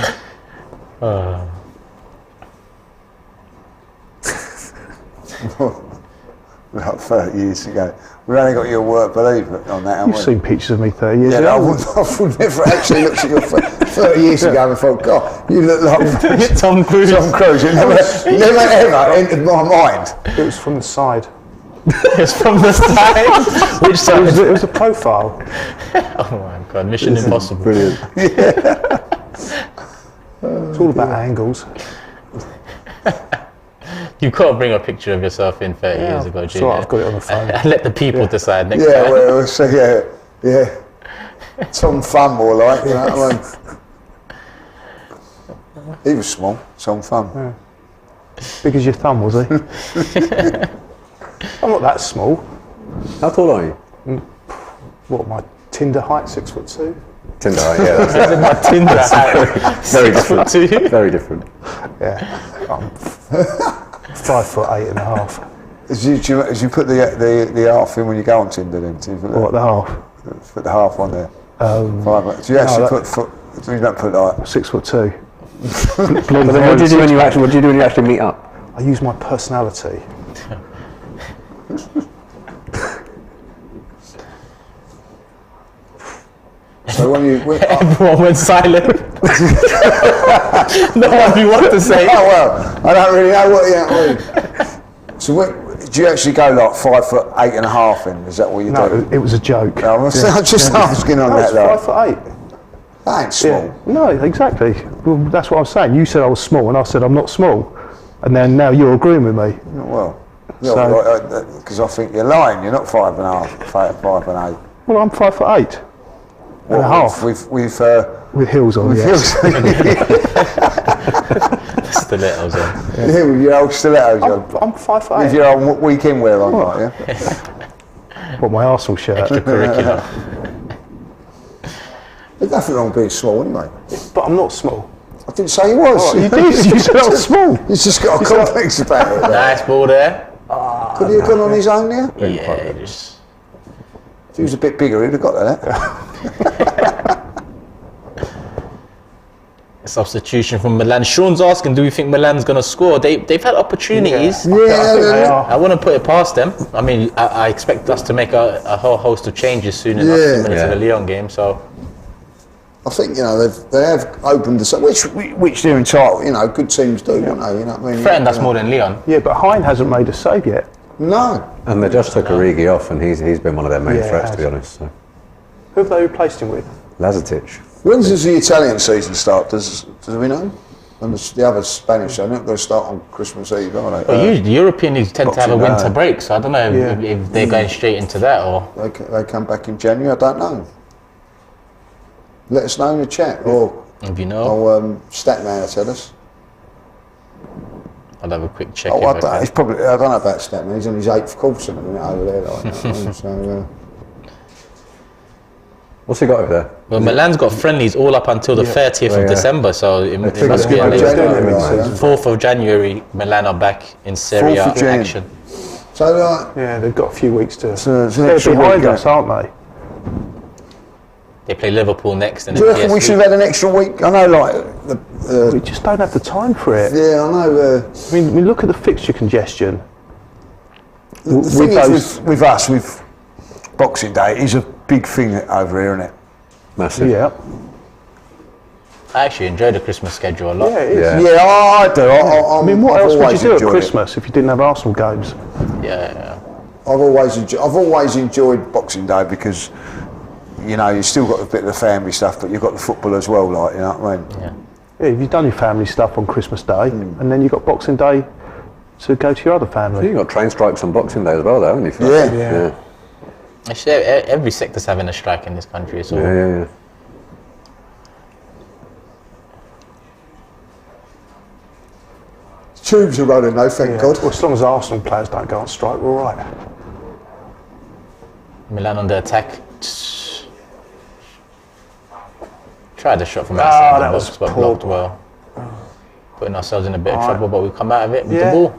About 30 years ago. We've only got your work belief on that, haven't You've we? seen pictures of me 30 years Yeah, ago. I would never actually looked at your 30 years ago and thought, God, you look like Tom Cruise. Tom Cruise. It never ever entered my mind. It was from the side. It's from the side. Which side? It was a profile. Oh my God, Mission Impossible. Brilliant. It's all about angles. You've got to bring a picture of yourself in 30 years ago, So Julian. I've got it on the phone. And let the people decide next Yeah, time. well, so yeah. Tom Thumb, more like, you know what I mean? He was small, Tom Thumb. Yeah. Big as your thumb, was he? I'm not that small. How tall are you? What, my Tinder height, 6'2"? Tinder, yeah. That's My Tinder hat. very different. Too. Very different. Yeah. I'm 5'8.5". As you put the half in when you go on Tinder, then? Do you put What, the half? Put the half on there. Do you actually put foot? You don't put like 6'2". But then what do you do when you actually meet up? I use my personality. so when Everyone went silent. No one knew what to say. Oh well, I don't really know what you So do you actually go like 5'8.5" in? Is that what you No, do? it was a joke. No, I'm just asking on No, that it's though. 5'8". That ain't small. Yeah. No, exactly. Well, that's what I was saying. You said I was small, and I said I'm not small. And then now you're agreeing with me. Well, So- because I think you're lying. You're not 5'8". 5'8". Well, I'm 5'8". And a half. With Heels on, yes. Stilettos on. Yeah, with your old stilettos on. I'm 5'8". With your old weekend wear on, right, yeah? What, my Arsenal shirt? Extracurricular. There's nothing wrong with being small anyway. But I'm not small. I didn't say he was. Oh, you did. You said I was small. He's just got a complex about it. Nice ball there. Could he have gone on his own there? Yeah, just... If he was a bit bigger, he'd have got that. Substitution from Milan. Sean's asking, do we think Milan's going to score? They've had opportunities. Yeah. I wouldn't put it past them. I mean, I expect us to make a whole host of changes soon enough similar to the Lyon game. So I think they have opened the which they're entitled. Good teams do, don't they? You know what I mean? threatened us more than Lyon. Yeah, but Hein hasn't made a save yet. No. And they just took Origi off, and he's been one of their main threats, to be honest. So. Who have they replaced him with? Lazetic. When does the Italian season start? Does we know? And the other Spanish, they're not going to start on Christmas Eve, are they? Well, usually the European leagues tend to have a Boxing winter Day. break, so I don't know if they're going straight into that or... They come back in January, I don't know. Let us know in the chat, or If you know, Statman will tell us. I'll have a quick check. Oh, if I can. he's probably. I don't know about Statman. He's on his 8th course at the minute over there. Like, so, What's he got over there? Well, Milan's got friendlies all up until the 30th of December, so it must be good. 4th of January. Milan are back in Serie A 4th of Jan. action. So Yeah, they've got a few weeks to. it's an They're extra behind week, us, aren't they? They play Liverpool next, and Do you then reckon we PSV. should have had an extra week? I know, like We just don't have the time for it. yeah, I know. I mean, look at the fixture congestion. The thing is with us, with Boxing Day, is a big thing over here, isn't it? Massive. Yeah. I actually enjoy the Christmas schedule a lot. Yeah, it is. Yeah. Yeah, I do. I mean, what I've else would you always do at enjoyed it. Christmas if you didn't have Arsenal games? Yeah. I've always enjoyed Boxing Day because you know you still got a bit of the family stuff, but you've got the football as well. Like, you know what I mean? Yeah. Yeah, you've done your family stuff on Christmas Day, and then you've got Boxing Day to go to your other family. You've got train strikes on Boxing Day as well, though, haven't you? Yeah. Actually, every sector's having a strike in this country, so Yeah. Tubes are running though, thank God. Well, as long as Arsenal players don't go on strike, we're all right. Milan on the attack. Tried the shot from outside that the was box, but poor. blocked well. Putting ourselves in a bit of trouble, but we come out of it with Yeah. the ball.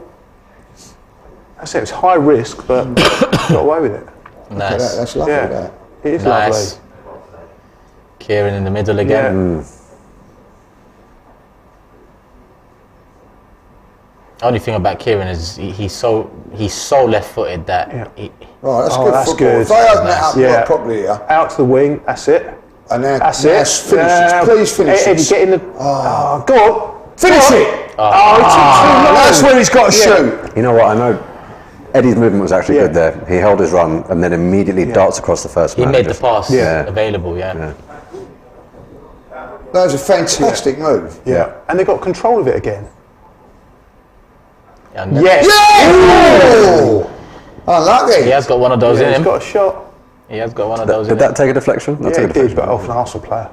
I say it was high risk, but got away with it. Nice. That's lovely. Yeah. That. It is Nice. lovely. Kieran in the middle again. Yeah. Only thing about Kieran is he's so left-footed that Yeah. Right, that's Oh, good that's football. good. If they open it up Yeah. properly here, Out to the wing, that's it. and now That's finish it. it. Please finish Eddie, it. get in the. Oh, go on. Finish Go on. it. Oh, he took too long. That's where he's got to shoot. You know what? I know Eddie's movement was actually Yeah. good there. He held his run and then immediately darts across the first he man. made the Just- pass Yeah. available. Yeah. That was a fantastic move. Yeah. And they got control of it again. And Yes. Oh, unlucky. he has got one of those Yeah, in he's him. got a shot. He has got one of those in Did him. that take a deflection? That Yeah, took a it did, deflection. but off an Arsenal player.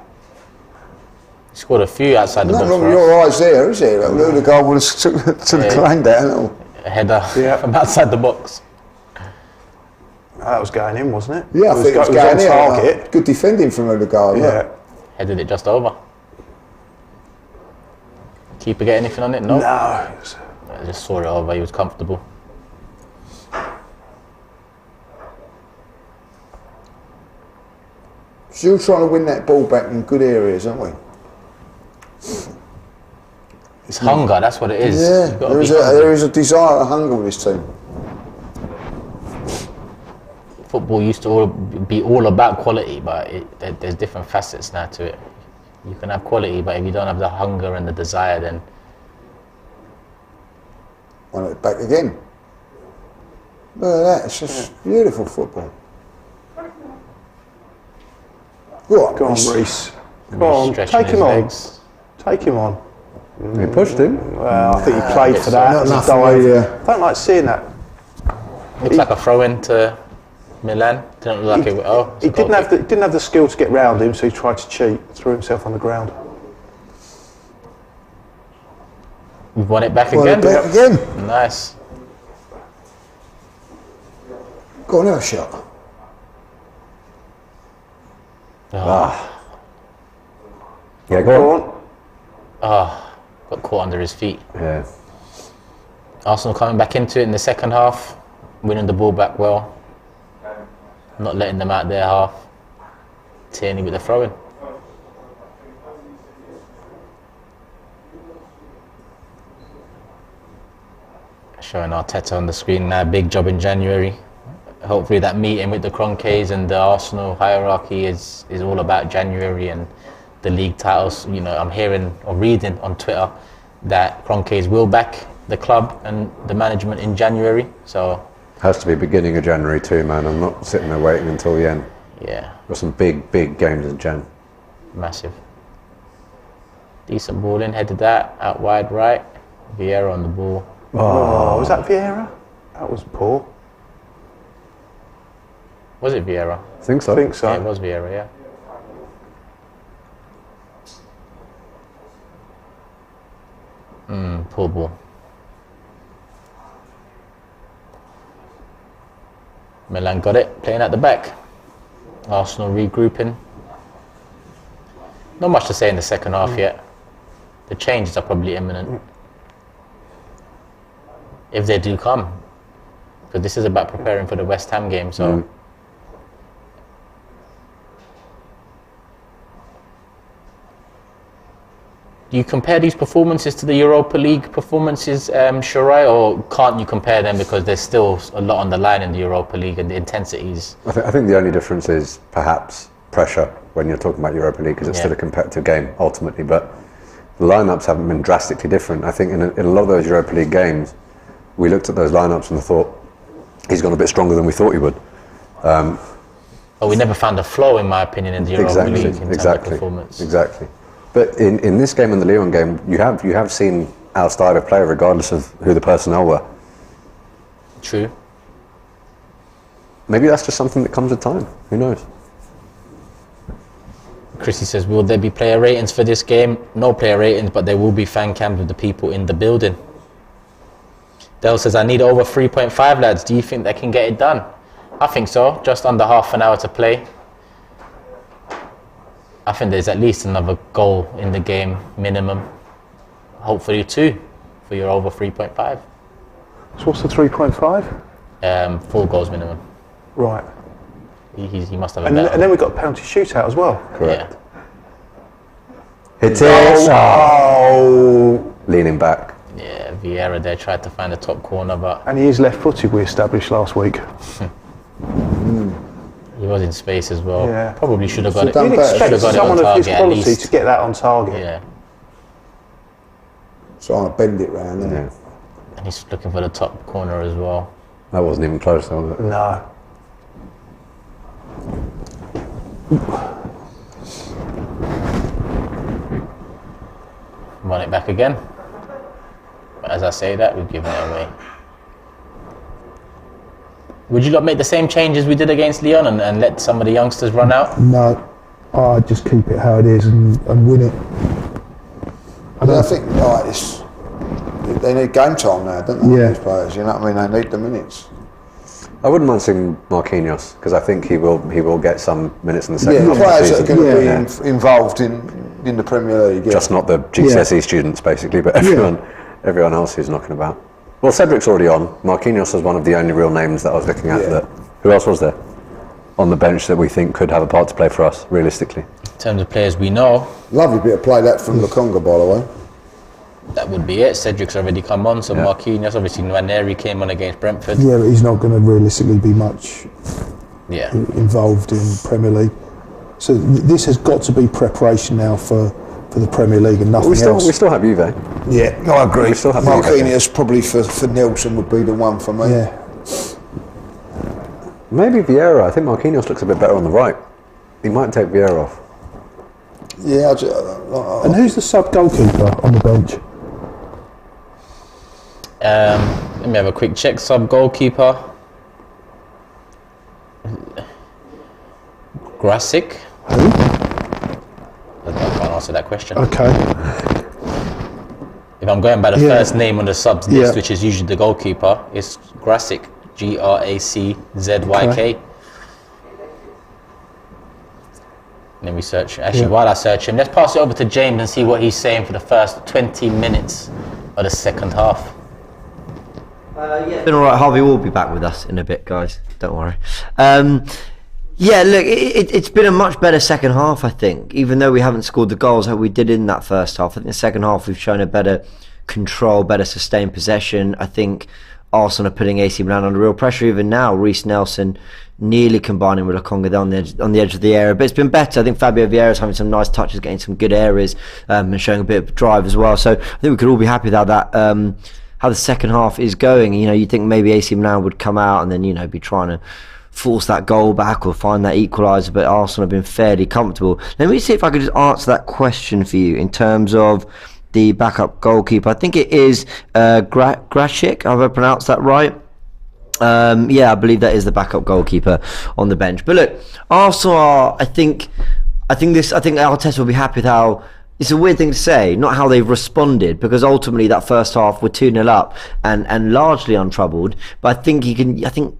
He scored a few outside the Nothing box wrong for with us. your eyes there, is there? The guy would have took the claim down. A header Yeah. from outside the box. That was going in, wasn't it? Yeah, I think it was on going in. target. Good defending from Odegaard. Yeah. Yeah. Headed it just over. Keeper get anything on it? No. No. I just saw it over. He was comfortable. Still trying to win that ball back in good areas, aren't we? It's hunger. That's what it is. Yeah, You've got to be hungry. there is a desire to hunger with this team. Football used to be all about quality, but there's different facets now to it. You can have quality, but if you don't have the hunger and the desire, then Want it back again. Look at that, it's just beautiful football. Go on, Go on, Reece. Reece. Go on, stretching take his him on. legs. Take him on. He pushed him. Well, I think he played for that. Not as a enough for me, dive. Don't like seeing that. Looks like a throw-in to Milan. Didn't look like it. Oh, He didn't have the skill to get round him, so he tried to cheat. Threw himself on the ground. We've won it back Want again. it back again. Nice. Go on, have a shot. Yeah, Go go on. on. Got caught under his feet. Yeah. Arsenal coming back into it in the second half, winning the ball back well. Not letting them out their half. Tierney with the throw-in. Showing Arteta on the screen now, big job in January. Hopefully that meeting with the Cronkays and the Arsenal hierarchy is all about January and the league titles. You know, I'm hearing or reading on Twitter that Cronkays will back the club and the management in January. So, Has to be beginning of January too, man. I'm not sitting there waiting until the end. yeah, Got some big games in Jan. massive. Decent ball in, headed that, out wide right. Vieira on the ball. Oh, was that Vieira? That was poor. Was it Vieira? I think so. I think so. Yeah, it was Vieira, yeah. Poor ball. Milan got it, playing at the back. Arsenal regrouping. Not much to say in the second half yet. The changes are probably imminent. If they do come. Because this is about preparing for the West Ham game, so... Do you compare these performances to the Europa League performances, Sheroy, or can't you compare them because there's still a lot on the line in the Europa League and the intensities? I think the only difference is perhaps pressure when you're talking about Europa League, because it's still a competitive game ultimately, but the lineups haven't been drastically different. I think in a lot of those Europa League games, we looked at those lineups and thought, he's gone a bit stronger than we thought he would. But we never found a flow, in my opinion, in the Europa League in terms of performance. Exactly. But in this game and the Lyon game, you have seen our style of play regardless of who the personnel were. True. Maybe that's just something that comes with time. Who knows? Chrissy says, will there be player ratings for this game? No player ratings, but there will be fan cams with the people in the building. Dell says, I need over 3.5 lads. Do you think they can get it done? I think so. Just under half an hour to play. I think there's at least another goal in the game, minimum. Hopefully 2 for your over 3.5. So what's the 3.5? 4 goals minimum. Right. He must have a And better. then we've got a penalty shootout as well. Correct. Yeah. Hit it! Oh, Leaning back. Yeah, Vieira there tried to find the top corner, but And he is left-footed, we established last week. he was in space as well. Yeah. Probably should have got it. done You'd better. expect Should've got it on someone of his target at quality least. to get that on target. Yeah, so I bend it round, isn't it? and he's looking for the top corner as well. That wasn't even close, was it? No. Run it back again. But as I say that, we've given it away. Would you not make the same changes we did against Lyon and let some of the youngsters run out? No. I just keep it how it is and win it. I think they need game time now, don't they? Yeah. These players, you know what I mean? They need the minutes. I wouldn't mind seeing Marquinhos, because I think he will get some minutes in the second half Players of that the are season. going to be involved in the Premier League. Just not the GCSE students, basically, but everyone else who's knocking about. Well, Cedric's already on. Marquinhos was one of the only real names that I was looking at. Yeah. Who else was there on the bench that we think could have a part to play for us, realistically? In terms of players we know, Lovely bit of play that from Lukonga, by the way. that would be it. Cedric's already come on, so Marquinhos, obviously Nwaneri came on against Brentford. Yeah, but he's not going to realistically be much Yeah. involved in Premier League. So this has got to be preparation now for the Premier League and nothing else. We still have Juve. Yeah, no, I agree. We still have Marquinhos probably for Nelson would be the one for me. Yeah. Maybe Vieira. I think Marquinhos looks a bit better on the right. He might take Vieira off. Yeah, And who's the sub goalkeeper on the bench? Let me have a quick check. Sub goalkeeper. Grasic. I can't answer that question. Okay. If I'm going by the first name on the subs list, Yeah. which is usually the goalkeeper, it's Grasic. Graczyk. Okay. Then we search. Actually, while I search him, let's pass it over to James and see what he's saying for the first 20 minutes of the second half. Been alright. Harvey will be back with us in a bit, guys. Don't worry. Yeah, look, it's been a much better second half, I think. Even though we haven't scored the goals that we did in that first half, I think the second half we've shown a better control, better sustained possession. I think Arsenal are putting AC Milan under real pressure even now. Reece Nelson nearly combining with Lukonga there on the edge of the area, but it's been better. I think Fabio Vieira is having some nice touches, getting some good areas, and showing a bit of drive as well. So I think we could all be happy with how the second half is going. You know, you think maybe AC Milan would come out and then be trying to force that goal back or find that equaliser, but Arsenal have been fairly comfortable. Let me see if I could just answer that question for you in terms of the backup goalkeeper. I think it is Graczyk. Have I pronounced that right? Yeah, I believe that is the backup goalkeeper on the bench. But look, Arsenal are, I think Arteta will be happy with how it's a weird thing to say, not how they've responded, because ultimately that first half we're 2-0 up and largely untroubled. But I think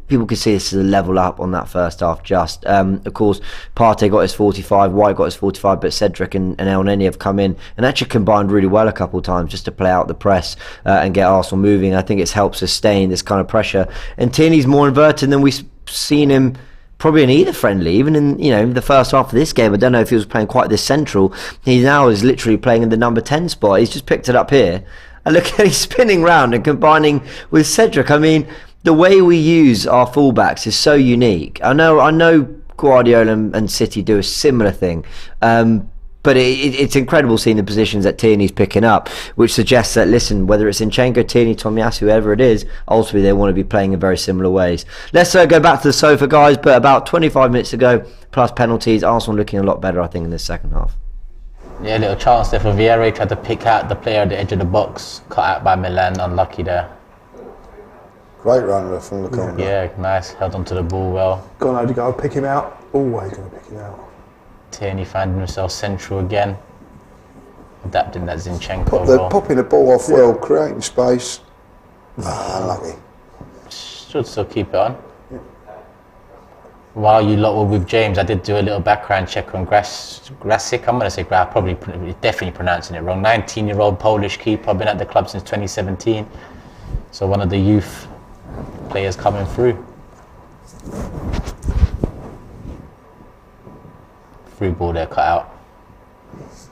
people could see this as a level up on that first half. Just of course, Partey got his 45, White got his 45, but Cedric and El Neni have come in and actually combined really well a couple of times just to play out the press and get Arsenal moving. I think it's helped sustain this kind of pressure. And Tierney's more inverted than we've seen him probably in either friendly, even in the first half of this game. I don't know if he was playing quite this central. He now is literally playing in the number 10 spot. He's just picked it up here, and look at he's spinning round and combining with Cedric. I mean, the way we use our fullbacks is so unique. I know Guardiola and City do a similar thing, but it's incredible seeing the positions that Tierney's picking up, which suggests that, listen, whether it's Zinchenko, Tierney, Tomiyasu, whoever it is, ultimately they want to be playing in very similar ways. Let's go back to the sofa, guys, but about 25 minutes ago, plus penalties, Arsenal looking a lot better, I think, in this second half. Yeah, a little chance there for Vieira, tried to pick out the player at the edge of the box, cut out by Milan, unlucky there. Great run from the corner. Yeah, nice, held onto the ball well. Gone Odegaard, pick him out. Always going to pick him out. Tierney finding himself central again, adapting that Zinchenko well. Popping the ball off well, creating space. Unlucky. Should still keep it on. While you lot were with James, I did do a little background check on Grasic. I'm going to say probably definitely pronouncing it wrong. 19-year-old Polish keeper, been at the club since 2017. So one of the youth players coming through. Through ball there, cut out.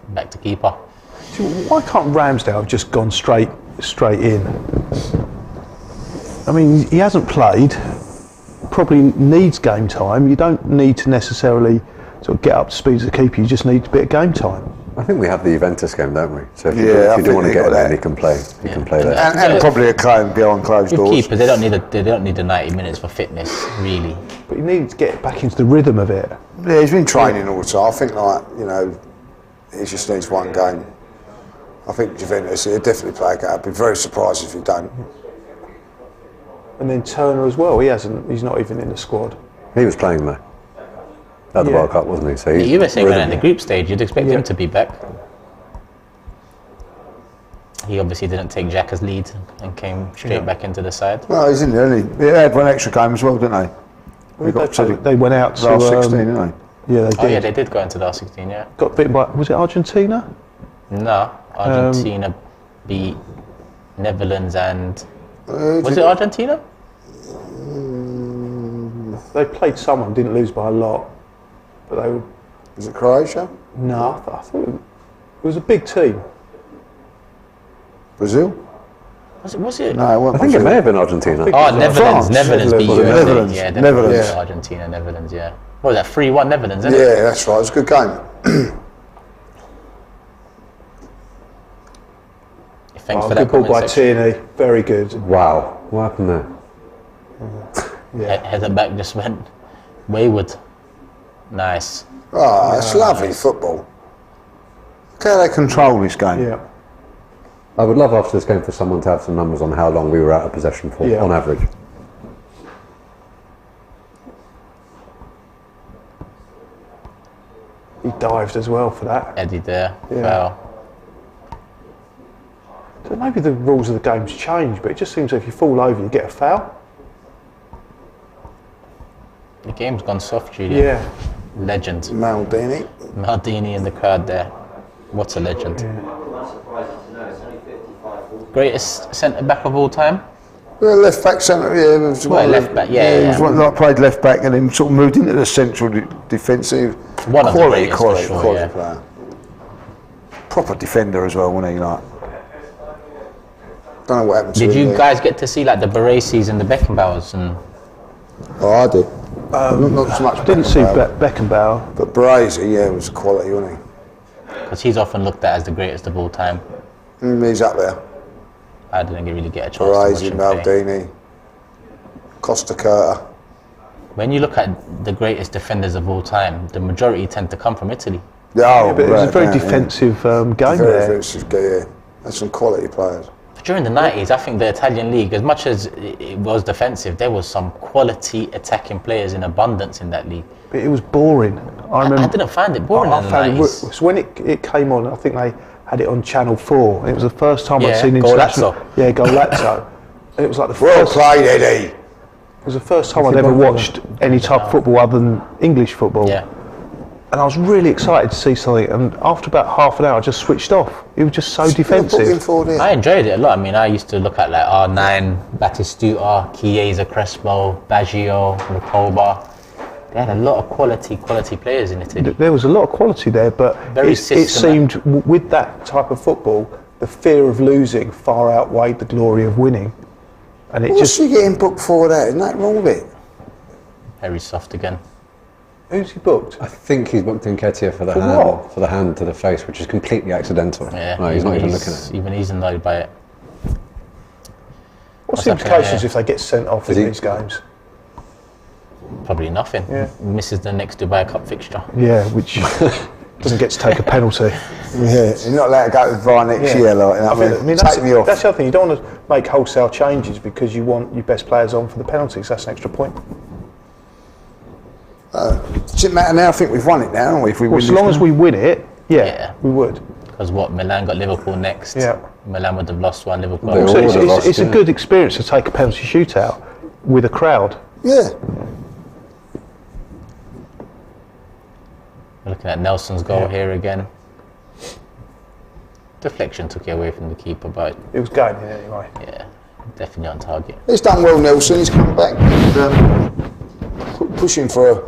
Back to keeper. Why can't Ramsdale have just gone straight in? I mean, he hasn't played. Probably needs game time. You don't need to necessarily sort of get up to speed as a keeper. You just need a bit of game time. I think we have the Juventus game, don't we? So if Yeah, I you do think want to we get got there, that. he can play. He can play there. And probably a claim behind closed With doors. keepers, they don't need the 90 minutes for fitness, really. But you need to get back into the rhythm of it. Yeah, he's been training all the time. I think, he just needs one game. I think Juventus, he'll definitely play a game. I'd be very surprised if he don't. And then Turner as well. He's not even in the squad. He was playing though at the World Cup, wasn't he? So The USA went in the group stage, you'd expect him to be back. He obviously didn't take Xhaka's lead and came straight back into the side. Well, he's in there, isn't he? They had one extra game as well, didn't they? They went out to last 16, didn't they? Yeah, they did. Oh yeah, they did go into the last 16, yeah. Got beaten by, was it Argentina? No, Argentina beat Netherlands and... was it Argentina? They played someone, didn't lose by a lot. But they were... Was it Croatia? No, I thought it was a big team. Brazil? Was it? No, it wasn't. I think it may have been Argentina. Oh, Netherlands. France. Netherlands beat USA. Netherlands. Yeah, Netherlands. Netherlands. Argentina, Netherlands, yeah. What was that, 3-1 Netherlands, isn't it? Yeah, that's right. It was a good game. Thanks for that good ball comment by section. Tierney. Very good. Wow, what happened there? Header back just went wayward. Nice. Oh, it's lovely football. Look how they control this game. Yeah. I would love after this game for someone to have some numbers on how long we were out of possession for, on average. He dived as well for that. Eddie there. Yeah. Well, So maybe the rules of the game's changed, but it just seems if you fall over, you get a foul. the game's gone soft, Julian. Yeah. Legend. Maldini. Maldini in the crowd there. What a legend. Greatest centre back of all time? Well, left back centre, yeah. It was Well, left back, yeah. He was one that played left back and then sort of moved into the central defensive. One of the quality greatest, for sure, quality yeah. player. Proper defender as well, wasn't he? Like, don't know what happened to Did him you there. guys get to see like the Baracies and the Beckenbauers? And Oh, I did. Not so much. Didn't see Beckenbauer, Beckenbauer. but Baresi, yeah, was quality, wasn't he? because he's often looked at as the greatest of all time. He's up there. I didn't really get a chance to watch Baresi, him play. Maldini, Costa Curta. When you look at the greatest defenders of all time, the majority tend to come from Italy. Yeah, But it was a very yeah. defensive game Very there. defensive, yeah. That's some quality players. During the 90s, I think the Italian league, as much as it was defensive, there was some quality attacking players in abundance in that league. It was boring. I remember. I didn't find it boring in the found 90s. so when it came on, I think they had it on Channel 4. It was the first time I'd seen Golazzo. Golazzo. And it was like the Well first. played, Eddie. It was the first time I'd ever watched any type of football other than English football. Yeah. And I was really excited to see something. And after about half an hour, I just switched off. It was just so Put him defensive. forward here. I enjoyed it a lot. I mean, I used to look at like R9, Batistuta, Chiesa, Crespo, Baggio, Recoba. They had a lot of quality players in Italy. There was a lot of quality there, but Very it seemed systematic. with that type of football, the fear of losing far outweighed the glory of winning. And it What's he getting booked for that? Isn't that wrong with it? Very soft again. Who's he booked? I think he's booked Nketiah for the For hand, what? for the hand to the face, which is completely accidental. Yeah, No, he's not even looking at it. Even he's annoyed by it. What's the What's happening implications here? if they get sent off in he- these games? Probably nothing. Yeah. Misses the next Dubai Cup fixture. Yeah, which doesn't get to take a penalty. Yeah, you're not allowed to go to VAR next year, like that. I mean, that's take me off. the other thing. You don't want to make wholesale changes because you want your best players on for the penalties. That's an extra point. Does it matter now? I think we've won it now, haven't we? If we Well, win as this long as game? we win it, Yeah. we would. Because what, Milan got Liverpool next. Yeah. Milan would have lost one, Liverpool. They Also, all would have lost, it's a yeah. good experience to take a penalty shootout with a crowd. Yeah. We're looking at Nelson's goal here again. Deflection took it away from the keeper, but It was going in anyway. yeah, definitely on target. He's done well, Nelson. He's come back and pushing for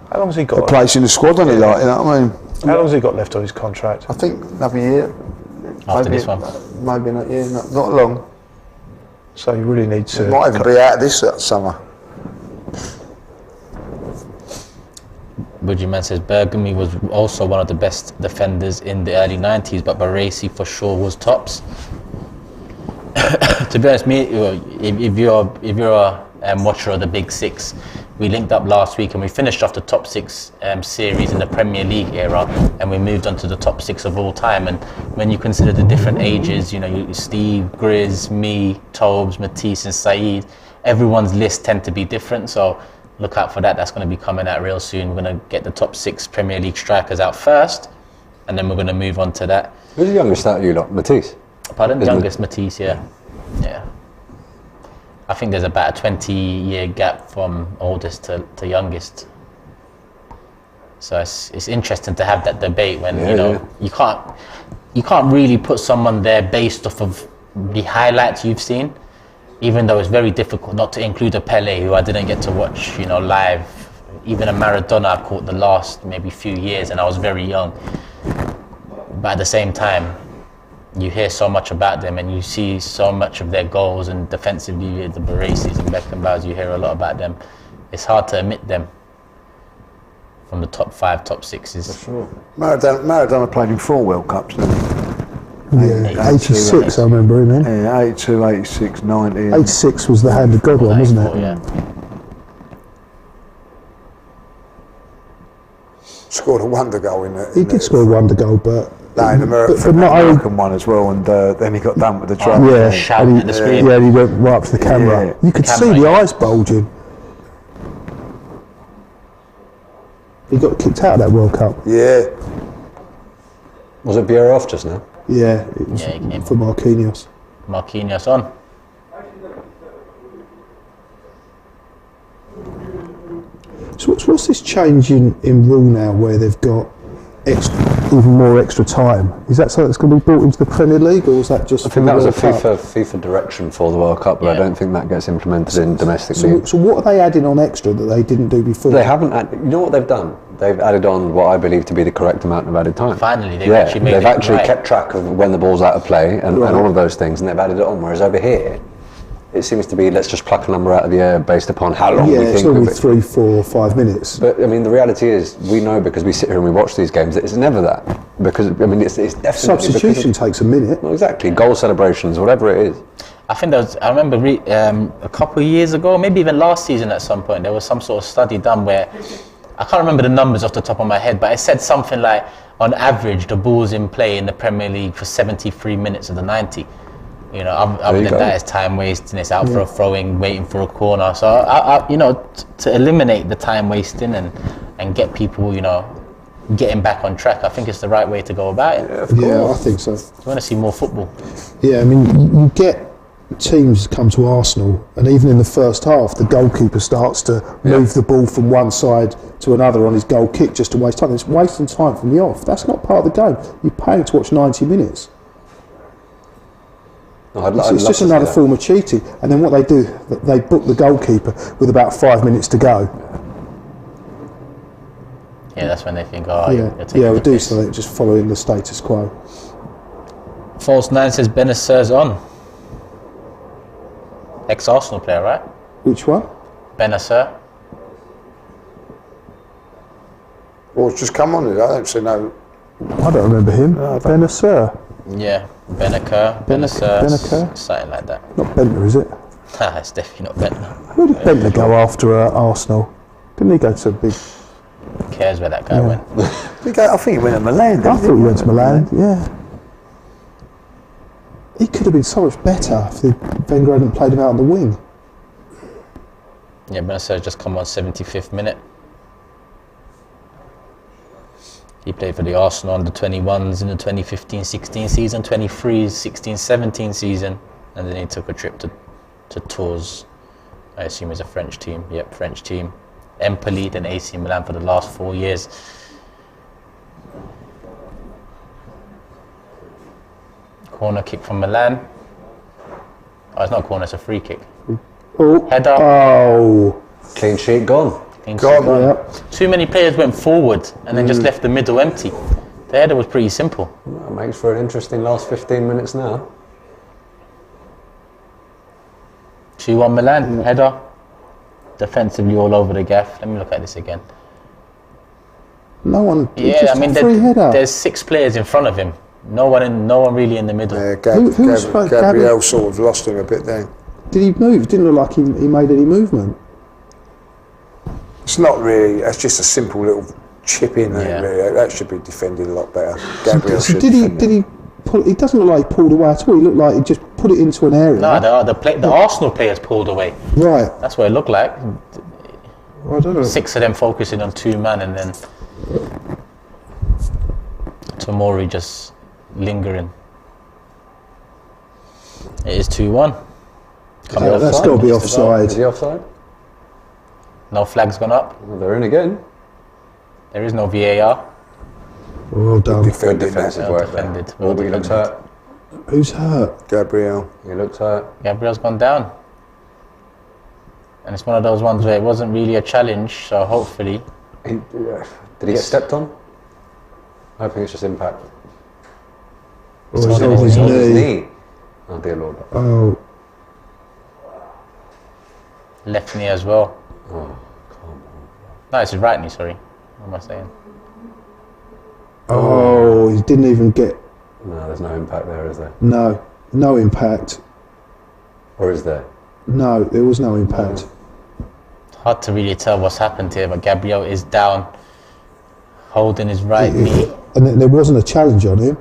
How long has he a got? place in the squad, hasn't he? Like, you know what I mean? How long has he got left on his contract? I think another year. After maybe, this one. Maybe not, yeah, not long. So you really need to. Might even be out of this summer. Bujiman says Bergami was also one of the best defenders in the early 90s, but Baresi for sure was tops. To be honest, if you're a watcher of the Big Six, we linked up last week and we finished off the top six series in the Premier League era, and we moved on to the top six of all time. And when you consider the different ages, you know, Steve, Grizz, me, Tobes, Matisse, and Saeed, everyone's lists tend to be different. So look out for that. That's going to be coming out real soon. We're going to get the top six Premier League strikers out first, and then we're going to move on to that. Who's the youngest out of you lot? Matisse? Pardon? Is Youngest Matisse, yeah. Yeah. I think there's about a 20-year gap from oldest to youngest. So it's interesting to have that debate when you can't really put someone there based off of the highlights you've seen, even though it's very difficult not to include a Pele who I didn't get to watch, live. Even a Maradona I caught the last maybe few years and I was very young. But at the same time, you hear so much about them and you see so much of their goals, and defensively the Baresis and Beckenbauers, you hear a lot about them. It's hard to omit them from the top 5, top 6s. Sure. Maradona played in 4 World Cups, didn't he? Yeah, 86, I remember him in. Yeah, 82, 86, 90. 86 was the hand of God one, wasn't it? Yeah. Scored a wonder goal in it. He did score a wonder goal, but in America, but not only. American one as well, and then he got done with the try. Yeah, Shouting at the screen. Yeah, he went right up to the camera. Yeah. You could see Camera, the yeah. eyes bulging. He got kicked out of that World Cup. Yeah. Was it Vieira off just now? Yeah, it was Yeah, he came. for Marquinhos. Marquinhos on. So what's this change in rule now where they've got even more extra time? Is that something that's going to be brought into the Premier League, or was that just? I think that was a FIFA direction for the World Cup, but I Yeah. don't think that gets implemented in domestic league. So what are they adding on extra that they didn't do before? They haven't. You know what they've done? They've added on what I believe to be the correct amount of added time. Finally, they've actually made they've it actually right. kept track of when the ball's out of play and Right. all of those things, and they've added it on. Whereas over here, it seems to be let's just pluck a number out of the air based upon how long Yeah, we it's think of normally it. 3, 4, 5 minutes. But I mean, the reality is, we know because we sit here and we watch these games that it's never that. Because I mean, it's definitely Substitution takes a minute. Well, exactly, goal celebrations, whatever it is. I think there was, I remember a couple of years ago, maybe even last season at some point, there was some sort of study done where, I can't remember the numbers off the top of my head, but it said something like, on average, the ball's in play in the Premier League for 73 minutes of the 90. You know, other than that, it's time wasting. It's out for a throwing, waiting for a corner. So, you know, to eliminate the time wasting and get people, you know, getting back on track, I think it's the right way to go about it. Yeah, I think so. I want to see more football. Yeah, I mean, you get teams come to Arsenal, and even in the first half, the goalkeeper starts to move the ball from one side to another on his goal kick just to waste time. It's wasting time from the off. That's not part of the game. You're paying to watch 90 minutes. No, It's just another form of cheating. And then what they do, they book the goalkeeper with about 5 minutes to go. Yeah, that's when they think, oh, we'll do something, just following the status quo. False 9 says Benacer's on. Ex-Arsenal player, right? Which one? Benacer. Well, it's just come on. I don't see no. I don't remember him. Benacer. Yeah, Benacer, something like that. Not Bentner, is it? Nah, it's definitely not Bentner. Who did Bentner go after Arsenal? Didn't he go to a big... Who cares where that guy went? I think he went to Milan. I thought he went to Milan, yeah. He could have been so much better if Wenger hadn't played him out on the wing. Yeah, Benacer just come on 75th minute. He played for the Arsenal under 21s in the 2015-16 season, 23s, 16-17 season, and then he took a trip to Tours. I assume it's a French team. Yep, French team. Empoli, then AC Milan for the last 4 years. Corner kick from Milan. Oh, it's not a corner, it's a free kick. Oh. Header. Oh. Clean sheet gone. Too many players went forward and then just left the middle empty. The header was pretty simple. That makes for an interesting last 15 minutes now. 2-1 Milan, header. Defensively all over the gaff. Let me look at this again. No one. Yeah, I mean, there's 6 players in front of him. No one really in the middle. Yeah, Who's Gabriel sort of lost him a bit there. Did he move? Didn't look like he made any movement. It's not really. That's just a simple little chip in there. Yeah. Really. That should be defended a lot better. Gabriel So should. did he pull? He doesn't look like he pulled away at all. He looked like he just put it into an area. No, the Arsenal players pulled away. Right. That's what it looked like. I don't know. 6 of them focusing on 2 man, and then Tomori just lingering. It is 2-1. That's got to be offside. Is he offside? No flag's gone up. Well, they're in again. There is no VAR. Well done. Good defensive Well work defended. there. Well He looks defended. hurt. Who's hurt? Gabriel. He looks hurt. Gabriel's gone down. And it's one of those ones where it wasn't really a challenge, so hopefully. Did he get stepped on? I think it's just impact. Or on his his knee. Oh dear Lord. Oh. Left knee as well. Oh, come on. No, it's his right knee, sorry. What am I saying? Oh, he didn't even get. No, there's no impact there, is there? No impact. Or is there? No, there was no impact. Hard to really tell what's happened here, but Gabriel is down, holding his right knee. And there wasn't a challenge on him.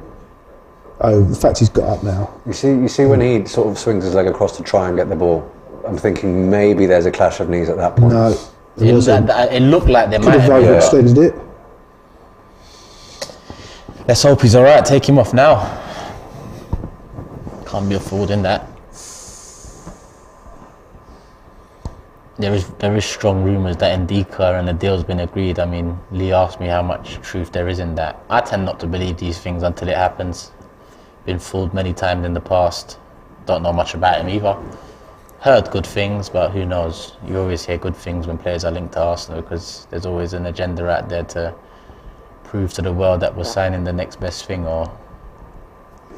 Oh, the fact he's got up now. You see when he sort of swings his leg across to try and get the ball, I'm thinking maybe there's a clash of knees at that point. No, It looked like they could might have have. overextended it. Let's hope he's alright. Take him off now. Can't be affording that. There is strong rumours that Ndika and the deal's been agreed. I mean, Lee asked me how much truth there is in that. I tend not to believe these things until it happens. Been fooled many times in the past. Don't know much about him either. Heard good things, but who knows? You always hear good things when players are linked to Arsenal because there's always an agenda out there to prove to the world that we're signing the next best thing or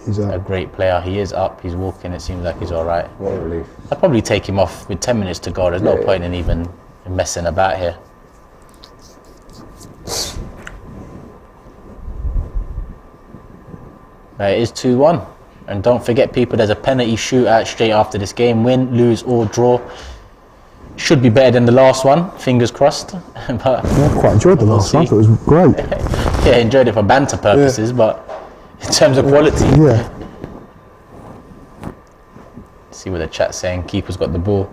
He's a up. great player. He is up, he's walking, it seems like he's alright. What a relief. I'd probably take him off with 10 minutes to go. There's no point in even messing about here. Right, it is 2-1. And don't forget, people, there's a penalty shootout straight after this game. Win, lose or draw. Should be better than the last one, fingers crossed. But I quite enjoyed the we'll last one. I see. thought it was great. Yeah, enjoyed it for banter purposes, but in terms of quality, Yeah. See what the chat's saying. Keeper's got the ball.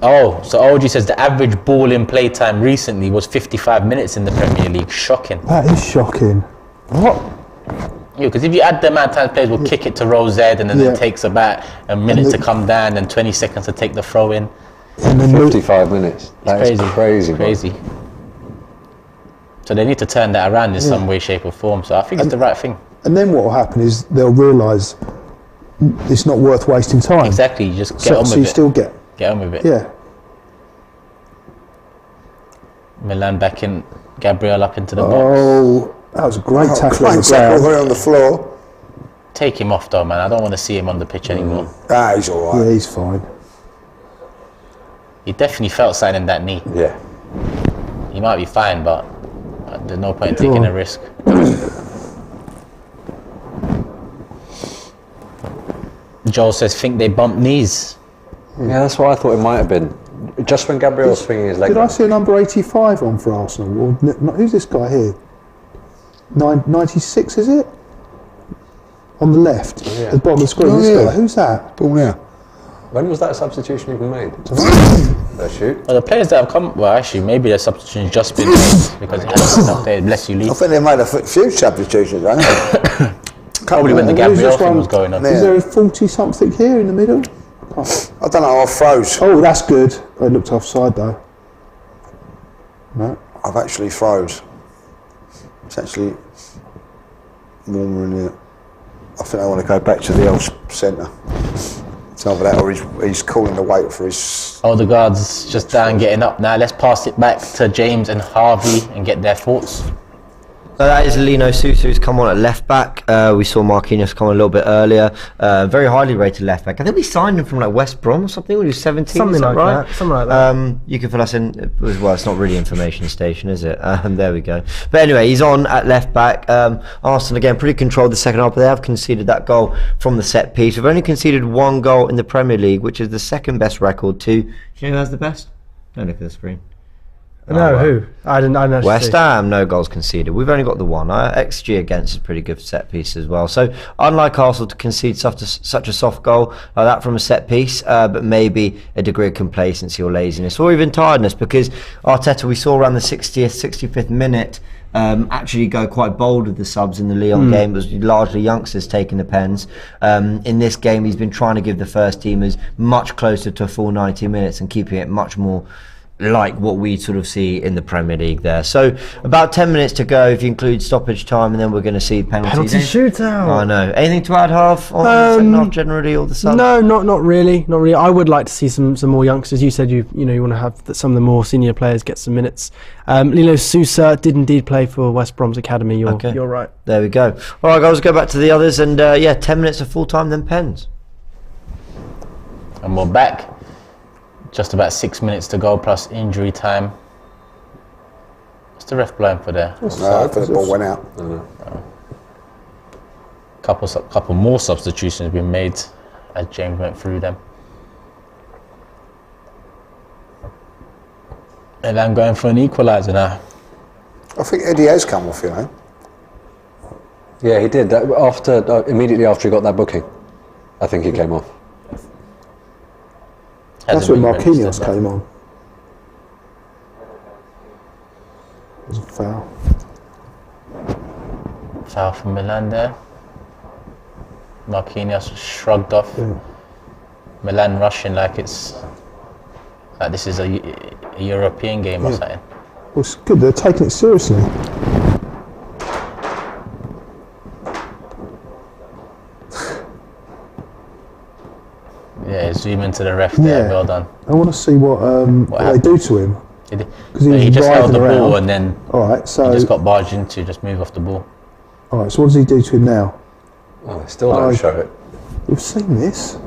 Oh, so OG says the average ball in play time recently was 55 minutes in the Premier League. Shocking. That is shocking. What? Yeah, because if you add the amount of times players will kick it to row Z and then it takes about a minute to come down and 20 seconds to take the throw in. And then 55 minutes. That is crazy. Crazy. So they need to turn that around in some way, shape or form. So I think it's the right thing. And then what will happen is they'll realise it's not worth wasting time. Exactly, you just get on with it. So you still get on with it. Yeah. Milan back in, Gabriel up into the box. Oh, that was a great tackle on the tackle ground. on the floor. Take him off though, man. I don't want to see him on the pitch anymore. He's all right. Yeah, he's fine. He definitely felt signing that knee. Yeah. He might be fine, but there's no point in taking a risk. Joel says, think they bumped knees. Yeah, that's what I thought it might have been. Just when Gabriel was swinging his leg. Did I see a number 85 on for Arsenal? Or, who's this guy here? 96, is it? On the left, at the bottom of the screen. This guy, who's that? Ball now. When was that substitution even made? Shoot. Well, the players that have come, well, actually, maybe their substitution just been made because it hasn't been updated. Bless you, Lee. I think they made a few substitutions, haven't they? Probably when the Gabriel thing was going on. Is there a 40-something here in the middle? I don't know, I froze. Oh, that's good. I looked offside though. No. I've actually froze. It's actually warmer in here. I think I want to go back to the old centre. It's either that or he's calling the wait for his... Oh, the guards just down getting up now. Let's pass it back to James and Harvey and get their thoughts. So that is Lino Sousa who's come on at left back. We saw Marquinhos come on a little bit earlier. Very highly rated left back. I think we signed him from like West Brom or something when he was 17. Something like right? that. Something like that. You can fill us in as well. It's not really information station, is it? There we go. But anyway, he's on at left back. Arsenal again pretty controlled the second half, but they have conceded that goal from the set piece. We've only conceded one goal in the Premier League, which is the second best record to. Do you know who has the best? Don't look at the screen. No, who? I didn't actually West see. Ham, no goals conceded. We've only got the one. XG against is pretty good for set piece as well. So unlike Arsenal to concede such a soft goal like that from a set piece, but maybe a degree of complacency or laziness or even tiredness, because Arteta, we saw around the 60th, 65th minute, actually go quite bold with the subs in the Lyon game. It was largely youngsters taking the pens. In this game, he's been trying to give the first teamers much closer to a full 90 minutes and keeping it much more like what we sort of see in the Premier League there. So about 10 minutes to go if you include stoppage time, and then we're going to see penalty shootout. I know. Anything to add, Half, on the second half generally, or the subs? No, not really. I would like to see some more youngsters. You said you want to have some of the more senior players get some minutes. Lino Sousa did indeed play for West Brom's academy. You're right. There we go. All right, guys, go back to the others, and 10 minutes of full time, then pens. And we're back. Just about 6 minutes to go plus injury time. What's the ref blowing for there? No, the ball went out. Couple more substitutions been made as James went through them. And I'm going for an equaliser now. I think Eddie has come off, Yeah, he did. Immediately after he got that booking, I think he came off. That's when Marquinhos came on. It was a foul. Foul from Milan there. Marquinhos shrugged off. Yeah. Milan rushing like this is a European game or something. Well, it's good. They're taking it seriously. Yeah, zoom into the ref there. Well done. I want to see what they do to him. Because he just held the around. ball and then so he just got barged into. Just move off the ball. All right. So what does he do to him now? Oh, they still don't show it. We've seen this.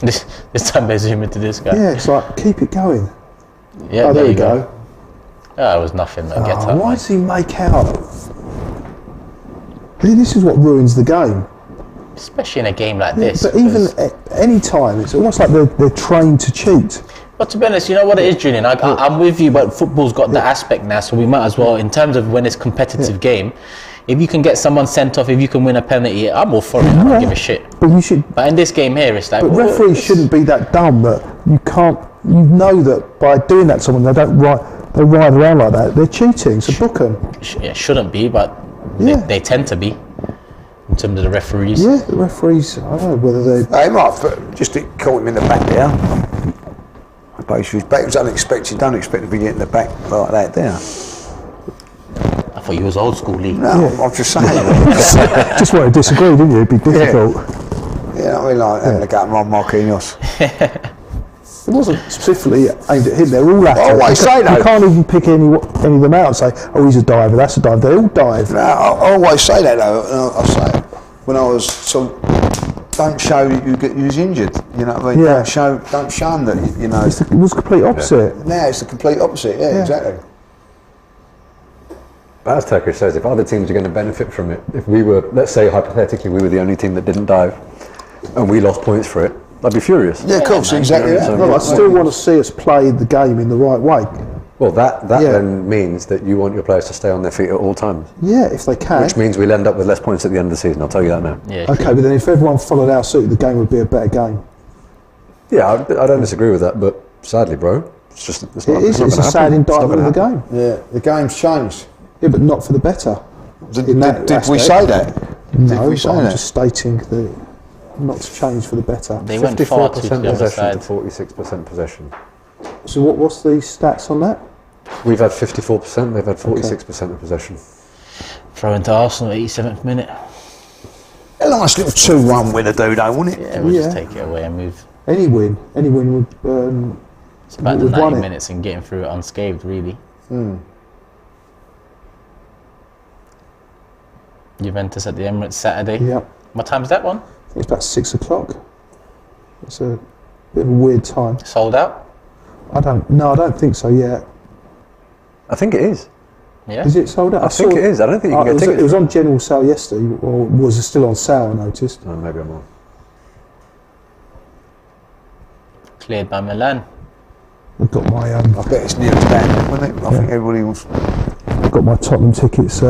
This time they zoom into this guy. Yeah, it's like keep it going. Yeah, there we go. Oh, it was nothing. Get up, why does he make out? This is what ruins the game. Especially in a game like this. But even any time, it's almost like they're trained to cheat. But to be honest, you know what it is, Julian? I'm with you, but football's got that aspect now, so we might as well, in terms of when it's competitive game, if you can get someone sent off, if you can win a penalty, I'm all for it. I don't give a shit. But you should. But in this game here, it's like... But referees shouldn't be that dumb that you can't. You know that by doing that to someone, they ride around like that. They're cheating. So book them. It shouldn't be, but they tend to be. In terms of the referees. Yeah, the referees. I don't know whether they. They might have just caught him in the back there. Basically, his back was unexpected. You don't expect to be getting the back like that, do you? I thought you was old school, Lee. No, I'm just saying. Just want to disagree, didn't you? It'd be difficult. Yeah, I mean, like having a go at Ron Marquinhos. It wasn't specifically aimed at him. They're all at I it. always say that. You can't even pick any of them out and say, "Oh, he's a diver. That's a diver." They all dive. No, I always say that though. I say it when I was so. Don't show you was injured. You know what I mean? Yeah. Don't show them that you know. It was the complete opposite. Now it's the complete opposite. Yeah, exactly. But as Turkish says, if other teams are going to benefit from it, if we were, let's say hypothetically, we were the only team that didn't dive, and we lost points for it, I'd be furious. Yeah, of course, exactly. So- No, I still want to see us play the game in the right way. Well, that Yeah. then means that you want your players to stay on their feet at all times, Yeah, if they can. which means we'll end up with less points at the end of the season. I'll tell you that now. Yeah. Okay, but then if everyone followed our suit, the game would be a better game. Yeah, I don't disagree with that, but sadly, bro, it's just it's not. It is. It's, not It's a gonna sad happen. It's not indictment gonna of the happen. game. Yeah, the game's changed. Yeah, but not for the better. Did In that we aspect. say that? No, we say but I'm that? just stating that not to change for the better. They went far to 54% the other possession side. to 46% possession. So what's the stats on that? We've had 54%. They've had 46% of possession. Throw into Arsenal, 87th minute. A nice little 2-1 winner, do they, wouldn't it? Yeah, we'll just Yeah. take it away and move. Any win would. It's about the We've won 90 it. minutes and getting through it unscathed, really. Juventus at the Emirates Saturday. Yeah, What time's that one? I think it's about 6 o'clock. It's a bit of a weird time. Sold out? I don't think so yet. I think it is. Yeah. Is it sold out? I think it is. I don't think you can get tickets. It was on general sale yesterday, or was it still on sale? I noticed. Oh, maybe I'm wrong. Cleared by Milan. I've got my I bet it's nearly that, wouldn't it? I think everybody was. I've got my Tottenham tickets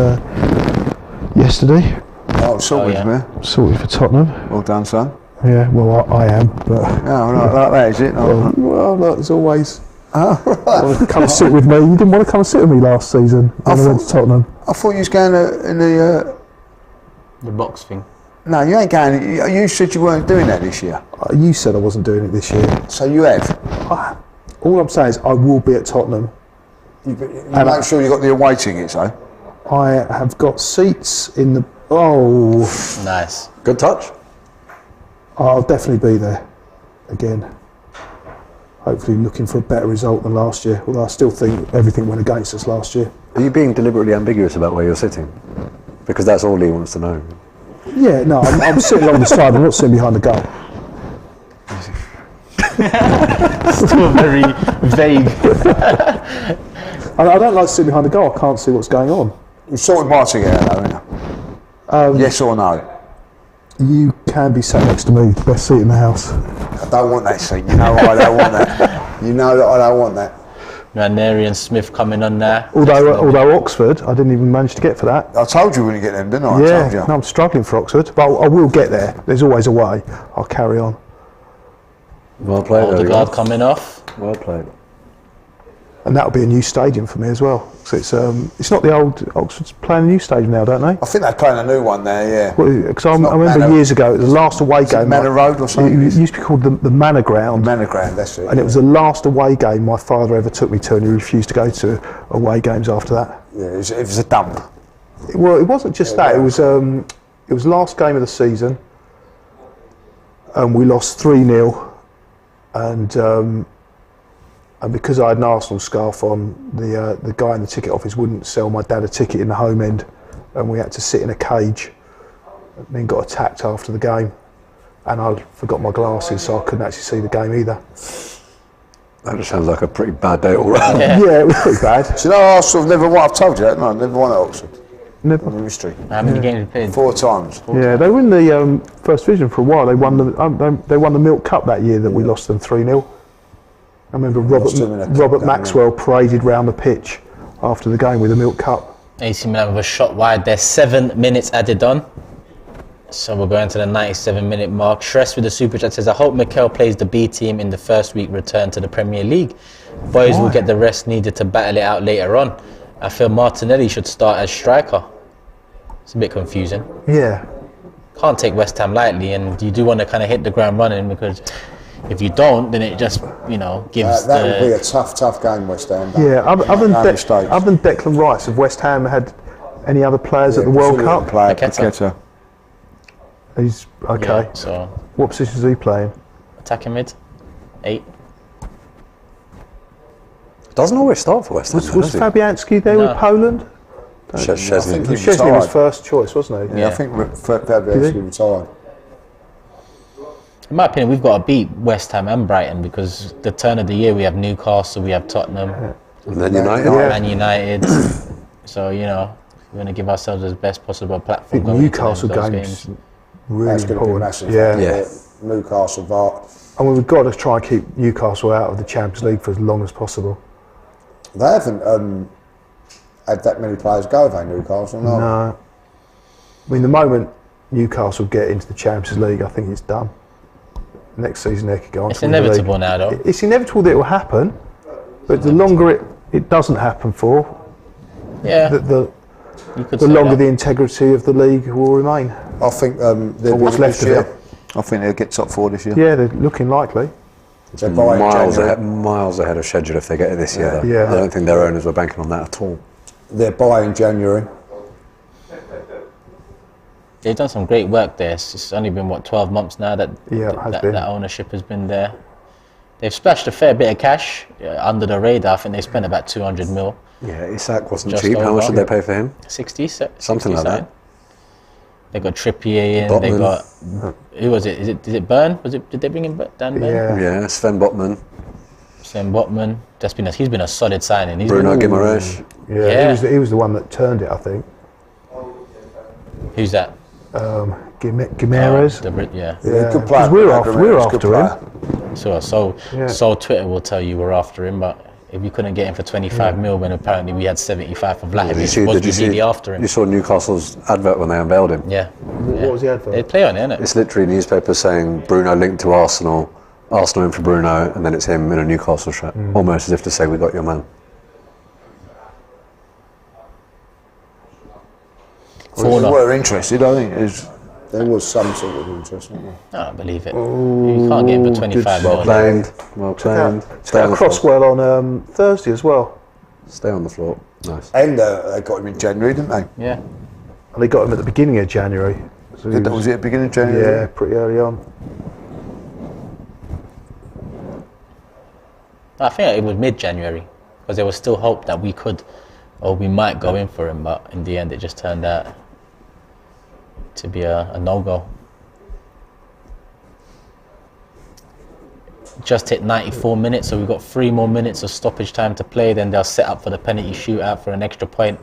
yesterday. Oh, sorted, yeah. man. Sorted for Tottenham. Well done, son. Yeah, well I am, but Oh, right, like that, is it? Oh, well, look, as always. right. Want to come and sit with me? You didn't want to come and sit with me last season when I went to Tottenham. I thought you was going in the. The box thing. No, you ain't going. You said you weren't doing that this year. You said I wasn't doing it this year. So you have. All I'm saying is I will be at Tottenham. You make sure you got the away tickets, though. I have got seats in the. Oh, Nice. Good touch. I'll definitely be there again. Hopefully, looking for a better result than last year. Although I still think everything went against us last year. Are you being deliberately ambiguous about where you're sitting? Because that's all Lee wants to know. Yeah, no, I'm sitting along the side. I'm not sitting behind the goal. Still very vague. I don't like sitting behind the goal. I can't see what's going on. You sorted my ticket out, though, ain't you? Yes or no? You can be sat next to me, the best seat in the house. I don't want that seat. You know I don't want that. You know that I don't want that. Ranieri and Smith coming on there. Although Oxford, I didn't even manage to get for that. I told you we wouldn't get them, didn't I? I Yeah, told you. no, I'm struggling for Oxford, but I will get there. There's always a way. I'll carry on. Well played, Odegaard Odegaard. coming off. Well played. And that'll be a new stadium for me as well. So it's not the old Oxford's playing a new stadium now, don't they? I think they're playing a new one there, yeah. Because I not remember Manor- years ago, it was the last away game. Manor Road or something? It used to be called the Manor Ground. Manor Ground, that's it. And it was the last away game my father ever took me to, and he refused to go to away games after that. Yeah, it was a dump. Well, it wasn't just that. It was last game of the season, and we lost 3-0. And because I had an Arsenal scarf on, the guy in the ticket office wouldn't sell my dad a ticket in the home end, and we had to sit in a cage. And then got attacked after the game, and I forgot my glasses, so I couldn't actually see the game either. That just sounds like a pretty bad day all round. Yeah, it was pretty bad. Do you know Arsenal have never won? I've told you that, no, never won at Oxford Never. in history. How many games have played? 4 times. Yeah, they were in the first division for a while. They won the Milk Cup that year that we lost them 3-0. I remember lost them in a cup Robert game, Maxwell paraded round the pitch after the game with the Milk Cup. AC Milan with a shot wide. There's 7 minutes added on. So we're going to the 97-minute mark. Shress with the super chat says, I hope Mikel plays the B team in the first week return to the Premier League. Boys will get the rest needed to battle it out later on. I feel Martinelli should start as striker. It's a bit confusing. Yeah. Can't take West Ham lightly, and you do want to kind of hit the ground running, because if you don't, then it just, you know, gives That would be a tough game, West Ham. Yeah, other than States. Declan Rice, have West Ham had any other players at the World Cup? Paqueta. He's okay. Yeah, so What position is he playing? attacking mid, 8. Doesn't always start for West Ham. Was Fabianski there with Poland? Szczesny. Szczesny was first choice, wasn't he? Yeah, I think Fabianski retired. In my opinion, we've got to beat West Ham and Brighton, because the turn of the year we have Newcastle, we have Tottenham, And then United. Man United. So, you know, we're going to give ourselves the best possible platform. I think going into Newcastle those games That's really going to be important. massive. Yeah. Newcastle, Vart. I mean, we've got to try and keep Newcastle out of the Champions League for as long as possible. They haven't had that many players go, have they, Newcastle? No. I mean, the moment Newcastle get into the Champions League, I think it's done. Next season they could go on. It's inevitable now, though. It's inevitable that it will happen, but the longer it doesn't happen for, Yeah, the you could the say longer that. the integrity of the league will remain. I think they'll what's be left this of year. it. I think they'll get top 4 this year. Yeah, they're looking likely. They're buying Miles ahead of schedule if they get it this year, though. Yeah. I don't think their owners were banking on that at all. They're buying January. They've done some great work there. It's only been, 12 months now that Yeah, it has been. that ownership has been there. They've splashed a fair bit of cash under the radar. I think they spent about 200 mil. Yeah, Isak wasn't Just cheap. How much over. did they pay for him? 60, Something like that. They got Trippier in. They Botman. got, who was it? Is it Byrne? Did they bring in Dan Byrne? Yeah. Yeah, Sven Botman, Sam Botman. He's been a solid signing. Bruno Guimaraes. Yeah, he was the one that turned it, I think. Who's that? Gimenez. Yeah. Good player. Because we're Guimaraes, good after player. him. So Twitter will tell you we're after him, but if you couldn't get him for 25 mil when apparently we had 75 for Vlahovic, was we really after him? You saw Newcastle's advert when they unveiled him. Yeah. What was the advert? They play on it, innit? It's literally newspapers saying Bruno linked to Arsenal, Arsenal in for Bruno, and then it's him in a Newcastle shirt. Almost as if to say, we got your man. Well, they were interested, I think. There was some sort of interest, wasn't there? I don't believe it. You can't get him for 25 mil. Well played. Well played. Stay on the floor. Crosswell on Thursday as well. Stay on the floor. Nice. And they got him in January, didn't they? Yeah. And they got him at the beginning of January. So he Was it at the beginning of January? Yeah, pretty early on. I think it was mid-January, because there was still hope that we could, or we might go in for him, but in the end it just turned out to be a no-go. Just hit 94 minutes, so we've got 3 more minutes of stoppage time to play, then they'll set up for the penalty shootout for an extra point.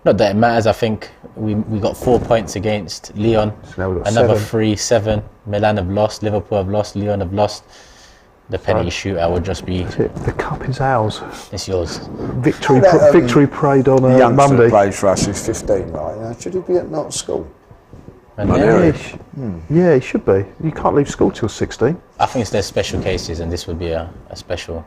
Not that it matters. I think we got 4 points against Lyon, So now we've got another 7. 3, 7. Milan have lost, Liverpool have lost, Lyon have lost. The penalty shootout would just be, The cup is ours. it's yours. Victory, That, victory parade on The youngster Monday. that plays for us is 15, right? Should he be at not school? And Ranieri. Yeah, he should be. You can't leave school till 16. I think it's their special cases, and this would be a special.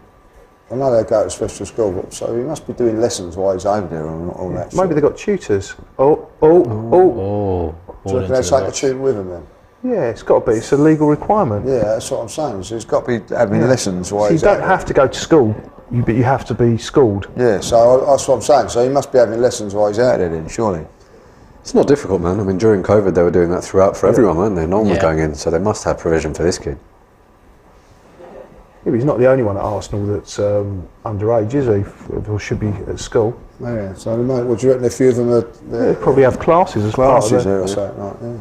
I know they go to special school, so he must be doing lessons while he's over there and all that. Maybe they've got tutors. Oh. Oh, Do you ball reckon into they the take a box. tutor with him then? Yeah, it's got to be. It's a legal requirement. Yeah, that's what I'm saying. So he's got to be having lessons while So you he's don't out have to go to school, but you have to be schooled. there. Yeah, so that's what I'm saying. So he must be having lessons while he's out there then, surely. It's not difficult, man. I mean, during COVID, they were doing that throughout for everyone, weren't they? No one was Yeah. going in, so they must have provision for this kid. Yeah, but he's not the only one at Arsenal that's underage, is he? Or should be at school. Yeah, so what do you reckon a few of them are They probably have classes as part of classes it. there or something like that?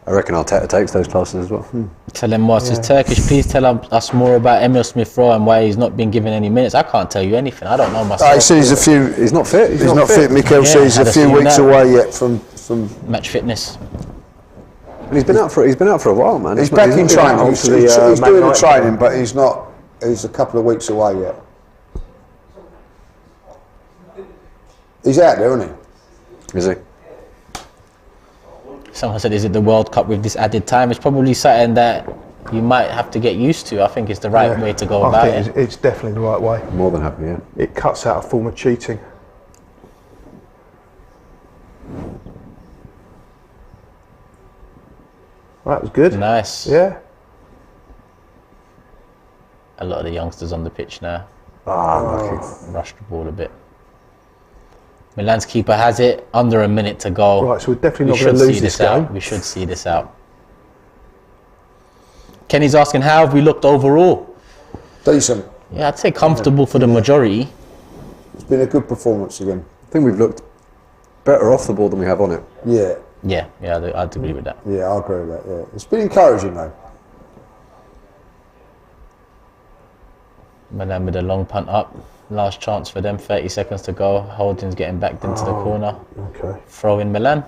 I reckon Arteta takes those classes as well. Tell him what is Turkish. Please tell us more about Emil Smith-Rowe and why he's not been given any minutes. I can't tell you anything. I don't know myself. He says a few. He's not fit. He's not fit. Mikel Yeah, says had a a few few weeks now. away yet from. Match fitness. And he's been out for a while, man. He's not- back in not been training. out He's to the, doing the United training, but he's not. He's a couple of weeks away yet. He's out there, isn't he? Is he? Someone said, is it the World Cup with this added time? It's probably something that you might have to get used to. I think it's the right way to go about it. It's definitely the right way. More than happy, yeah. It cuts out a form of cheating. That was good. Nice. Yeah. A lot of the youngsters on the pitch now. Lucky. Rushed the ball a bit. Milan's keeper has it. Under a minute to go. Right, so we're definitely not going to lose this game. We should see this out. Kenny's asking, how have we looked overall? Decent. Yeah, I'd say comfortable for the majority. It's been a good performance again. I think we've looked better off the ball than we have on it. Yeah. Yeah, I'd agree with that. Yeah, I agree with that. Yeah, it's been encouraging though. Milan with a long punt up. Last chance for them, 30 seconds to go. Holding's getting backed into the corner. Okay. Throw in Milan.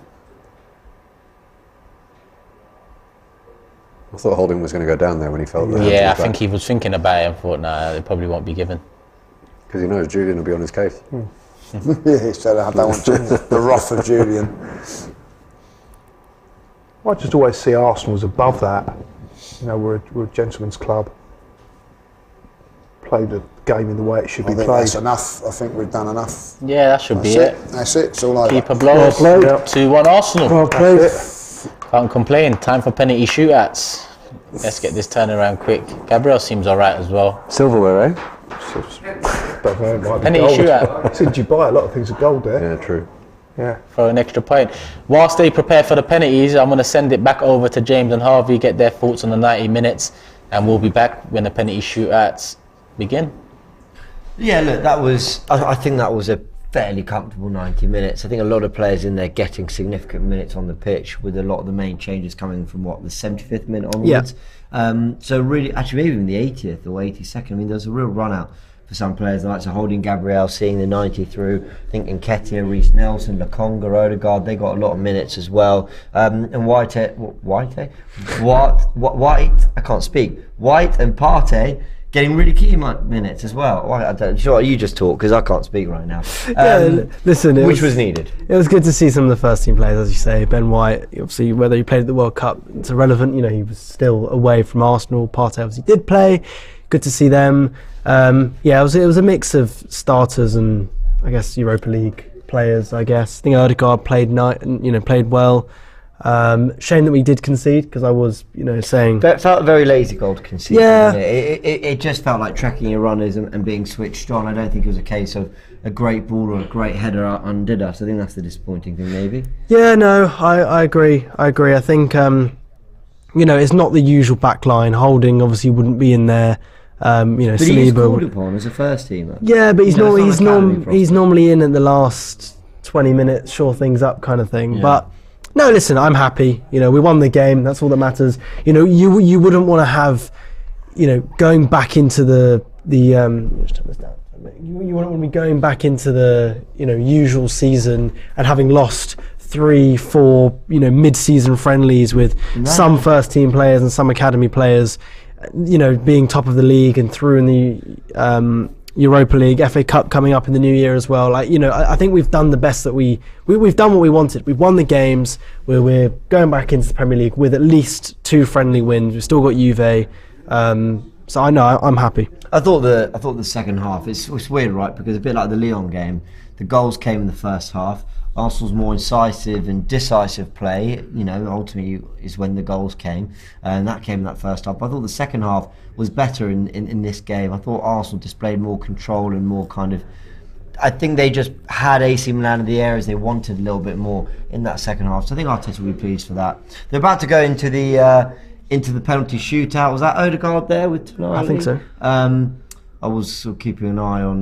I thought Holding was going to go down there when he felt that. Yeah, I think he was thinking about it and thought, nah, it probably won't be given. Because he knows Julian will be on his case. Yeah, so I don't want the wrath of Julian. I just always see Arsenal as above that. You know, we're a gentleman's club. Play the game in the way it should be I think played. that's enough. I think we've done enough. Yeah, that should be it. That's it. It's all over. Keeper blows. 2-1 Arsenal. Can't complain. Time for penalty shootouts. Let's get this turn around quick. Gabriel seems alright as well. Silverware, eh? Penalty shootout. It's in Dubai, a lot of things are gold there. Yeah, true. Yeah. For an extra point. Whilst they prepare for the penalties, I'm going to send it back over to James and Harvey, get their thoughts on the 90 minutes, and we'll be back when the penalty shootouts begin. Yeah, look, I think that was a fairly comfortable 90 minutes. I think a lot of players in there getting significant minutes on the pitch, with a lot of the main changes coming from the 75th minute onwards. Yeah. So really, actually maybe even the 80th or 82nd, I mean, there's a real run out for some players. The likes of Holding, Gabriel, seeing the 90 through. I think Nketiah, Reece Nelson, Lokonga, Odegaard, they got a lot of minutes as well. And White, I can't speak. White and Partey getting really key minutes as well. I don't, sure, you just talk because I can't speak right now. Listen, which was needed. It was good to see some of the first team players, as you say. Ben White, obviously, whether he played at the World Cup, it's irrelevant. You know, he was still away from Arsenal. Partey obviously did play. Good to see them. It was a mix of starters and I guess Europa League players. I guess I think Odegaard played well. Shame that we did concede, because I was, saying that felt a very lazy goal to concede. Yeah, it just felt like tracking your runners and being switched on. I don't think it was a case of a great ball or a great header undid us. I think that's the disappointing thing, maybe. Yeah, no, I agree. I think it's not the usual back line. Holding obviously wouldn't be in there. But he's called upon as a first teamer. Yeah, but he's normally in at the last 20 minutes, shore things up kind of thing. Yeah. But no, listen, I'm happy. We won the game. That's all that matters. You wouldn't want to have, going back into the you wouldn't want to be going back into the usual season and having lost 3-4 mid-season friendlies with some first team players and some academy players, being top of the league and through in the Europa League, FA Cup coming up in the new year as well. I think we've done the best that we've done what we wanted. We've won the games. We're going back into the Premier League with at least 2 friendly wins. We've still got Juve. So I know I'm happy. I thought the second half, it's weird, right? Because a bit like the Lyon game, the goals came in the first half. Arsenal's more incisive and decisive play, ultimately is when the goals came, and that came in that first half. But I thought the second half was better in this game. I thought Arsenal displayed more control and more kind of, I think they just had AC Milan in the areas they wanted a little bit more in that second half. So I think Arteta will be pleased for that. They're about to go into the penalty shootout. Was that Odegaard there with Tonali? I think so. I was sort of keeping an eye on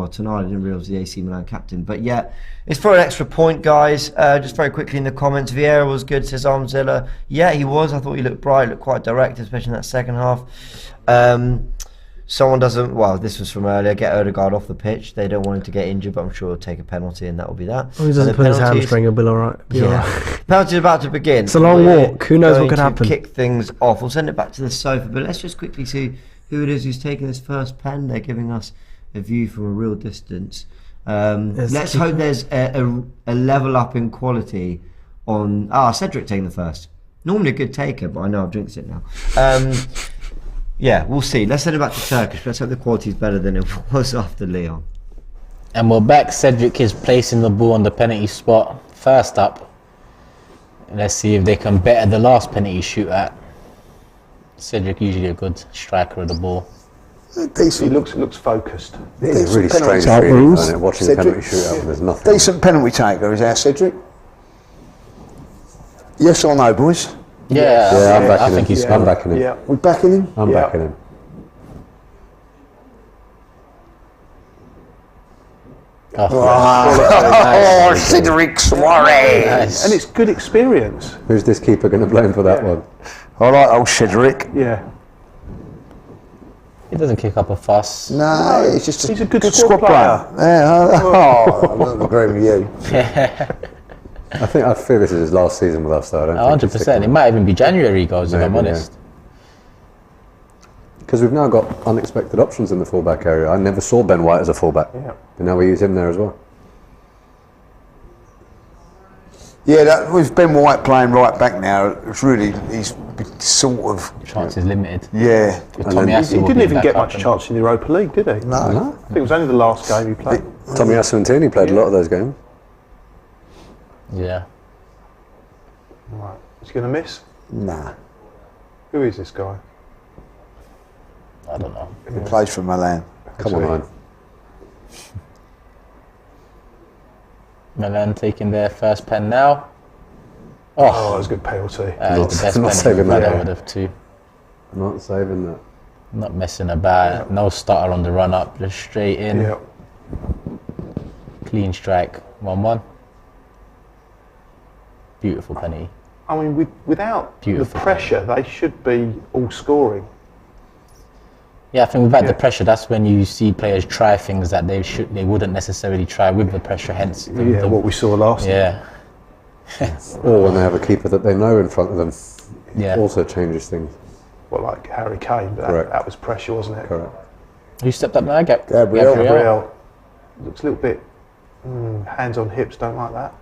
tonight. I didn't realise the AC Milan captain, but yeah, it's for an extra point, guys. Just very quickly in the comments, Vieira was good, says Armzilla. Yeah, he was. I thought he looked bright, looked quite direct, especially in that second half. Someone doesn't, this was from earlier, get Odegaard off the pitch. They don't want him to get injured, but I'm sure he'll take a penalty and that will be that. He doesn't put his hamstring, he'll be alright. Penalty about to begin. It's a long walk. Who knows what could happen? Kick things off. We'll send it back to the sofa, but let's just quickly see who it is who's taking this first pen. They're giving us a view from a real distance. Let's hope there's a level up in quality on... Cedric taking the first. Normally a good taker, but I know I've jinxed it now. Yeah, we'll see. Let's send it back to Turkish. Let's hope the quality is better than it was after Leon. And we're back. Cedric is placing the ball on the penalty spot. First up. Let's see if they can better the last penalty shoot at. Cedric usually a good striker of the ball. He looks focused. It's a really strange feeling, isn't it, watching a penalty shootout when there's nothing. Decent penalty taker is our Cedric. Yes or no, boys? Yeah, I'm backing him. think he's I'm backing him. Yeah. We backing him? I'm backing him. Oh, Cedric Suarez! Nice. And it's good experience. Who's this keeper going to blame for that one? I like old Cedric. Yeah. He doesn't kick up a fuss. No, he's a good squad player. Yeah, I don't agree with you. I feel this is his last season with us, though. I don't think 100%. It might even be January he goes, if I'm Maybe, honest. Because we've now got unexpected options in the fullback area. I never saw Ben White as a fullback. Yeah. And now we use him there as well. Yeah, with Ben White playing right back now, it's really, he's sort of... Chance is limited. Yeah. With Tomiyasu He will didn't be even back get up much and- chance in the Europa League, did he? No. I think it was only the last game he played. Tomiyasu and Tierney played a lot of those games. Yeah. Right. Is he going to miss? Nah. Who is this guy? I don't know. He plays for Milan. Come on, man. Milan taking their first pen now. Oh, that was a good penalty. That is the best not penalty saving that. I would have too. Not saving that. Not messing about. No stutter on the run up. Just straight in. Yeah. Clean strike. 1-1. Beautiful penalty. I mean, without Beautiful. the pressure, they should be all scoring. Yeah, I think without the pressure, that's when you see players try things that they wouldn't necessarily try with the pressure. Hence, What we saw last. Yeah. Or when they have a keeper that they know in front of them. Yeah. Also changes things. Well, like Harry Kane, but Correct. that was pressure, wasn't it? Correct. Who stepped up now? Gabriel. Gabriel looks a little bit hands on hips. Don't like that.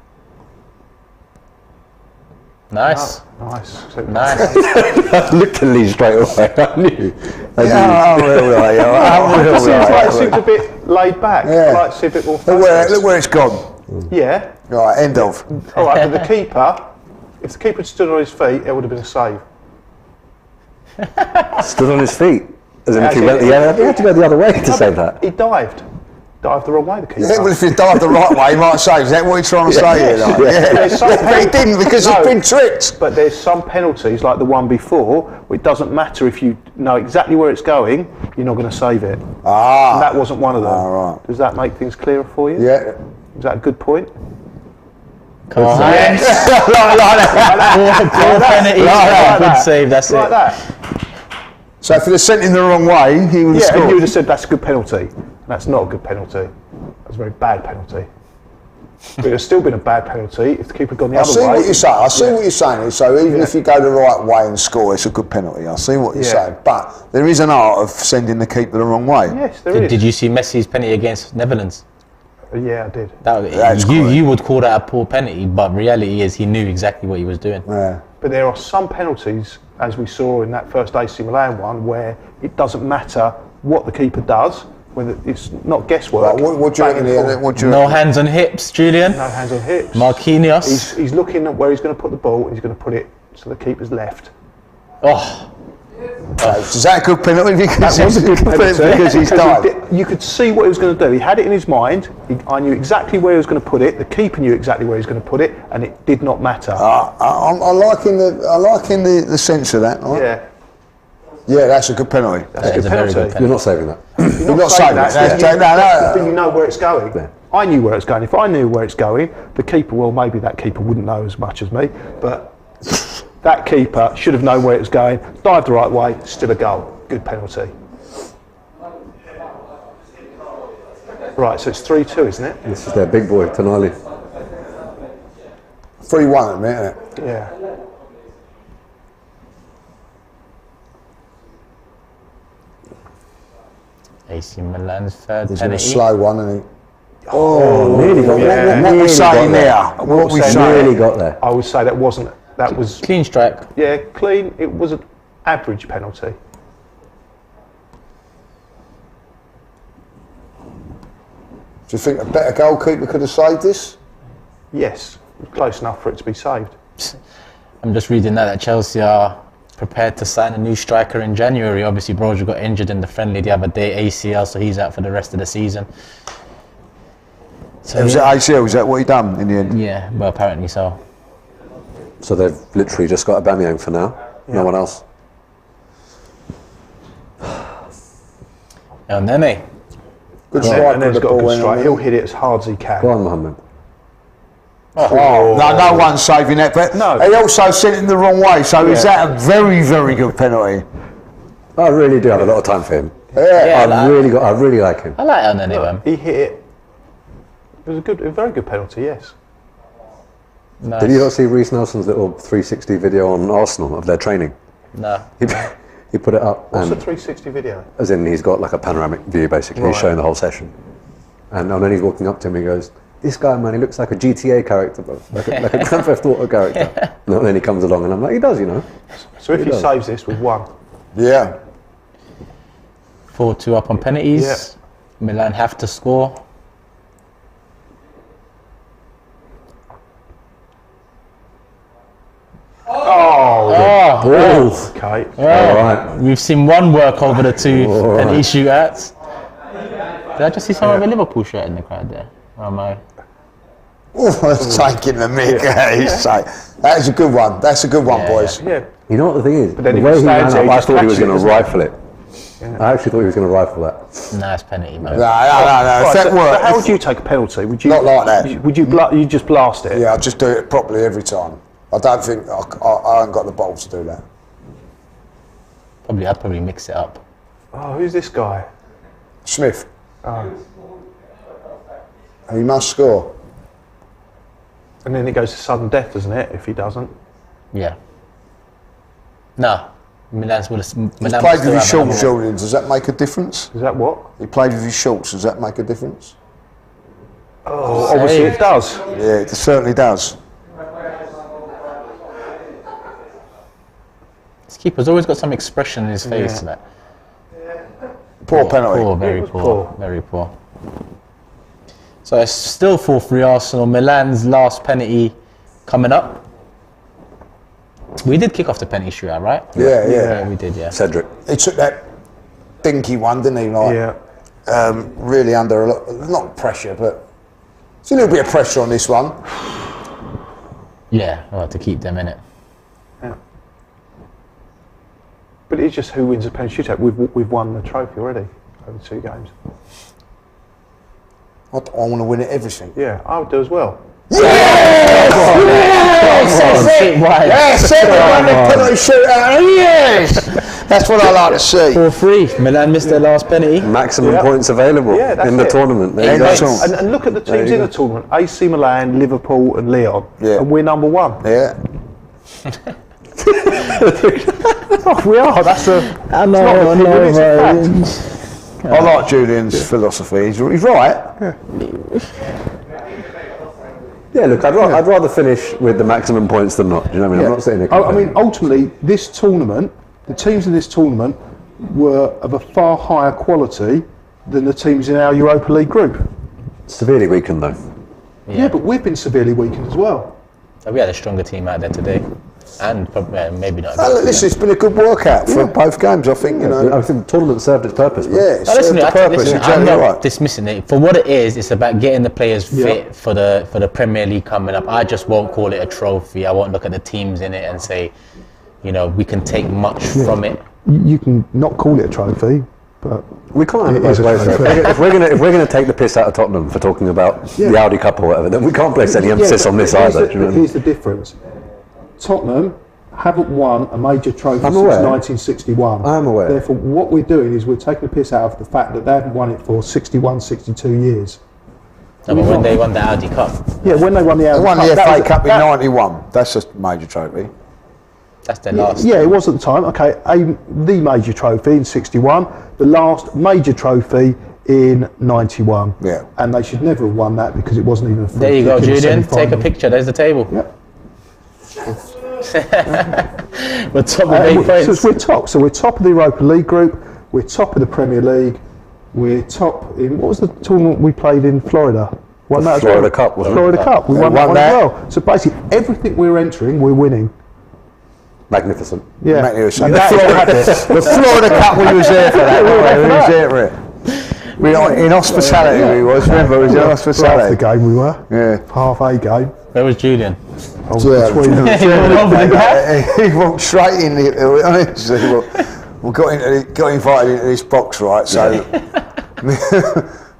Nice. Oh, nice. Nice. I looked at Lee straight away. I knew. It seems a bit laid back. Yeah. I like to see a bit more Look where it's gone. Yeah. Right, end of. All right, but the keeper, if the keeper had stood on his feet, it would have been a save. Stood on his feet. As in if he Actually, went he had to go the other way to save that. He dived. Dived the wrong way, the keeper. Yeah, well, if you dive the right way, you might say, is that what you're trying to say here? Like? There's some But he didn't because he's been tricked. But there's some penalties, like the one before, where it doesn't matter if you know exactly where it's going, you're not going to save it. And that wasn't one of them. right. Does that make things clearer for you? Yeah. Is that a good point? Come on. Good save, that's Like it. that. So if he'd have sent him the wrong way, he would have Yeah, and scored. you would have said that's a good penalty. That's not a good penalty. That's a very bad penalty. But it would have still been a bad penalty if the keeper had gone the I other see way. what you're saying. I see what you're saying. So even if you go the right way and score, it's a good penalty. I see what you're saying. But there is an art of sending the keeper the wrong way. Yes, there is. Did you see Messi's penalty against Netherlands? Yeah, I did. You would call that a poor penalty, but reality is he knew exactly what he was doing. Yeah. But there are some penalties, as we saw in that first AC Milan one, where it doesn't matter what the keeper does, whether it's not guesswork. Right, what do you reckon here? What do you No reckon? hands on hips, Julian. No hands on hips. Marquinhos. He's looking at where he's going to put the ball, and he's going to put it to the keeper's left. Oh, Is that a good penalty? Because That was a good penalty because he's died. You could see what he was going to do. He had it in his mind. I knew exactly where he was going to put it. The keeper knew exactly where he was going to put it, and it did not matter. I'm liking the sense of that. Right? Yeah, Yeah, that's a good penalty. that's a is good a very penalty. good You're not saving that. You're not saying that. But you know where it's going. Yeah. I knew where it's going. If I knew where it's going, the keeper, well, maybe that keeper wouldn't know as much as me, but that keeper should have known where it was going, dived the right way, still a goal. Good penalty. Right, so it's 3-2, isn't it? This is their big boy, Tonali. 3-1 at the minute, isn't it? Yeah. AC Milan's third He's in a penalty. slow one, isn't Oh, nearly got there. What we saying there? What we we're saying? Nearly got there. I would say that wasn't. That was Clean strike. yeah, clean. It was an average penalty. Do you think a better goalkeeper could have saved this? Yes, it was close enough for it to be saved. I'm just reading that Chelsea are prepared to sign a new striker in January. Obviously, Broja got injured in the friendly the other day, ACL, so he's out for the rest of the season. So Was it ACL? Is that what he done in the end? yeah, well, apparently so. So they've literally just got Aubameyang for now. No one else. And then Good And strike then with he's the got a ball good in. strike. He'll hit it as hard as he can. Go on, Mohammed. Oh, no one's saving that. But No. he also sent it in the wrong way. So is Yeah. that a very, very good penalty? I really do have a lot of time for him. Yeah. Yeah, I really like him. I like Elneny, man. He hit it. It was a very good penalty. Yes. Nice. Did you not see Reece Nelson's little 360 video on Arsenal of their training? No. He put it up, What's the and 360 video? as in he's got like a panoramic view basically. He's Right. showing the whole session, and then he's walking up to him. He goes, "This guy, man, he looks like a GTA character, bro. like a Grand Theft Auto character." And then he comes along, and I'm like, "He does, you know." So if he does. saves this with one, Yeah. 4-2 up on penalties. Yeah. Milan have to score. okay. All right. We've seen one work over the two penalty shootouts. Did I just see someone with a Liverpool shirt in the crowd there? Oh my. Oh, taking the mick. That is a good one. That's a good one, boys. Yeah. You know what the thing is? then The if way he he ran stands up, there, he I just thought he was catches going it, to rifle it. I actually thought he was going to rifle that. Nice penalty, man. No. If Right, that so worked, how would you take a penalty? Would you Not like that. Would you you just blast it? yeah, I just do it properly every time. I don't think I haven't got the balls to do that. I'd probably mix it up. Oh, who's this guy? Smith, Oh. he must score. And then it goes to sudden death, doesn't it? If he doesn't. Yeah. No. Milan's would have. He played with his shorts, Julian. Does that make a difference? Is that what? He played with his shorts. Does that make a difference? Oh, obviously it does. Yeah, it certainly does. His keeper's always got some expression in his face. Like, Poor penalty. poor, very It was poor, poor. very poor. So it's still 4-3 Arsenal. Milan's last penalty coming up. We did kick off the penalty shootout, right? Yeah. We did, yeah. Cedric. He took that dinky one, didn't he? Like, Yeah. really under a lot, not pressure, but it's a little bit of pressure on this one. Yeah, well, to keep them in it. But it's just who wins the penalty shootout. We've won the trophy already over 2 games. I want to win it everything. Yeah, I would do as well. Yes, everyone the penalty shootout. Yes, that's what I like to see. 4-3. Milan missed their last penalty. Maximum Yeah. points available Yeah, that's in the it. tournament. There you That's go. all. And look at the teams you in go. the tournament: AC Milan, Liverpool, and Leon. Yeah. And we're number 1. Yeah. Oh, we are. That's a. I know, it's a fact. I like Julian's philosophy. He's right. Yeah, look, I'd rather finish with the maximum points than not. Do you know what I mean? I'm not sitting there. I mean, ultimately, this tournament, the teams in this tournament were of a far higher quality than the teams in our Europa League group. severely weakened though. Yeah, but we've been severely weakened as well. So we had a stronger team out there today. And probably, maybe not. Listen, it's been a good workout for both games. I think, you know. I think the tournament served its purpose. Man. Yeah, it No, served the purpose. listen, It's I'm generally not right. dismissing it. For what it is, it's about getting the players fit for the Premier League coming up. I just won't call it a trophy. I won't look at the teams in it and say, you know, we can take much from it. You can not call it a trophy, but We can't have it It is both a ways. though. trophy. If we're gonna take the piss out of Tottenham for talking about the Audi Cup or whatever, then we can't place any emphasis on this either. do you know what I mean? Here's the difference. Tottenham haven't won a major trophy I'm since aware. 1961. I'm aware. Therefore, what we're doing is we're taking the piss out of the fact that they haven't won it for 61, 62 years. No, but when they won the Audi Cup, Yeah, when they won the They Audi won Cup, the that FA was- Cup in that- '91. That's a major trophy. that's their last. Yeah, it was at the time. Okay, the major trophy in '61. The last major trophy in '91. Yeah. And they should never have won that because it wasn't even a free There you go, kick in the Julian. Take a semi-final. picture. There's the table. Yep. We're top of 8 points. So we're top. So we're top of the Europa League group. We're top of the Premier League. We're top in, what was the tournament we played in Florida? Won that as Florida well. Cup, wasn't it? Florida Cup. We Yeah, won that won one as that. well. So basically everything we're entering, we're winning. Magnificent. Yeah. Magnificent. And that is The Florida Cup, we was there for that. We was there for it. We were in hospitality. We was. Remember, we was in half the hospitality. game we were. Yeah. Half a game. Where was Julian? I was Yeah. between them. He walked straight in. Honestly, we got invited into this box, right? So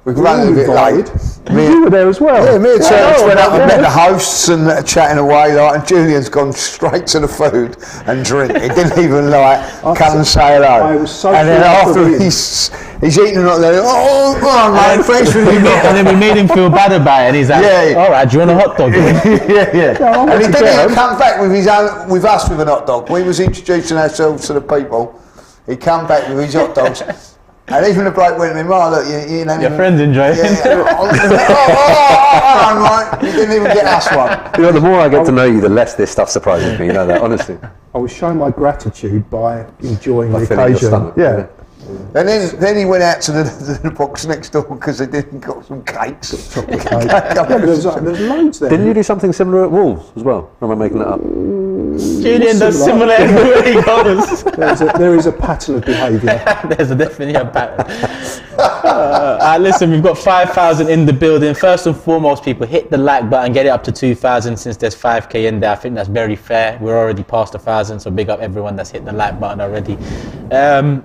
we ran a bit late. You were there as well. Yeah, me and Turkish went up and yeah. met the hosts and chatting away, like, and Julian's gone straight to the food and drink. He didn't even come and say hello. I was so and then pleased after with him. he's eating and like, oh, go on, mate, thanks for the And then we made him feel bad about it, and he's like, Yeah. all right, do you want a hot dog? yeah. I want And he to didn't get even him. come back with us with an hot dog. We was introducing ourselves to the people. He come back with his hot dogs. And even the bloke went to him, oh, look, you know. Your friend's enjoying it. Right. You didn't even get us one. You know, the more I get to know you, the less this stuff surprises me. You know that, honestly. I was showing my gratitude by enjoying By the filling your occasion. stomach, Yeah. And then he went out to the box next door because they didn't got some cakes. Chocolate cake. Yeah, but there's loads there. Didn't you do something similar at Wolves as well? Or am I making that up? Julian does similar everywhere he goes. There is a pattern of behaviour. There's definitely a pattern. Listen, we've got 5,000 in the building. First and foremost, people, hit the like button, get it up to 2,000 since there's 5k in there. I think that's very fair. We're already past 1,000, so big up everyone that's hit the like button already.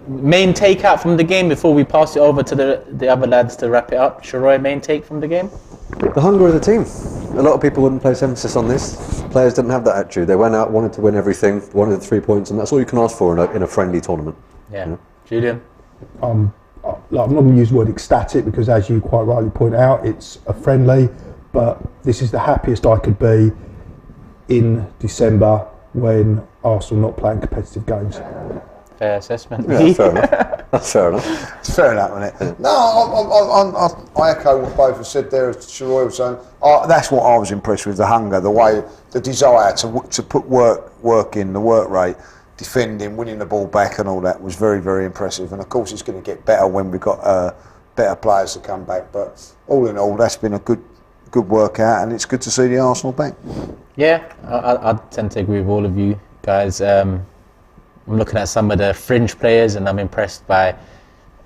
Main takeout from the game before we pass it over to the other lads to wrap it up. Sheroy, main take from the game? The hunger of the team. A lot of people wouldn't place emphasis on this. Players didn't have that attitude. They went out, wanted to win everything, wanted the 3 points, and that's all you can ask for in a friendly tournament. Yeah. Julian? I'm not going to use the word ecstatic because, as you quite rightly point out, it's a friendly, but this is the happiest I could be in December when Arsenal not playing competitive games. Fair assessment. Yeah, fair enough. That's fair enough. It's fair enough, isn't it? No, I echo what both have said there. As Sheroy was saying, that's what I was impressed with: the hunger, the way, the desire to put work in, the work rate, defending, winning the ball back, and all that was very, very impressive. And of course, it's going to get better when we've got better players to come back. But all in all, that's been a good workout, and it's good to see the Arsenal back. Yeah, I tend to agree with all of you guys. I'm looking at some of the fringe players and I'm impressed by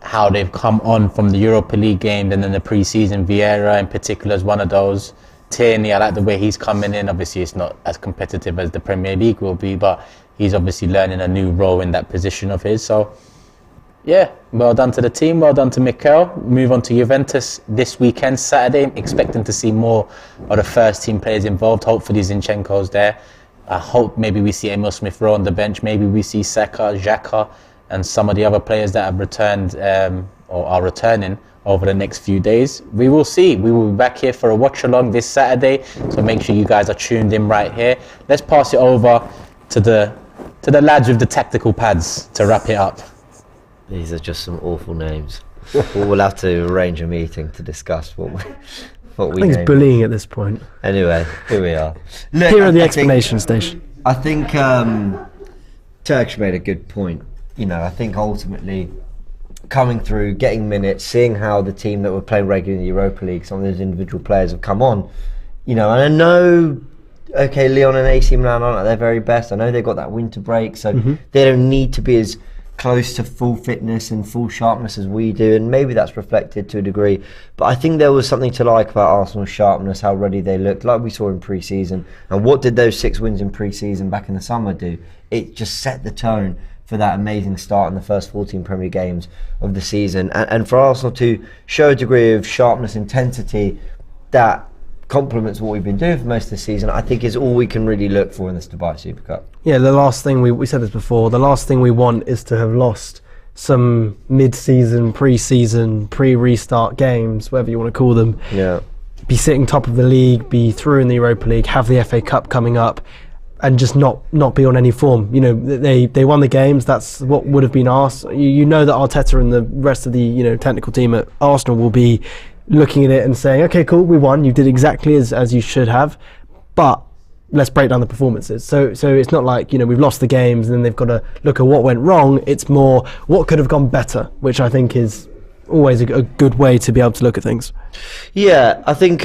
how they've come on from the Europa League game and then the pre-season. Vieira in particular is one of those. Tierney, I like the way he's coming in. Obviously it's not as competitive as the Premier League will be, but he's obviously learning a new role in that position of his. So yeah, well done to the team, well done to Mikel. Move on to Juventus this weekend, Saturday. Expecting to see more of the first team players involved. Hopefully Zinchenko's there. I hope maybe we see Emil Smith-Rowe on the bench. Maybe we see Saka, Xhaka, and some of the other players that have returned or are returning over the next few days. We will see. We will be back here for a watch-along this Saturday, so make sure you guys are tuned in right here. Let's pass it over to the lads with the tactical pads to wrap it up. These are just some awful names. We'll have to arrange a meeting to discuss what we I think it's name. bullying at this point. Anyway, here we are. Look, Here at the I explanation station. I think Turkish made a good point. You know, I think ultimately coming through, getting minutes, seeing how the team that were playing regularly in the Europa League, some of those individual players have come on. You know, and I know, okay, Leon and AC Milan aren't at their very best. I know they've got that winter break, so they don't need to be as close to full fitness and full sharpness as we do, and maybe that's reflected to a degree, but I think there was something to like about Arsenal's sharpness, how ready they looked, like we saw in pre-season. And what did those 6 wins in pre-season back in the summer do? It just set the tone for that amazing start in the first 14 Premier games of the season, and for Arsenal to show a degree of sharpness, intensity that complements what we've been doing for most of the season, I think is all we can really look for in this Dubai Super Cup. Yeah, the last thing we said this before, the last thing we want is to have lost some mid-season, pre-season, pre-restart games, whatever you want to call them. Yeah. Be sitting top of the league, be through in the Europa League, have the FA Cup coming up, and just not be on any form. You know, they won the games. That's what would have been asked. You know that Arteta and the rest of the technical team at Arsenal will be looking at it and saying, okay, cool, we won. You did exactly as you should have, but let's break down the performances. So it's not like we've lost the games and then they've got to look at what went wrong. It's more what could have gone better, which I think is always a good way to be able to look at things. Yeah, I think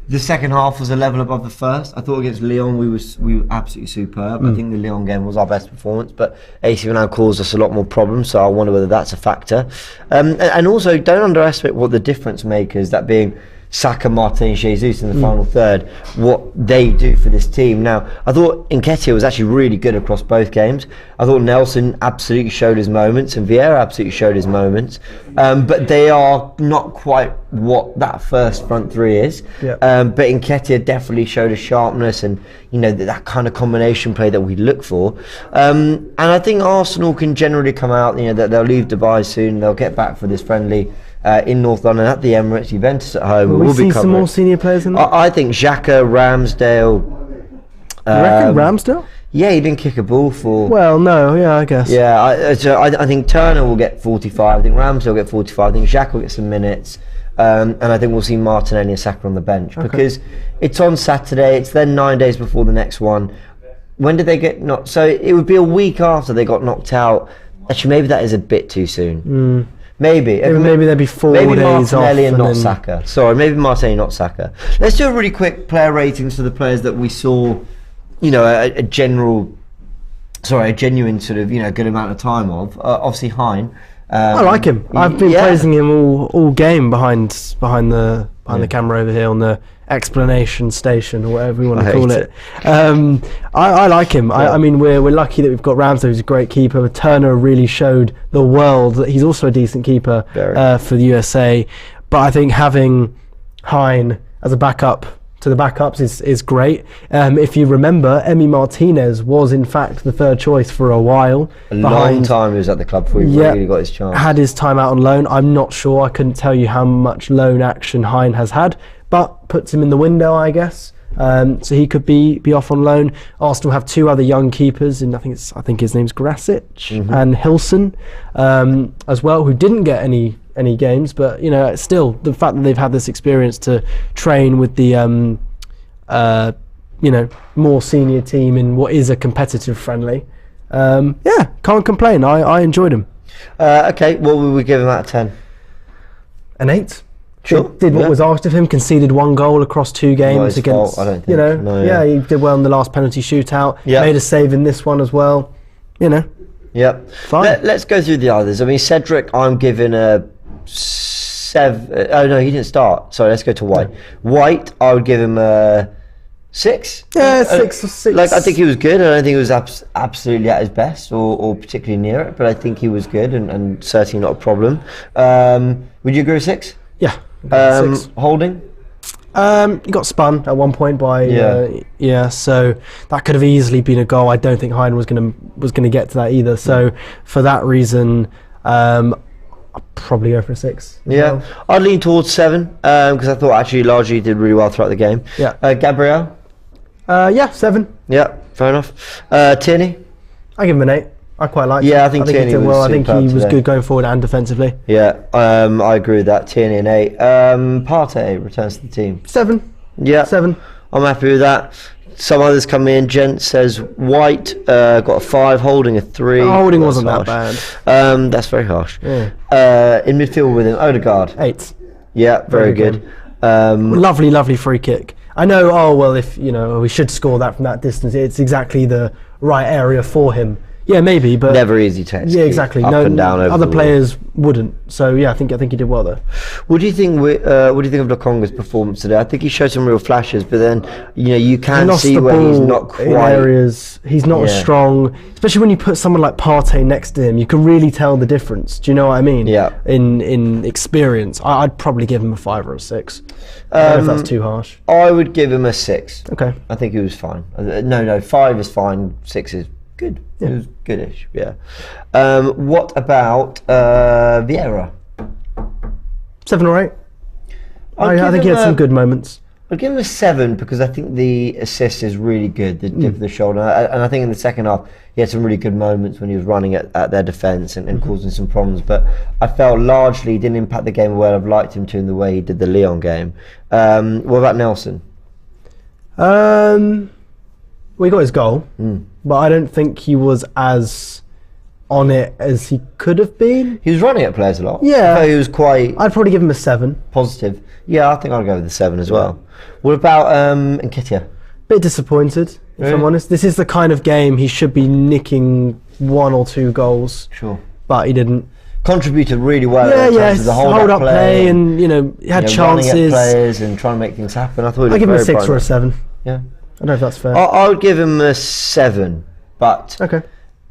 the second half was a level above the first. I thought against Lyon we were absolutely superb. I think the Lyon game was our best performance, but AC Milan caused us a lot more problems, so I wonder whether that's a factor. And also, don't underestimate what the difference makers, that being Saka, Martin, Jesus in the final third, what they do for this team. Now, I thought Nketiah was actually really good across both games. I thought Nelson absolutely showed his moments and Vieira absolutely showed his moments, but they are not quite what that first front three is. Yeah. But Nketiah definitely showed a sharpness and that kind of combination play that we look for. And I think Arsenal can generally come out, that they'll leave Dubai soon, they'll get back for this friendly in North London at the Emirates, Juventus at home. Will we see some more senior players in there? I think Xhaka, Ramsdale. You reckon Ramsdale? Yeah, he didn't kick a ball for. Well, no, yeah, I guess. Yeah, I think Turner will get 45. I think Ramsdale will get 45. I think Xhaka will get some minutes. And I think we'll see Martinelli and Saka on the bench because it's on Saturday. It's then 9 days before the next one. When did they get knocked? So it would be a week after they got knocked out. Actually, maybe that is a bit too soon. Maybe there'd be 4 maybe days Martinelli off and not Saka. Sorry, maybe Martinelli, not Saka. Let's do a really quick player ratings for the players that we saw. A genuine sort of good amount of time of. Obviously, Hein. I like him. I've been praising him all game behind the camera over here on the explanation station or whatever you want to call it. I like him. I mean, we're lucky that we've got Ramsdale, who's a great keeper. Turner really showed the world that he's also a decent keeper for the USA. But I think having Hein as a backup to the backups is great. If you remember, Emi Martinez was in fact the third choice for a while. Long time he was at the club before he really got his chance. Had his time out on loan. I'm not sure. I couldn't tell you how much loan action Hein has had, but puts him in the window, I guess. So he could be off on loan. Arsenal have 2 other young keepers, and I think his name's Grasic and Hilson as well, who didn't get any games, but still the fact that they've had this experience to train with the more senior team in what is a competitive friendly, can't complain. I enjoyed him. Okay, what would we give him out of 10? An 8. Sure. Did what was asked of him. Conceded 1 goal across 2 games against. I don't think. He did well in the last penalty shootout. Yeah. Made a save in this one as well. Yep. Fine. Let's go through the others. I mean, Cedric, I'm giving a 7. Oh no, he didn't start. Sorry, let's go to White. White, I would give him a 6. Yeah, 6. I think he was good. I don't think he was absolutely at his best or particularly near it, but I think he was good and certainly not a problem. Would you agree with 6? Yeah. 6. Holding? He got spun at one point by so that could have easily been a goal. I don't think Hein was gonna get to that either. So for that reason, I'll probably go for a 6. Yeah, I'd lean towards 7 because I thought actually largely he did really well throughout the game. Yeah. Gabriel? 7. Yeah, fair enough. Tierney? I give him an 8. I quite like him. I think Tierney he did well. I think he was today. good going forward and defensively. Yeah, I agree with that. Tierney an 8. Partey returns to the team. 7. Yeah, 7. I'm happy with that. Some others come in. Gent says White got a 5, Holding a 3. Holding wasn't that bad. That's very harsh. Yeah. In midfield with him, Odegaard. 8. Yeah, very good. Lovely free kick. I know. If we should score that from that distance, it's exactly the right area for him. Yeah, maybe, but never easy to execute. Yeah, exactly. Up and down over other the players wouldn't. So yeah, I think he did well there. What do you think? What do you think of Lokonga's performance today? I think he showed some real flashes, but then you can see where he's not quite. In areas he's not as strong, especially when you put someone like Partey next to him. You can really tell the difference. Do you know what I mean? Yeah. In experience, I'd probably give him a 5 or a 6. I don't know if that's too harsh. I would give him a 6. Okay. I think he was fine. No, 5 is fine. 6 is good. Yeah. It was goodish. Yeah. What about Vieira? 7 or 8. I think he had some good moments. I'd give him a 7 because I think the assist is really good, the dip of the shoulder. And I think in the second half, he had some really good moments when he was running at their defence and causing some problems. But I felt largely he didn't impact the game where I've liked him to in the way he did the Lyon game. What about Nelson? Well, he got his goal, but I don't think he was as on it as he could have been. He was running at players a lot. Yeah. I thought he was quite I'd probably give him a 7. positive. Yeah, I think I'd go with the 7 as well. What about Nketiah? Bit disappointed, if I'm honest. This is the kind of game he should be nicking 1 or 2 goals. Sure. But he didn't. Contributed really well in Yeah, terms of the hold up play and, he had running at chances. players and trying to make things happen. I thought I'd give him a 6 or a 7. Yeah. I don't know if that's fair. I would give him a 7, but Okay.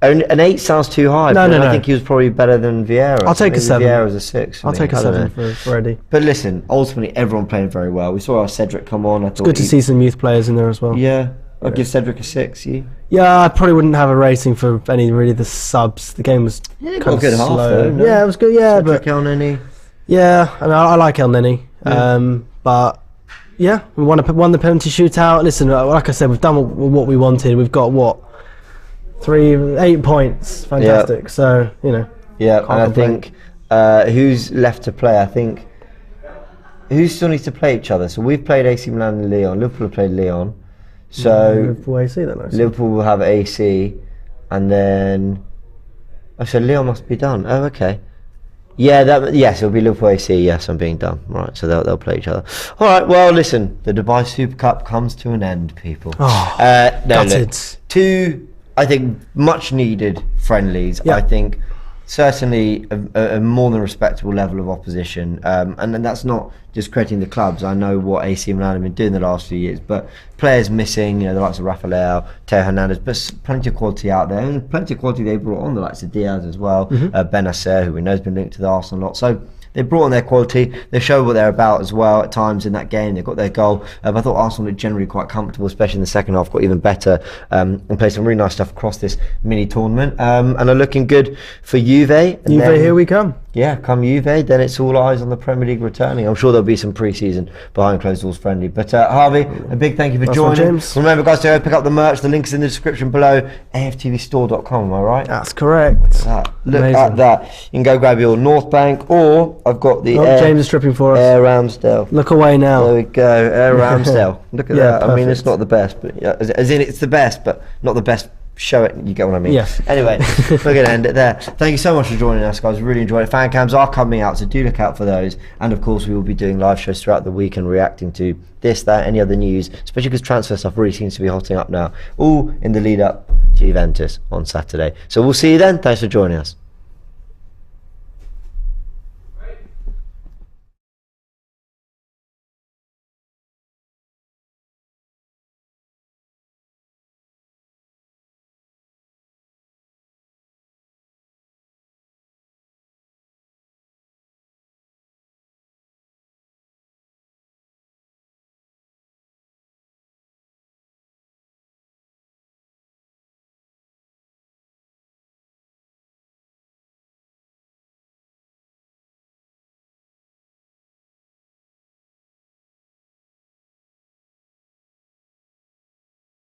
an 8 sounds too high. No, but no. I think he was probably better than Vieira. I'll take a 7. Vieira's a 6. I'll take a 7 for Eddie. But listen, ultimately everyone played very well. We saw our Cedric come on. I thought Good to see some youth players in there as well. Yeah, I'd give Cedric a 6. You? Yeah, I probably wouldn't have a rating for any really the subs. The game was kind of good half, slow. though, no? Yeah, it was good. Yeah, Cedric but El Neni. yeah, I mean, I like El Neni. But yeah, we won the penalty shootout. Listen, like I said, we've done what we wanted. We've got 8 points. Fantastic. So Yeah, and I complain. think who's left to play? I think who still needs to play each other. So we've played AC Milan and Lyon. Liverpool have played Lyon. So Liverpool AC then. Liverpool will have AC, and then so Lyon must be done. Oh, okay. Yeah, yes, it'll be Liverpool AC. Yes, I'm being done. Right, so they'll play each other. All right. Well, listen, the Dubai Super Cup comes to an end, people. Gutted. Look, 2, I think, much needed friendlies. Yeah. I think certainly a more than respectable level of opposition, and then that's not just creating the clubs. I know what AC Milan have been doing the last few years, but players missing, the likes of Rafael, Teo Hernandez, but plenty of quality out there, and plenty of quality they brought on, the likes of Diaz as well, Benacer, who we know has been linked to the Arsenal a lot. So they brought on their quality. They showed what they're about as well at times in that game. They got their goal. I thought Arsenal looked generally quite comfortable, especially in the second half, got even better and played some really nice stuff across this mini tournament, and are looking good for Juve. And Here we come. Yeah, come Juve, then it's all eyes on the Premier League returning. I'm sure there'll be some pre-season behind closed doors friendly. But Harvey, a big thank you for joining. James. Remember, guys, to go pick up the merch. The link is in the description below. AFTVstore.com, am I right? That's correct. Look at that. You can go grab your North Bank, or I've got the James is stripping for us. Air Ramsdale. Look away now. There we go, Air Ramsdale. Look at Yeah, that. I mean, it's perfect. not the best, but as in it's the best, but not the best. Show it, you get what I mean. Yes. Anyway, we're going to end it there. Thank you so much for joining us, guys. Really enjoyed it. Fan cams are coming out, so do look out for those. And of course, we will be doing live shows throughout the week and reacting to this, that, any other news, especially because transfer stuff really seems to be hotting up now. All in the lead up to Juventus on Saturday. So we'll see you then. Thanks for joining us.